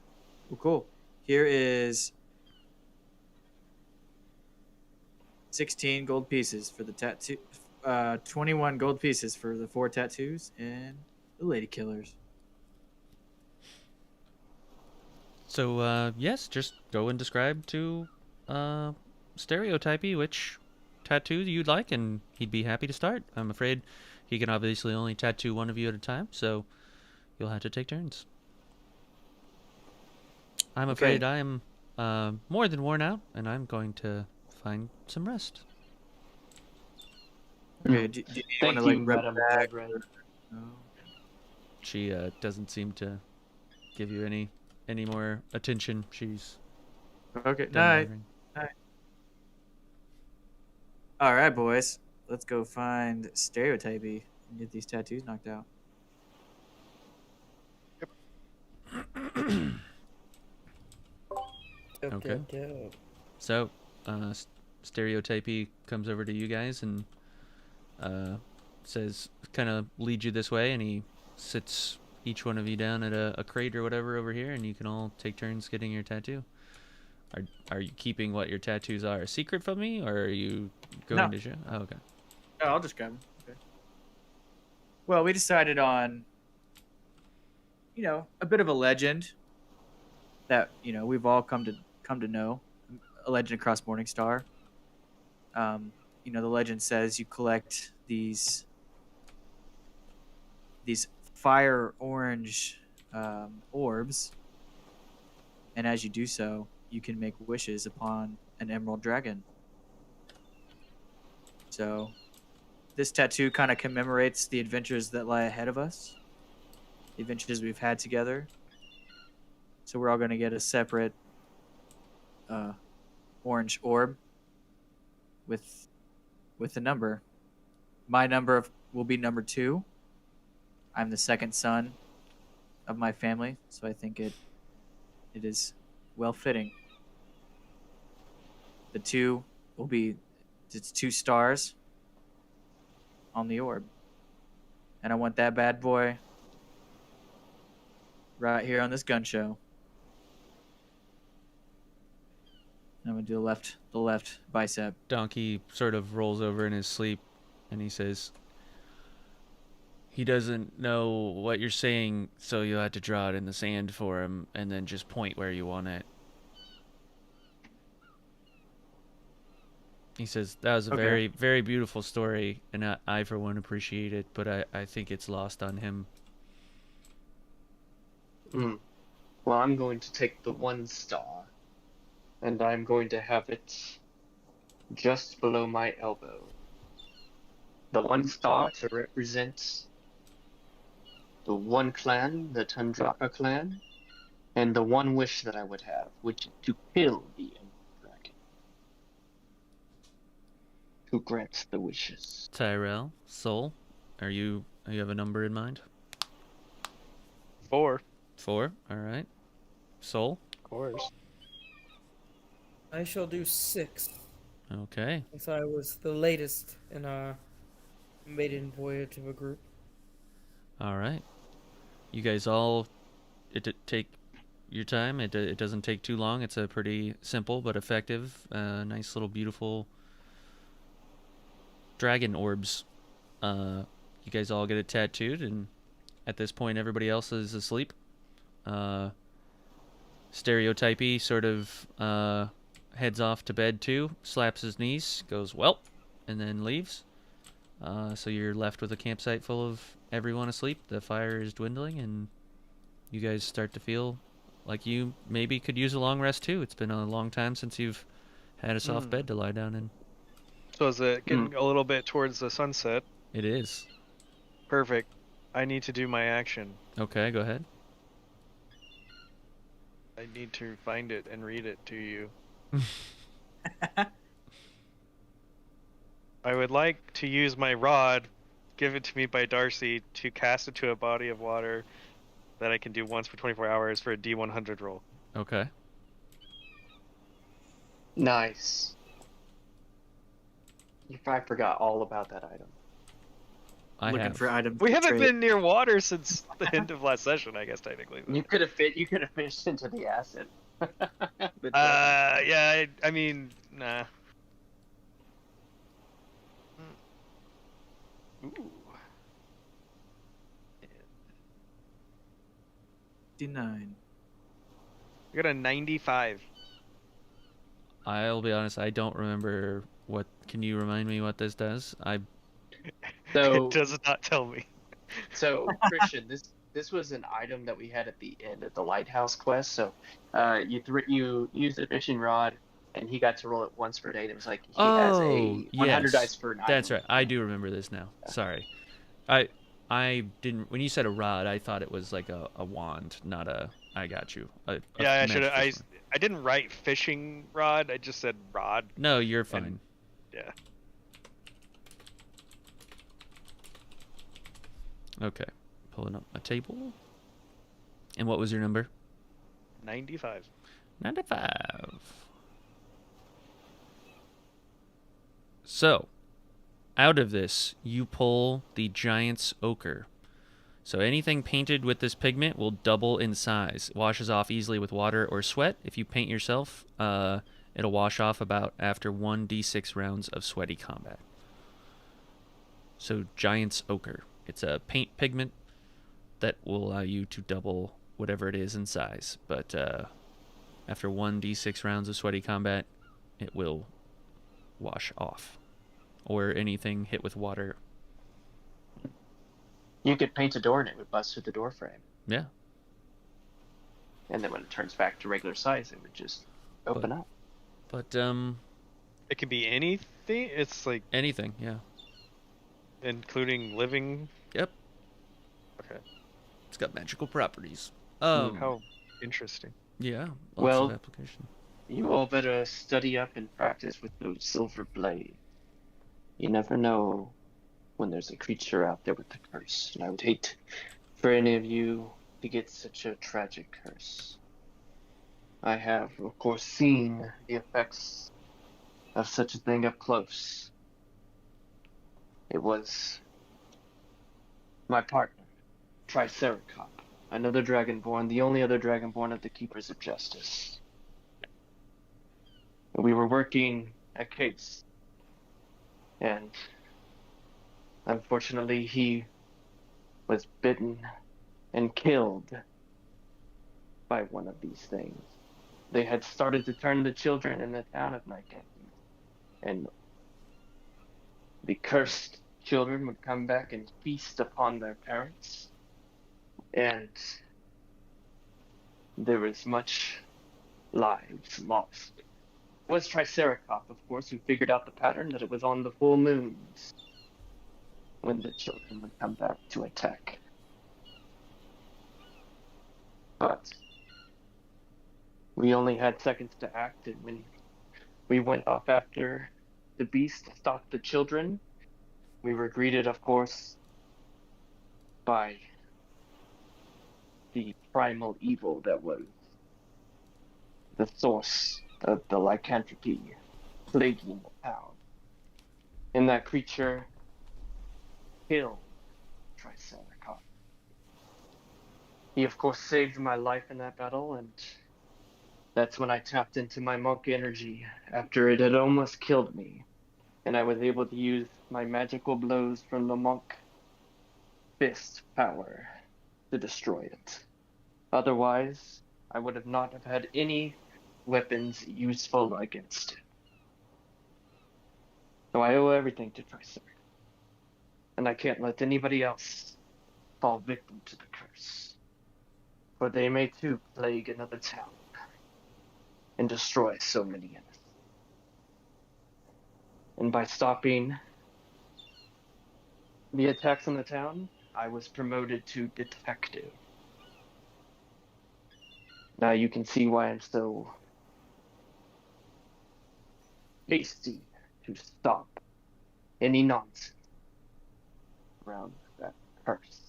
Well, cool. Here is 16 gold pieces for the tattoo. 21 gold pieces for the 4 tattoos and the lady killers. So, yes, just go and describe to Stereotypey which tattoo you'd like, and he'd be happy to start. I'm afraid he can obviously only tattoo one of you at a time, so you'll have to take turns. I'm afraid I am more than worn out, and I'm going to find some rest. Okay. Do you want Thank to you, rub Madam back? Duergar. No. She doesn't seem to give you any more attention. She's Okay. done Night. wandering. All right, boys. Let's go find Stereotypey and get these tattoos knocked out. Okay. So, Stereotypey comes over to you guys and says, kind of leads you this way, and he sits each one of you down at a crate or whatever over here, and you can all take turns getting your tattoo. Are you keeping what your tattoos are a secret from me, or are you going to show? Oh, okay. Oh, I'll just grab them. Okay. Well, we decided on, a bit of a legend that we've all come to know, a legend across Morningstar. The legend says you collect these fire orange orbs, and as you do so, you can make wishes upon an emerald dragon. So this tattoo kind of commemorates the adventures that lie ahead of us, the adventures we've had together. So we're all going to get a separate orange orb with a number. My number will be number 2. I'm the second son of my family, so I think it is well fitting. The 2 will be it's 2 stars on the orb. And I want that bad boy right here on this gun show. I'm gonna do the left bicep. Donkey sort of rolls over in his sleep, and he says, he doesn't know what you're saying, so you'll have to draw it in the sand for him, and then just point where you want it. He says, that was a Okay. very, very beautiful story, and I for one, appreciate it, but I think it's lost on him. Well, I'm going to take the 1 star, and I'm going to have it just below my elbow. the one star to represent the one clan, the Tundraka clan, and the one wish that I would have, which is to kill the End Dragon. Who grants the wishes? Tyrell, Soul, you have a number in mind? 4, 4. All right. Soul. of course. I shall do 6. Okay. Since I was the latest in our maiden voyage of a group. All right. You guys all take your time. It doesn't take too long. It's a pretty simple but effective, nice little beautiful dragon orbs. You guys all get it tattooed, and at this point everybody else is asleep. Stereotypy sort of heads off to bed too, slaps his knees, goes, "Well," and then leaves. So you're left with a campsite full of everyone asleep. The fire is dwindling, and you guys start to feel like you maybe could use a long rest too. It's been a long time since you've had a soft bed to lie down in. So is it getting a little bit towards the sunset? It is. Perfect. I need to do my action. Okay, go ahead. I need to find it and read it to you. I would like to use my rod, given to me by Darcy, to cast it to a body of water that I can do once for 24 hours for a D100 roll. Okay. Nice. You probably forgot all about that item. I Looking have. for items. We to haven't trade. been near water since the end of last session, I guess, technically. You could have fished into the acid. But, Yeah, I mean, nah. Ooh. 59. I got a 95. I'll be honest, I don't remember what. Can you remind me what this does? So, It does not tell me. so Christian, this was an item that we had at the end of the lighthouse quest. So, you use the fishing rod, and he got to roll it once per day. And it was like he has a 100 yes. dice for an item. That's right. I do remember this now. Sorry. I didn't. When you said a rod, I thought it was like a wand, not a. I got you. Yeah, I should magic have. fishing. I didn't write fishing rod. I just said rod. No, you're fine. Yeah. Okay. Pulling up my table. And what was your number? 95. 95. So, out of this, you pull the Giant's Ochre. So anything painted with this pigment will double in size. It washes off easily with water or sweat. If you paint yourself, it'll wash off about after 1d6 rounds of sweaty combat. So Giant's Ochre. It's a paint pigment that will allow you to double whatever it is in size. But after 1d6 rounds of sweaty combat, it will wash off. Or anything hit with water. You could paint a door and it would bust through the door frame. Yeah. And then when it turns back to regular size, it would just open up. But It could be anything. It's like anything, yeah. including living. Yep. Okay. It's got magical properties. How interesting. Yeah, lots Well- of application. You all better study up and practice with those silver blades. You never know when there's a creature out there with a curse, and I would hate for any of you to get such a tragic curse. I have, of course, seen the effects of such a thing up close. It was my partner, Triceracop, another Dragonborn, the only other Dragonborn of the Keepers of Justice. We were working a case, and unfortunately he was bitten and killed by one of these things. They had started to turn the children in the town of Nightingale, and the cursed children would come back and feast upon their parents, and there was much lives lost. It was Triceracop, of course, who figured out the pattern that it was on the full moons when the children would come back to attack. But we only had seconds to act, and when we went off after the beast to stop the children, we were greeted, of course, by the primal evil that was the source of the lycanthropy plaguing the town. And that creature killed Triceratops. He, of course, saved my life in that battle, and that's when I tapped into my monk energy after it had almost killed me. And I was able to use my magical blows from the monk fist power to destroy it. Otherwise, I would have not have had any weapons useful against it. So I owe everything to Triceratops. And I can't let anybody else fall victim to the curse. For they may too plague another town and destroy so many innocents. And by stopping the attacks on the town, I was promoted to detective. Now you can see why I'm so hasty to stop any nonsense around that curse.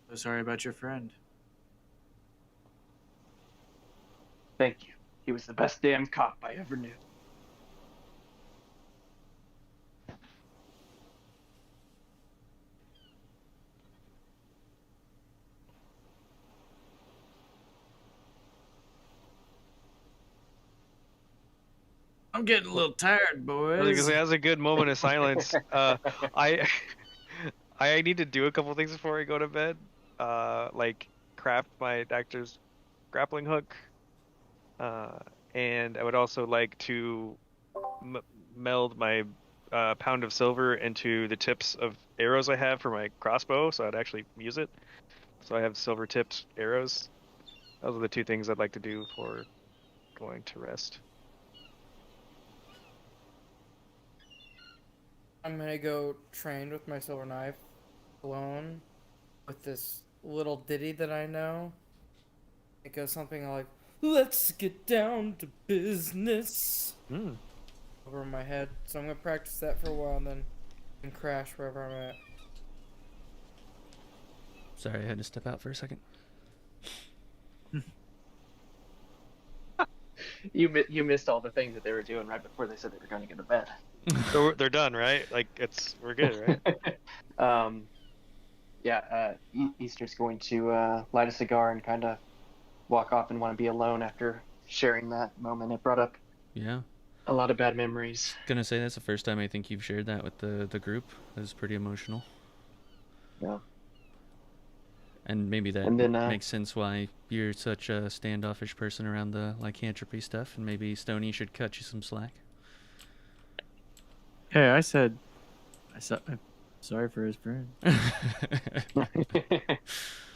So sorry about your friend. Thank you. He was the best damn cop I ever knew. I'm getting a little tired, I was gonna boys. say, that was a good moment of silence. I I need to do a couple things before I go to bed. Like craft my actor's grappling hook. And I would also like to meld my pound of silver into the tips of arrows I have for my crossbow, so I'd actually use it. So I have silver-tipped arrows. Those are the two things I'd like to do for going to rest. I'm gonna go train with my silver knife alone with this little ditty that I know. It goes something like, "Let's get down to business," Hmm. over my head. So I'm gonna practice that for a while and then crash wherever I'm at. Sorry, I had to step out for a second. You missed all the things that they were doing right before they said they were going to go to bed. So they're done, right? Like we're good, right? Easter's going to light a cigar and kind of walk off and want to be alone after sharing that moment. It brought up Yeah. a lot of bad memories. Gonna say that's the first time I think you've shared that with the group. It was pretty emotional. Yeah. And maybe that And then, makes sense why you're such a standoffish person around the lycanthropy stuff, and maybe Stony should cut you some slack. Hey, I'm sorry for his friend.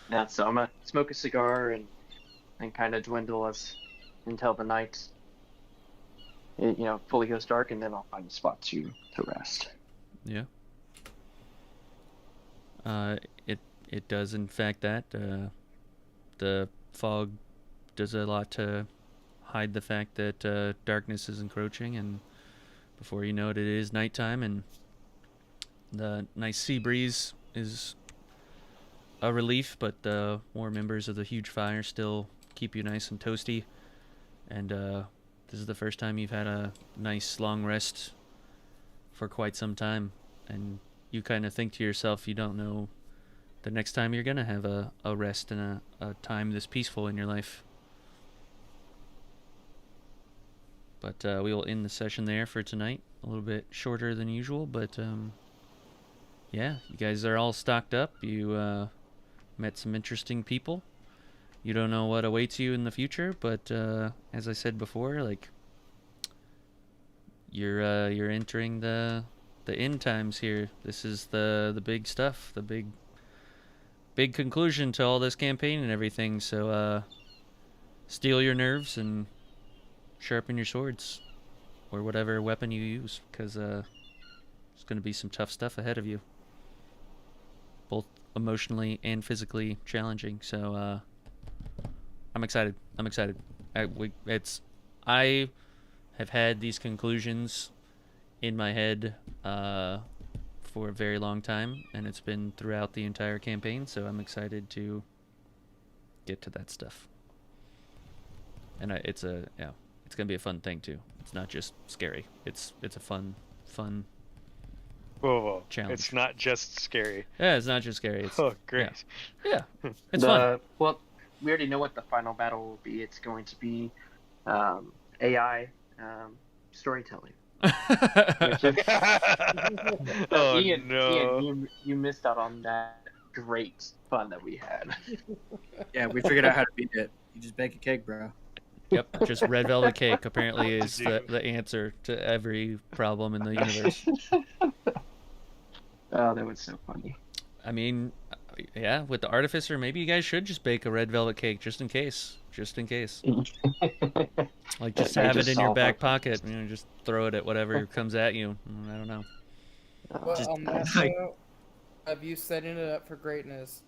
Yeah, so I'm gonna smoke a cigar and kind of dwindle until the night fully goes dark, and then I'll find a spot to rest. Yeah. It does in fact that. The fog does a lot to hide the fact that darkness is encroaching, and before you know it, it is nighttime, and the nice sea breeze is a relief, but the warm embers of the huge fire still keep you nice and toasty. And this is the first time you've had a nice long rest for quite some time, and you kind of think to yourself, you don't know the next time you're gonna have a rest and a time this peaceful in your life. But we will end the session there for tonight. A little bit shorter than usual, but yeah, you guys are all stocked up. You met some interesting people. You don't know what awaits you in the future, but as I said before, like you're entering the end times here. This is the big stuff, the big conclusion to all this campaign and everything. So steel your nerves and sharpen your swords or whatever weapon you use, because there's going to be some tough stuff ahead of you, both emotionally and physically challenging. So I'm excited. I have had these conclusions in my head for a very long time, and it's been throughout the entire campaign, so I'm excited to get to that stuff. And it's gonna be a fun thing too. It's not just scary. It's a fun Whoa. challenge. It's not just scary. Yeah, it's not just scary. It's, Oh, great. yeah, it's fun. Well, we already know what the final battle will be. It's going to be AI storytelling. Oh, Ian, no. Ian, you missed out on that great fun that we had. Yeah, we figured out how to beat it. You just bake a cake, bro. Yep, just red velvet cake apparently is Dude. the answer to every problem in the universe. Oh, that was so funny. I mean, yeah, with the artificer, maybe you guys should just bake a red velvet cake just in case. Like, just have it in your back pocket. You know, just throw it at whatever comes at you. I don't know. Well, Just- on that note of you setting it up for greatness,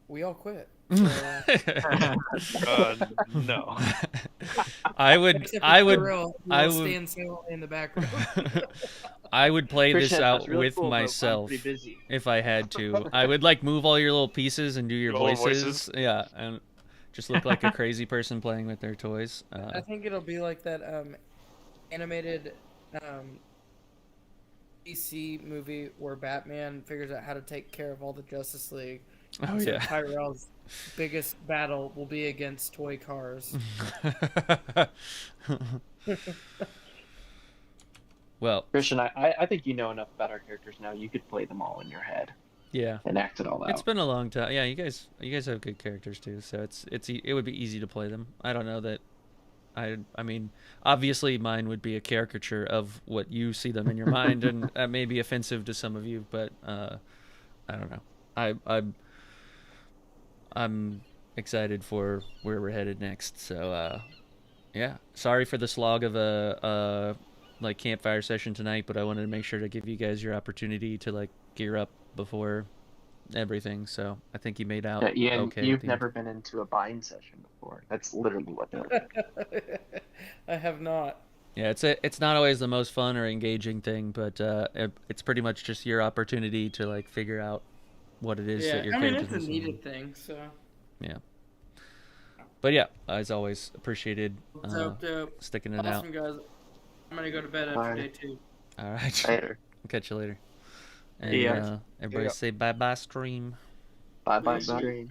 we all quit. So, No. I would except for Tyrell, who I will would- stand silently in the background. I would play this Christian, that's out really with cool, but I'm myself pretty busy. if I had to. I would like move all your little pieces and do your All the voices. voices? Yeah, and just look like a crazy person playing with their toys. I think it'll be like that animated DC movie where Batman figures out how to take care of all the Justice League. Oh So yeah. Tyrell's biggest battle will be against toy cars. Well, Christian, I think you know enough about our characters now. You could play them all in your head yeah. and act it all out. It's been a long time. Yeah, you guys have good characters too, so it would be easy to play them. I don't know that. I mean, obviously mine would be a caricature of what you see them in your mind, and that may be offensive to some of you, but I don't know. I'm excited for where we're headed next. So yeah, sorry for the slog of a like campfire session tonight, but I wanted to make sure to give you guys your opportunity to like gear up before everything. So I think you made out Yeah, Ian, okay. you've never been into a bind session before. That's literally what they're I have not. Yeah, it's not always the most fun or engaging thing, but it's pretty much just your opportunity to like figure out what it is Yeah, that your I mean character it's a is. needed thing. So. Yeah. But yeah, as always, appreciated Dope. sticking it out. Awesome, guys. I'm gonna go to bed after Alright. day 2. All right. later. Catch you later. And Yeah. everybody say bye-bye, stream. Bye bye, Stream. stream.